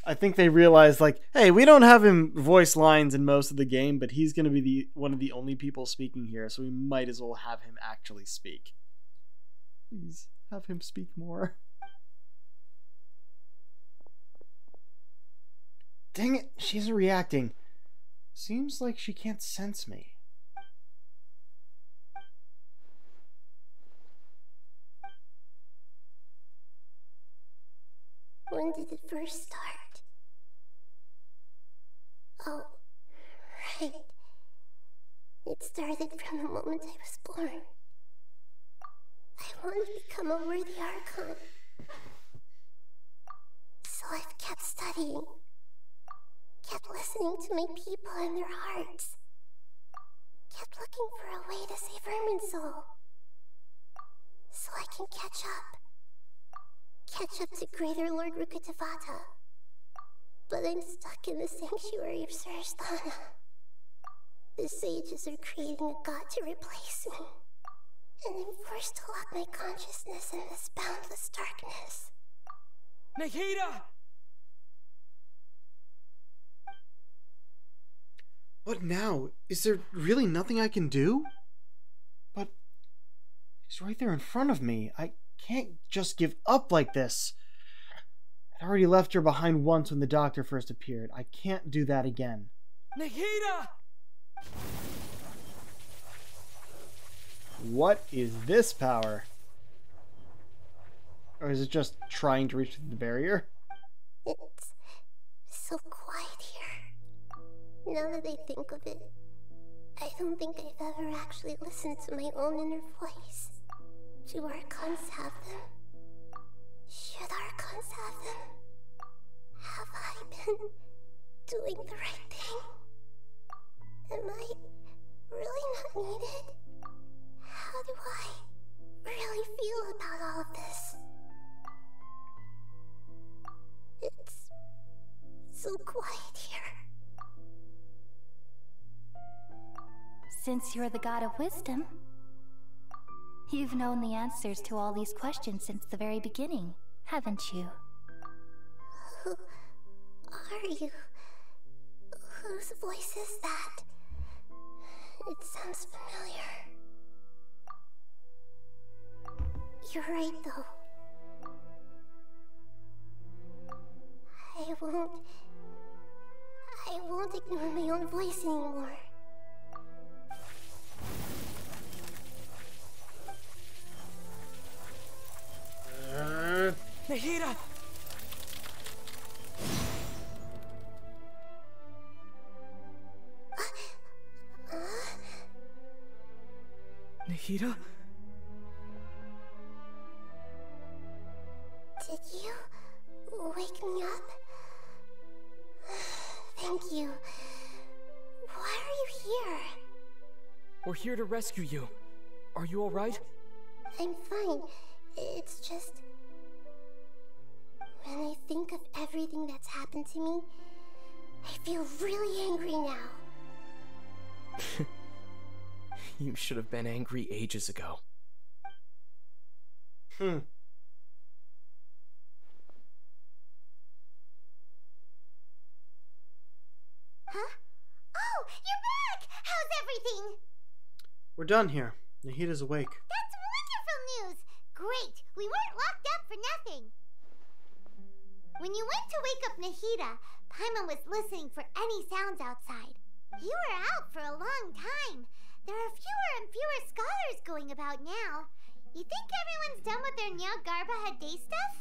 I think they realized, like, hey, we don't have him voice lines in most of the game, but he's going to be one of the only people speaking here, so we might as well have him actually speak. Please, have him speak more. Dang it, she isn't reacting. Seems like she can't sense me. When did it first start? Oh, right. It started from the moment I was born. I want to become a worthy Archon. So I've kept studying. Kept listening to my people and their hearts. Kept looking for a way to save Irminsul. So I can catch up. Catch up to Greater Lord Rukkhadevata. But I'm stuck in the sanctuary of Surasthana. The sages are creating a god to replace me. And I'm forced to lock my consciousness in this boundless darkness. Nahida! What now? Is there really nothing I can do? But she's right there in front of me. I can't just give up like this. I'd already left her behind once when the doctor first appeared. I can't do that again. Nahida! What is this power? Or is it just trying to reach the barrier? It's so quiet here. Now that I think of it, I don't think I've ever actually listened to my own inner voice. Do Archons have them? Should Archons have them? Have I been doing the right thing? Am I really not needed? How do I really feel about all of this? It's so quiet here. Since you're the god of wisdom, you've known the answers to all these questions since the very beginning, haven't you? Who are you? Whose voice is that? It sounds familiar. You're right, though. I won't ignore my own voice anymore. Nahida! Nahida? Did you wake me up? Thank you. Why are you here? We're here to rescue you. Are you alright? I'm fine. It's just... when I think of everything that's happened to me, I feel really angry now. You should have been angry ages ago. Huh? Oh, you're back! How's everything? We're done here. Nahida's awake. That's wonderful news! Great! We weren't locked up for nothing. When you went to wake up Nahida, Paimon was listening for any sounds outside. You were out for a long time. There are fewer and fewer scholars going about now. You think everyone's done with their Nyargarba Day stuff?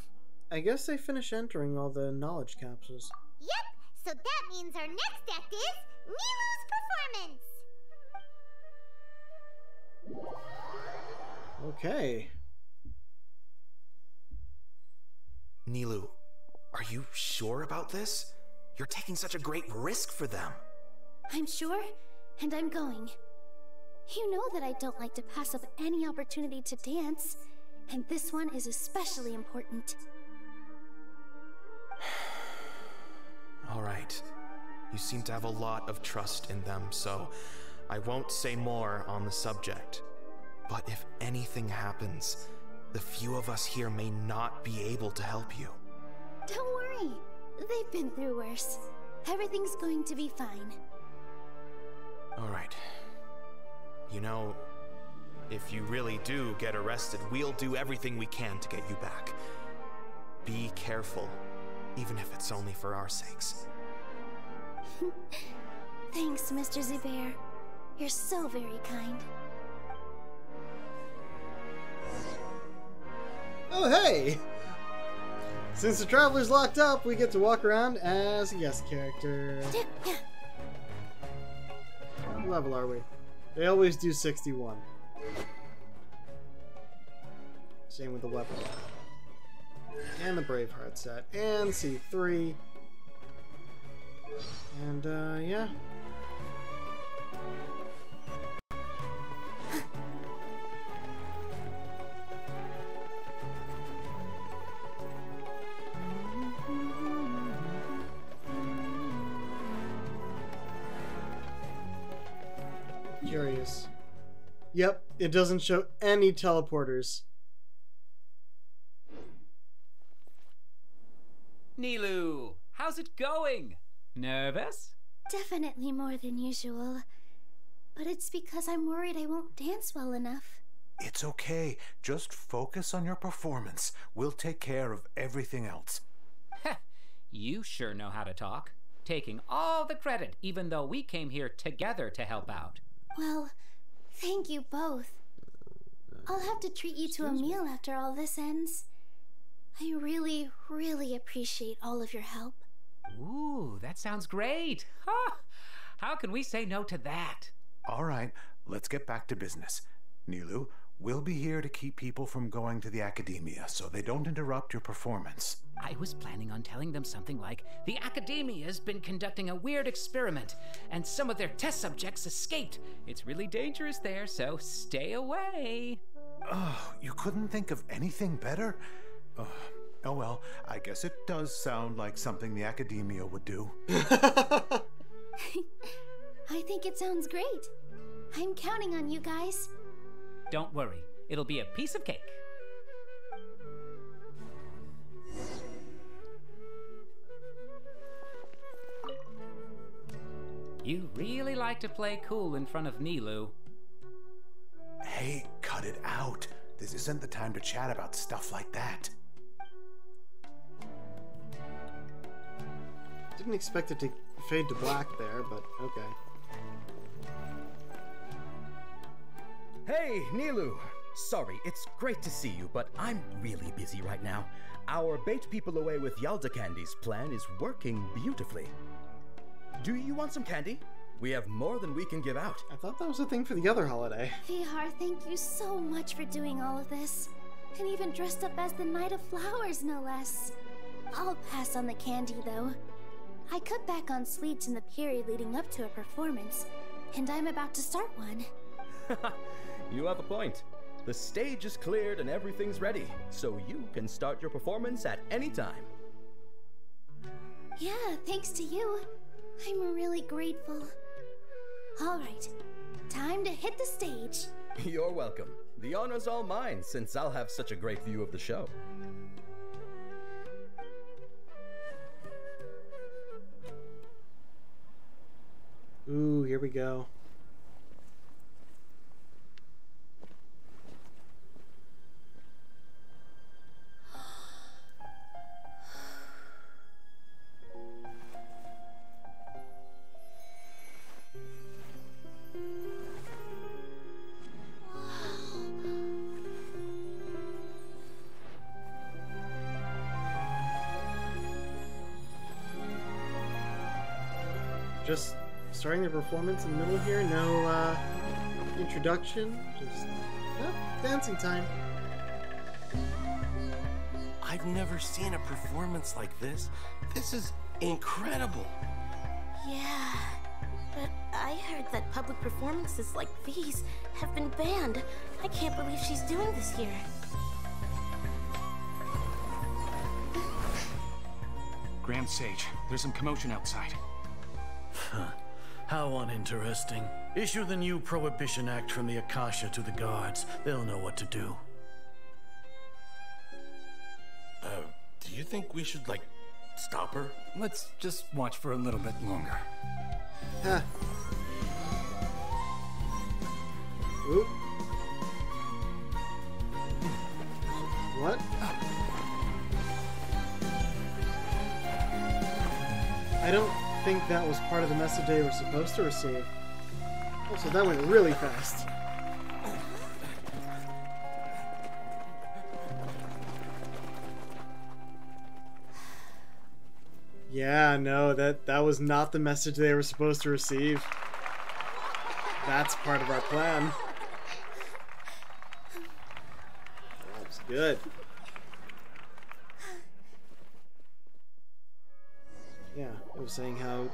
I guess they finished entering all the knowledge capsules. Yep, so that means our next act is Nilu's performance. Okay. Nilu, are you sure about this? You're taking such a great risk for them. I'm sure, and I'm going. You know that I don't like to pass up any opportunity to dance, and this one is especially important. All right. You seem to have a lot of trust in them, so I won't say more on the subject. But if anything happens, the few of us here may not be able to help you. Don't worry. They've been through worse. Everything's going to be fine. All right. You know, if you really do get arrested, we'll do everything we can to get you back. Be careful, even if it's only for our sakes. Thanks, Mr. Zubair. You're so very kind. Oh, hey! Since the Traveler's locked up, we get to walk around as a guest character. What level are we? They always do 61. Same with the weapon. And the Braveheart set. And C3. And, yeah. Curious. Yep, it doesn't show any teleporters. Nilou, how's it going? Nervous? Definitely more than usual. But it's because I'm worried I won't dance well enough. It's okay. Just focus on your performance. We'll take care of everything else. Heh, you sure know how to talk. Taking all the credit, even though we came here together to help out. Well, thank you both. I'll have to treat you to a meal after all this ends. I really, really appreciate all of your help. Ooh, that sounds great. Huh? How can we say no to that? All right, let's get back to business. Nilou, we'll be here to keep people from going to the Academia so they don't interrupt your performance. I was planning on telling them something like, the Academia's been conducting a weird experiment, and some of their test subjects escaped. It's really dangerous there, so stay away. Oh, you couldn't think of anything better? Oh well, I guess it does sound like something the Academia would do. I think it sounds great. I'm counting on you guys. Don't worry, it'll be a piece of cake. You really like to play cool in front of Nilou. Hey, cut it out. This isn't the time to chat about stuff like that. Didn't expect it to fade to black there, but okay. Hey, Nilou! Sorry, it's great to see you, but I'm really busy right now. Our Bait People Away with Yalda Candies plan is working beautifully. Do you want some candy? We have more than we can give out. I thought that was a thing for the other holiday. Vihar, thank you so much for doing all of this. And even dressed up as the Knight of Flowers, no less. I'll pass on the candy, though. I cut back on sweets in the period leading up to a performance, and I'm about to start one. You have a point. The stage is cleared and everything's ready, so you can start your performance at any time. Yeah, thanks to you. I'm really grateful. All right, time to hit the stage. You're welcome. The honor's all mine, since I'll have such a great view of the show. Ooh, here we go. Just starting the performance in the middle here, no introduction, just dancing time. I've never seen a performance like this. This is incredible. Yeah, but I heard that public performances like these have been banned. I can't believe she's doing this here. Grand Sage, there's some commotion outside. Huh. How uninteresting. Issue the new Prohibition Act from the Akasha to the guards. They'll know what to do. Do you think we should, like, stop her? Let's just watch for a little bit longer. Huh. Oop. What? I don't think like that was part of the message they were supposed to receive. Also, that went really fast. Yeah, no, that was not the message they were supposed to receive. That's part of our plan. That was good. Yeah, I was saying how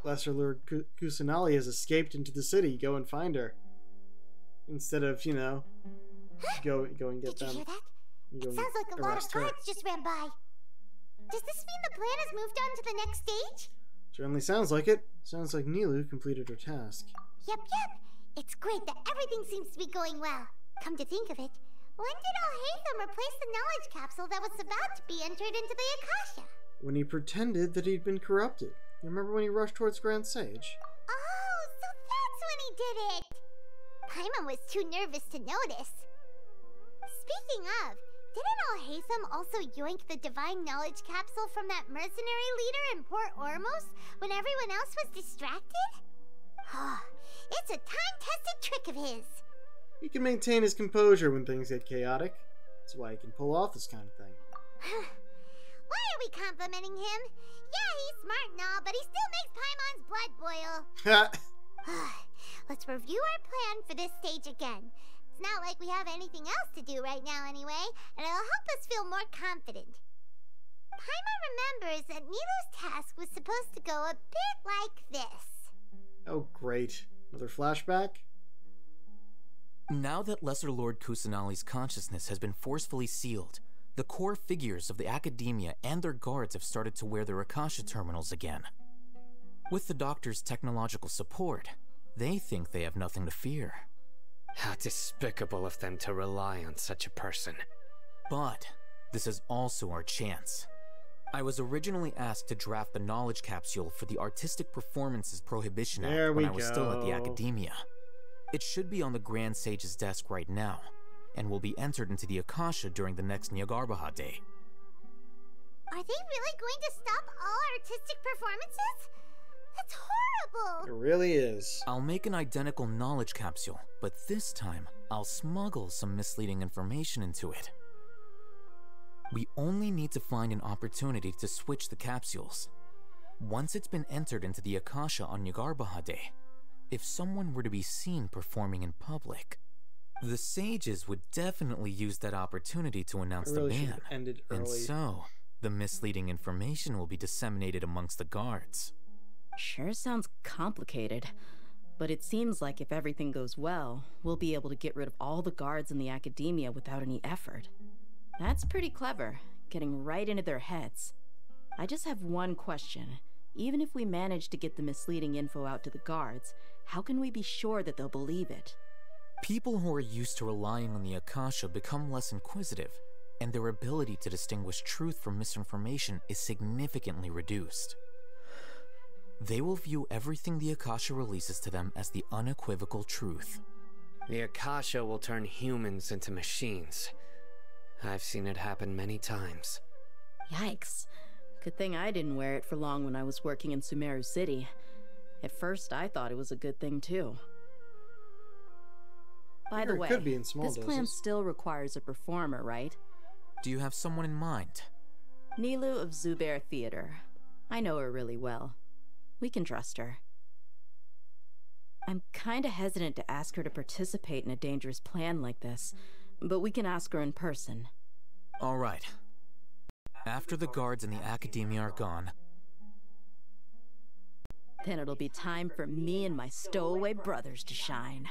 Lesser Lord Kusanali has escaped into the city. Go and find her. Instead of, you know, go and get them. Did you hear that? It Sounds like a lot of guards just ran by. Does this mean the plan has moved on to the next stage? Certainly sounds like it. Sounds like Nilou completed her task. Yep. It's great that everything seems to be going well. Come to think of it, when did Alhaitham replace the knowledge capsule that was about to be entered into the Akasha? When he pretended that he'd been corrupted. You remember when he rushed towards Grand Sage? Oh, so that's when he did it! Paimon was too nervous to notice. Speaking of, didn't Alhaitham also yoink the divine knowledge capsule from that mercenary leader in Port Ormos when everyone else was distracted? It's a time-tested trick of his. He can maintain his composure when things get chaotic. That's why he can pull off this kind of thing. Why are we complimenting him? Yeah, he's smart and all, but he still makes Paimon's blood boil. Let's review our plan for this stage again. It's not like we have anything else to do right now anyway, and it'll help us feel more confident. Paimon remembers that Nilou's task was supposed to go a bit like this. Oh, great. Another flashback? Now that Lesser Lord Kusanali's consciousness has been forcefully sealed, the core figures of the Academia and their guards have started to wear their Akasha terminals again. With the Doctor's technological support, they think they have nothing to fear. How despicable of them to rely on such a person. But this is also our chance. I was originally asked to draft the knowledge capsule for the Artistic Performances Prohibition Act when I was still at the Academia. It should be on the Grand Sage's desk right now, and will be entered into the Akasha during the next Nyargarbaha Day. Are they really going to stop all artistic performances? That's horrible! It really is. I'll make an identical knowledge capsule, but this time, I'll smuggle some misleading information into it. We only need to find an opportunity to switch the capsules. Once it's been entered into the Akasha on Nyargarbaha Day, if someone were to be seen performing in public, the sages would definitely use that opportunity to announce the ban. And so, the misleading information will be disseminated amongst the guards. Sure sounds complicated, but it seems like if everything goes well, we'll be able to get rid of all the guards in the Academia without any effort. That's pretty clever, getting right into their heads. I just have one question. Even if we manage to get the misleading info out to the guards, how can we be sure that they'll believe it? People who are used to relying on the Akasha become less inquisitive, and their ability to distinguish truth from misinformation is significantly reduced. They will view everything the Akasha releases to them as the unequivocal truth. The Akasha will turn humans into machines. I've seen it happen many times. Yikes. Good thing I didn't wear it for long when I was working in Sumeru City. At first, I thought it was a good thing too. By the way, this plan still requires a performer, right? Do you have someone in mind? Nilou of Zubair Theater. I know her really well. We can trust her. I'm kinda hesitant to ask her to participate in a dangerous plan like this, but we can ask her in person. All right. After the guards in the Academia are gone, then it'll be time for me and my stowaway brothers to shine.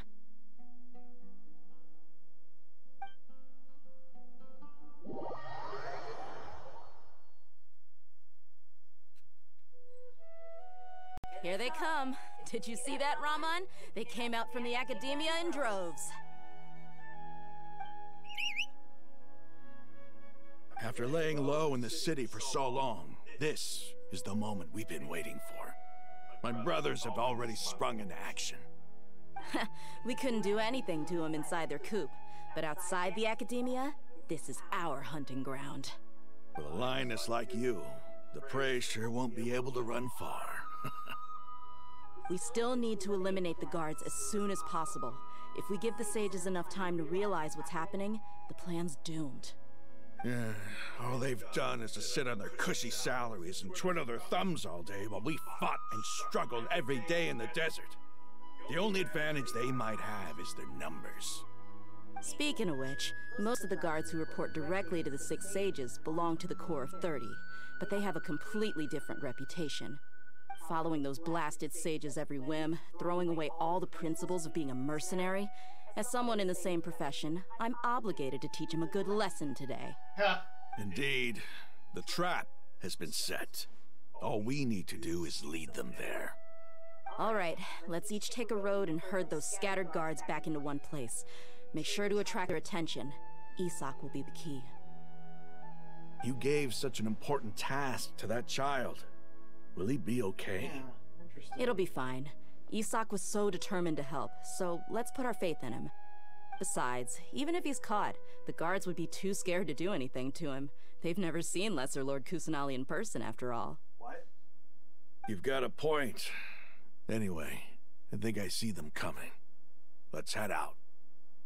Here they come. Did you see that, Raman? They came out from the Academia in droves. After laying low in the city for so long, this is the moment we've been waiting for. My brothers have already sprung into action. We couldn't do anything to them inside their coop, but outside the Academia, this is our hunting ground. With a lioness like you, the prey sure won't be able to run far. We still need to eliminate the guards as soon as possible. If we give the sages enough time to realize what's happening, the plan's doomed. Yeah, all they've done is to sit on their cushy salaries and twiddle their thumbs all day while we fought and struggled every day in the desert. The only advantage they might have is their numbers. Speaking of which, most of the guards who report directly to the Six Sages belong to the Corps of 30, but they have a completely different reputation. Following those blasted sages every whim, throwing away all the principles of being a mercenary. As someone in the same profession, I'm obligated to teach them a good lesson today. Indeed. The trap has been set. All we need to do is lead them there. All right, let's each take a road and herd those scattered guards back into one place. Make sure to attract their attention. Isak will be the key. You gave such an important task to that child. Will he be okay? It'll be fine. Isak was so determined to help, so let's put our faith in him. Besides, even if he's caught, the guards would be too scared to do anything to him. They've never seen Lesser Lord Kusanali in person, after all. What? You've got a point. Anyway, I think I see them coming. Let's head out.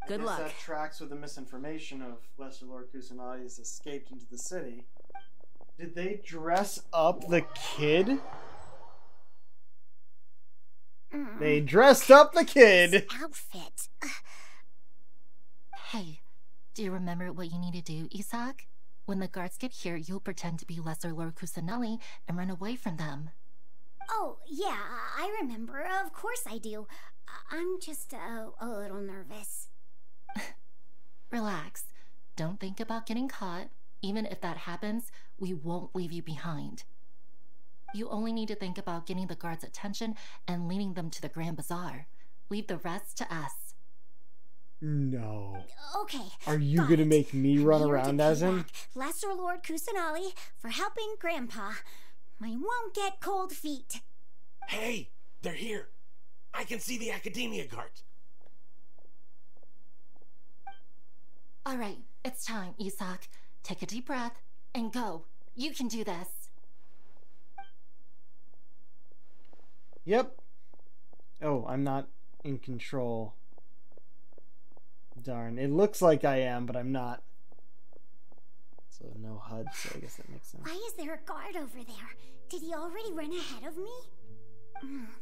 Good luck. That tracks with the misinformation of Lesser Lord Kusanagi has escaped into the city. Did they dress up the kid? They dressed up the kid! This outfit. Hey, do you remember what you need to do, Isak? When the guards get here, you'll pretend to be Lesser Lord Kusanali and run away from them. Oh, yeah, I remember. Of course I do. I'm just a little nervous. Relax. Don't think about getting caught. Even if that happens, we won't leave you behind. You only need to think about getting the guards' attention and leading them to the Grand Bazaar. Leave the rest to us. No. Okay. Are you gonna make me run around as him? Lesser Lord Kusanali for helping Grandpa. I won't get cold feet. Hey, they're here. I can see the Academia guards. All right, it's time, Isak. Take a deep breath and go. You can do this. Yep. Oh, I'm not in control. Darn. It looks like I am, but I'm not. So no HUD, so I guess that makes sense. Why is there a guard over there? Did he already run ahead of me?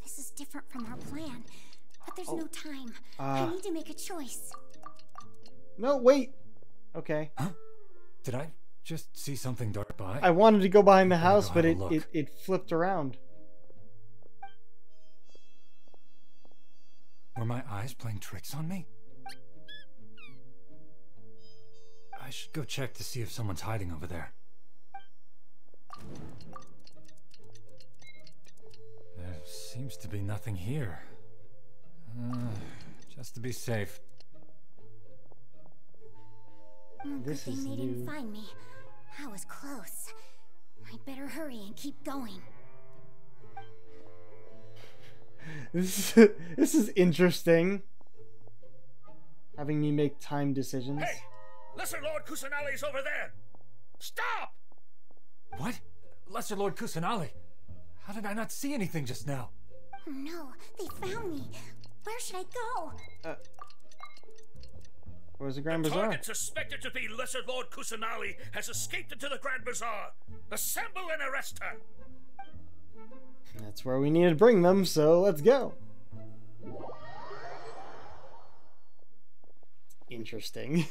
This is different from our plan. But there's no time. I need to make a choice. No, wait. Okay. Huh? Did I just see something dart by? I wanted to go behind the house, but it flipped around. Were my eyes playing tricks on me? I should go check to see if someone's hiding over there. There seems to be nothing here. Just to be safe. Good thing they didn't find me. I was close. I'd better hurry and keep going. This is interesting. Having me make time decisions. Hey! Lesser Lord Kusanali's over there! Stop! What? Lesser Lord Kusanali? How did I not see anything just now? Oh no, they found me. Where should I go? Where's the Grand The Bazaar? target suspected to be Lesser Lord Kusanali has escaped into the Grand Bazaar. Assemble and arrest her! That's where we need to bring them, so let's go. Interesting.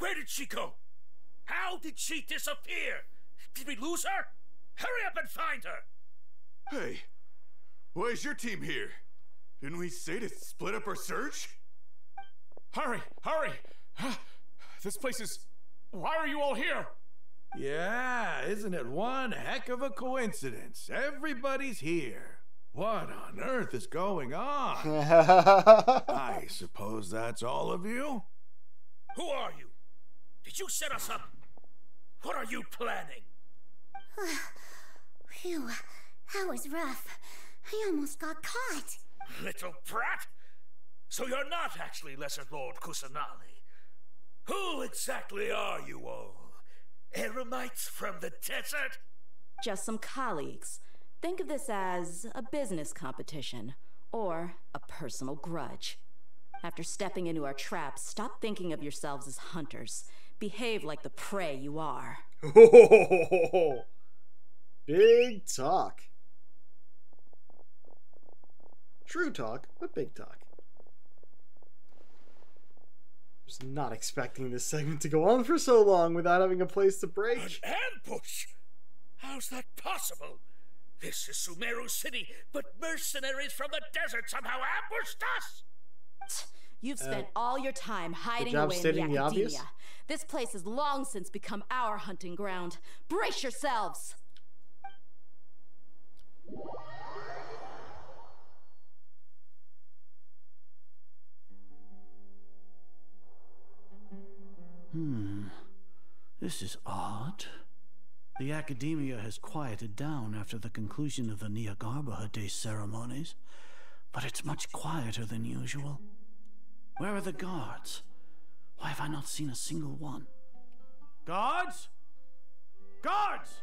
Where did she go? How did she disappear? Did we lose her? Hurry up and find her! Hey, why is your team here? Didn't we say to split up our search? Hurry! Hurry! This place is... Why are you all here? Yeah, isn't it one heck of a coincidence? Everybody's here. What on earth is going on? I suppose that's all of you? Who are you? Did you set us up? What are you planning? Phew, that was rough. I almost got caught. Little brat! So you're not actually Lesser Lord Kusanali. Who exactly are you all? Eremites from the desert? Just some colleagues. Think of this as a business competition, or a personal grudge. After stepping into our traps, stop thinking of yourselves as hunters. Behave like the prey you are. Big talk. True talk, but big talk. Was not expecting this segment to go on for so long without having a place to break. An ambush? How's that possible? This is Sumeru City, but mercenaries from the desert somehow ambushed us! You've spent all your time hiding job away in the stating the academia. obvious. This place has long since become our hunting ground. Brace yourselves! This is odd. The academia has quieted down after the conclusion of the Nyagarbha Day ceremonies, but it's much quieter than usual. Where are the guards? Why have I not seen a single one? Guards? Guards!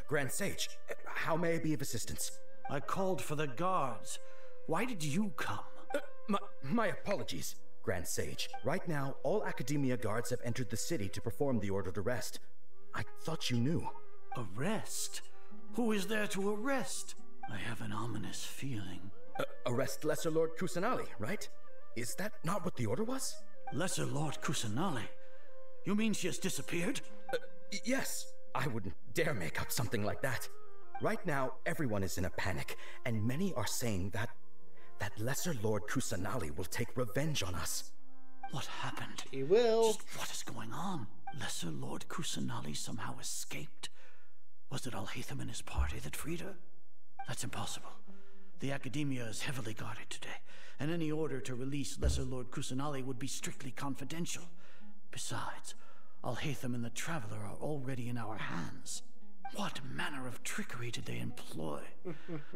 Grand Sage, how may I be of assistance? I called for the guards. Why did you come? My apologies, Grand Sage. Right now, all Academia guards have entered the city to perform the ordered arrest. I thought you knew. Arrest? Who is there to arrest? I have an ominous feeling. Arrest Lesser Lord Kusanali, right? Is that not what the order was? Lesser Lord Kusanali? You mean she has disappeared? Yes. I wouldn't dare make up something like that. Right now, everyone is in a panic, and many are saying that Lesser Lord Kusanali will take revenge on us. What happened? He will. Just what is going on? Lesser Lord Kusanali somehow escaped? Was it Alhaitham and his party that freed her? That's impossible. The Academia is heavily guarded today, and any order to release Lesser Lord Kusanali would be strictly confidential. Besides, Alhaitham and the Traveler are already in our hands. What manner of trickery did they employ?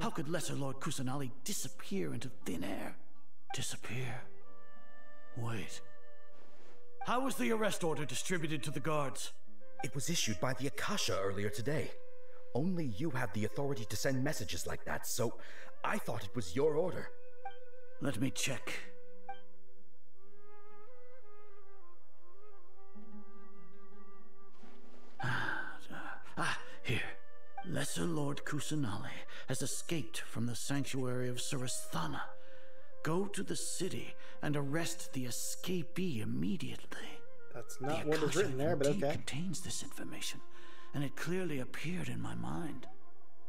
How could Lesser Lord Kusanali disappear into thin air? Disappear? Wait. How was the arrest order distributed to the guards? It was issued by the Akasha earlier today. Only you have the authority to send messages like that, so I thought it was your order. Let me check. Here. Lesser Lord Kusanali has escaped from the sanctuary of Surasthana. Go to the city and arrest the escapee immediately. That's not what is written there, but okay. It contains this information, and it clearly appeared in my mind.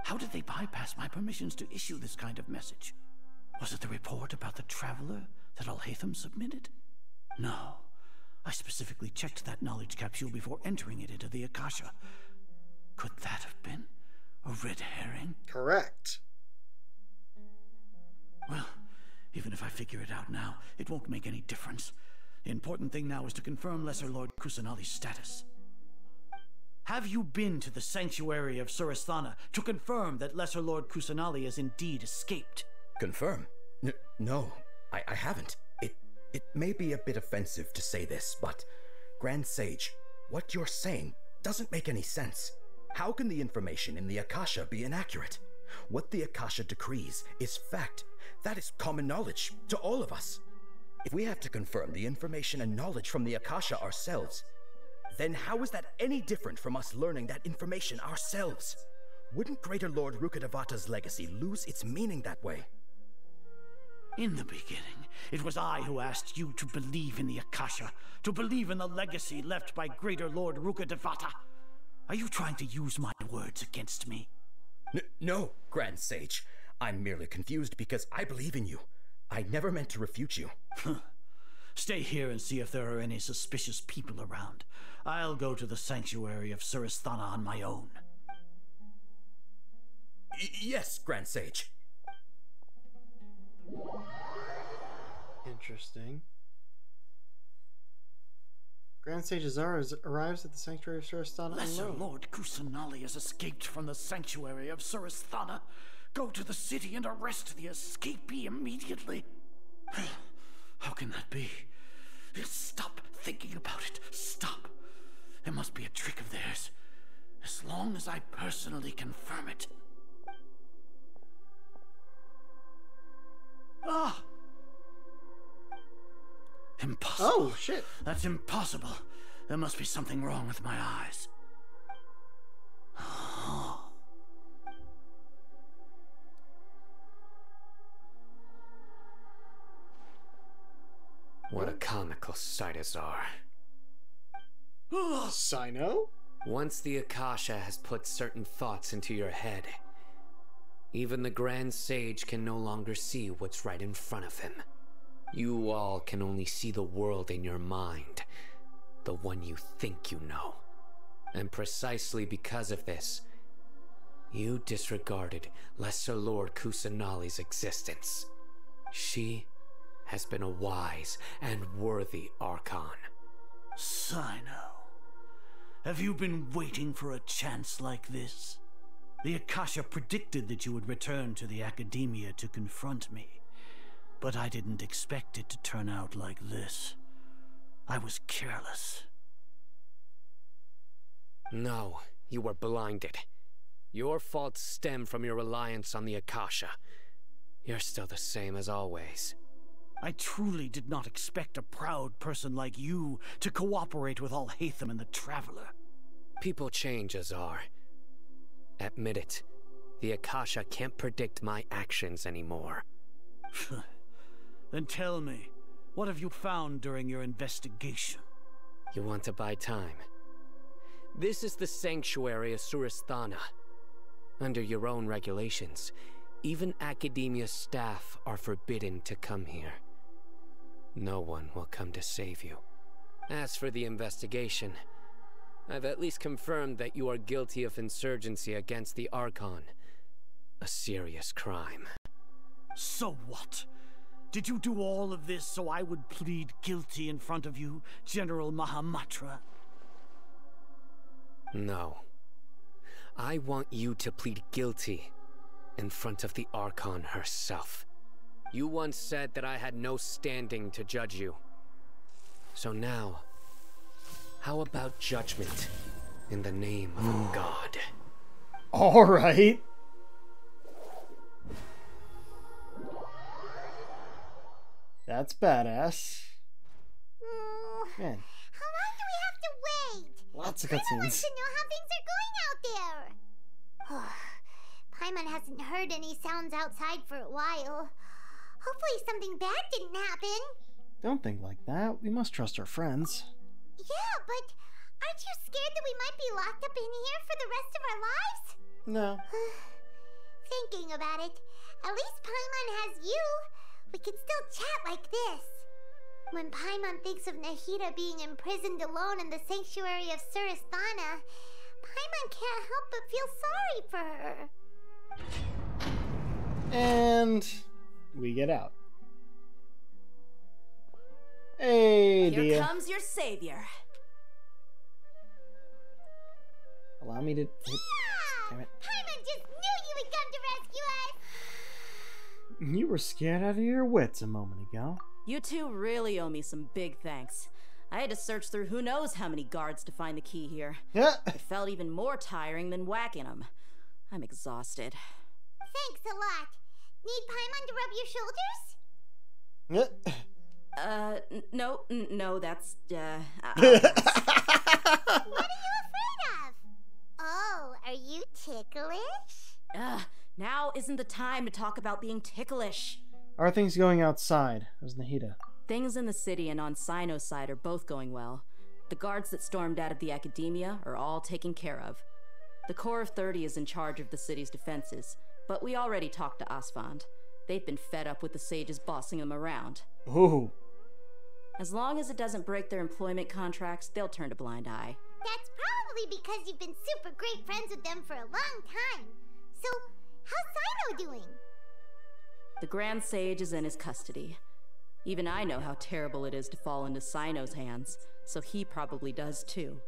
How did they bypass my permissions to issue this kind of message? Was it the report about the Traveler that Alhaitham submitted? No. I specifically checked that knowledge capsule before entering it into the Akasha. Could that have been a red herring? Correct. Well, even if I figure it out now, it won't make any difference. The important thing now is to confirm Lesser Lord Kusanali's status. Have you been to the sanctuary of Surasthana to confirm that Lesser Lord Kusanali has indeed escaped? Confirm? No, I haven't. It may be a bit offensive to say this, but Grand Sage, what you're saying doesn't make any sense. How can the information in the Akasha be inaccurate? What the Akasha decrees is fact. That is common knowledge to all of us. If we have to confirm the information and knowledge from the Akasha ourselves, then how is that any different from us learning that information ourselves? Wouldn't Greater Lord Rukkhadevata's legacy lose its meaning that way? In the beginning, it was I who asked you to believe in the Akasha, to believe in the legacy left by Greater Lord Rukkhadevata. Are you trying to use my words against me? No, Grand Sage. I'm merely confused because I believe in you. I never meant to refute you. Stay here and see if there are any suspicious people around. I'll go to the sanctuary of Surasthana on my own. Yes, Grand Sage. Interesting. Grand Sage Azara arrives at the sanctuary of Surasthana Lesser alone. Lord Kusanali has escaped from the sanctuary of Surasthana. Go to the city and arrest the escapee immediately. How can that be? Stop thinking about it. Stop. It must be a trick of theirs. As long long as I personally confirm it. Ah! Impossible. Oh, shit. That's impossible. There must be something wrong with my eyes. What a comical sight, Azar. Sino? Once the Akasha has put certain thoughts into your head, even the Grand Sage can no longer see what's right in front of him. You all can only see the world in your mind, the one you think you know. And precisely because of this, you disregarded Lesser Lord Kusanali's existence. She has been a wise and worthy Archon. Sino, have you been waiting for a chance like this? The Akasha predicted that you would return to the Academia to confront me, but I didn't expect it to turn out like this. I was careless. No, you were blinded. Your faults stem from your reliance on the Akasha. You're still the same as always. I truly did not expect a proud person like you to cooperate with Alhaitham and the Traveler. People change, Azar. Admit it. The Akasha can't predict my actions anymore. Then tell me, what have you found during your investigation? You want to buy time? This is the sanctuary of Suristhana. Under your own regulations, even Academia staff are forbidden to come here. No one will come to save you. As for the investigation, I've at least confirmed that you are guilty of insurgency against the Archon. A serious crime. So what? Did you do all of this so I would plead guilty in front of you, General Mahamatra? No. I want you to plead guilty in front of the Archon herself. You once said that I had no standing to judge you. So now, how about judgment in the name of a god? Alright. That's badass. Man. How long do we have to wait? Lots of Paimon wants cutscenes. to know how things are going out there. Paimon hasn't heard any sounds outside for a while. Hopefully something bad didn't happen. Don't think like that. We must trust our friends. Yeah, but aren't you scared that we might be locked up in here for the rest of our lives? No. Thinking about it, at least Paimon has you. We could still chat like this. When Paimon thinks of Nahida being imprisoned alone in the sanctuary of Suristhana, Paimon can't help but feel sorry for her. And we get out. Hey, Here Dia. comes your savior. Allow me to hit. Damn it. Paimon just knew you would come to rescue us. You were scared out of your wits a moment ago. You two really owe me some big thanks. I had to search through who knows how many guards to find the key here. Yeah. It felt even more tiring than whacking them. I'm exhausted. Thanks a lot. Need Paimon to rub your shoulders? No, that's, What are you afraid of? Oh, are you ticklish? Now isn't the time to talk about being ticklish. How are things going outside? How's Nahida? Things in the city and on Sino's side are both going well. The guards that stormed out of the Academia are all taken care of. The Corps of 30 is in charge of the city's defenses, but we already talked to Asfand. They've been fed up with the sages bossing them around. Ooh. As long as it doesn't break their employment contracts, they'll turn a blind eye. That's probably because you've been super great friends with them for a long time. So, how's Sino doing? The Grand Sage is in his custody. Even I know how terrible it is to fall into Sino's hands, so he probably does too.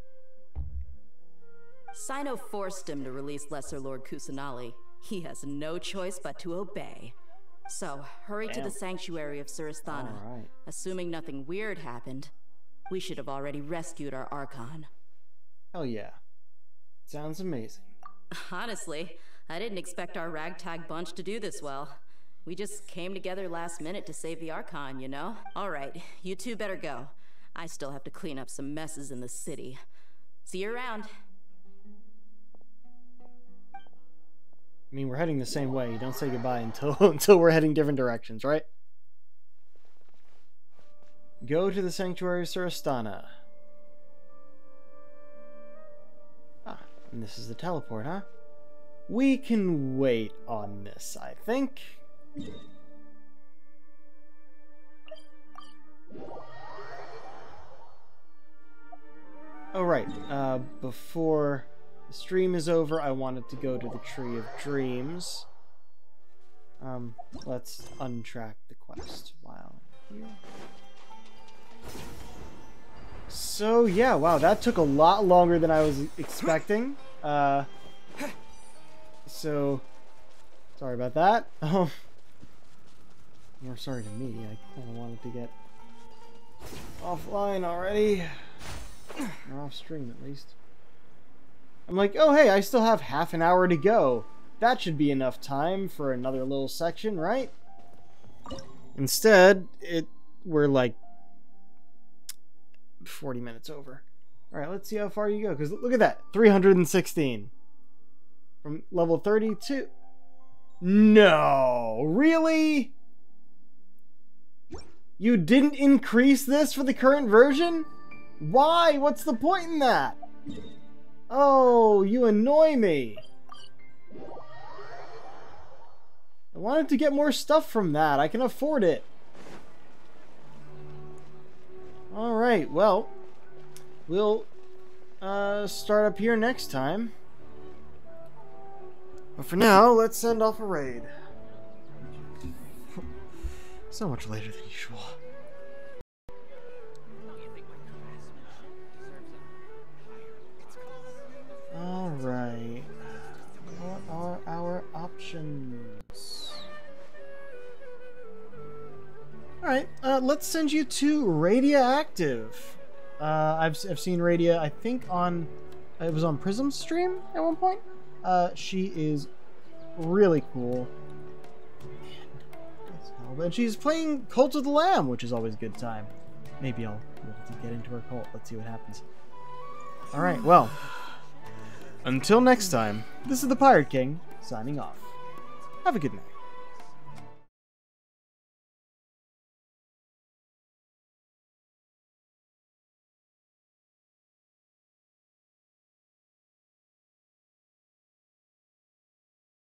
Sino forced him to release Lesser Lord Kusanali. He has no choice but to obey. So, hurry to the sanctuary of Suristhana. Alright. Assuming nothing weird happened, we should have already rescued our Archon. Hell yeah. Sounds amazing. Honestly, I didn't expect our ragtag bunch to do this well. We just came together last minute to save the Archon, you know? Alright, you two better go. I still have to clean up some messes in the city. See you around. I mean, we're heading the same way. You don't say goodbye until we're heading different directions, right? Go to the Sanctuary of Surastana. Ah, and this is the teleport, huh? We can wait on this, I think. Oh, right. Before the stream is over, I wanted to go to the Tree of Dreams. Let's untrack the quest while I'm here. So, yeah, wow, that took a lot longer than I was expecting. So, sorry about that. More sorry to me. I kind of wanted to get offline already. Or off stream, at least. I'm like, oh, hey, I still have half an hour to go. That should be enough time for another little section, right? Instead, we're like 40 minutes over. Alright, let's see how far you go, because look at that. 316. From level 32. No! Really? You didn't increase this for the current version? Why? What's the point in that? Oh, you annoy me. I wanted to get more stuff from that. I can afford it. Alright, well, we'll start up here next time. But for now, let's send off a raid. So much later than usual. Alright. What are our options? Alright, let's send you to Radioactive. I've seen Radia, I think it was on Prism's stream at one point. She is really cool. And she's playing Cult of the Lamb, which is always a good time. Maybe I'll be able to get into her cult. Let's see what happens. Alright, well. Until next time, this is the Pirate King, signing off. Have a good night.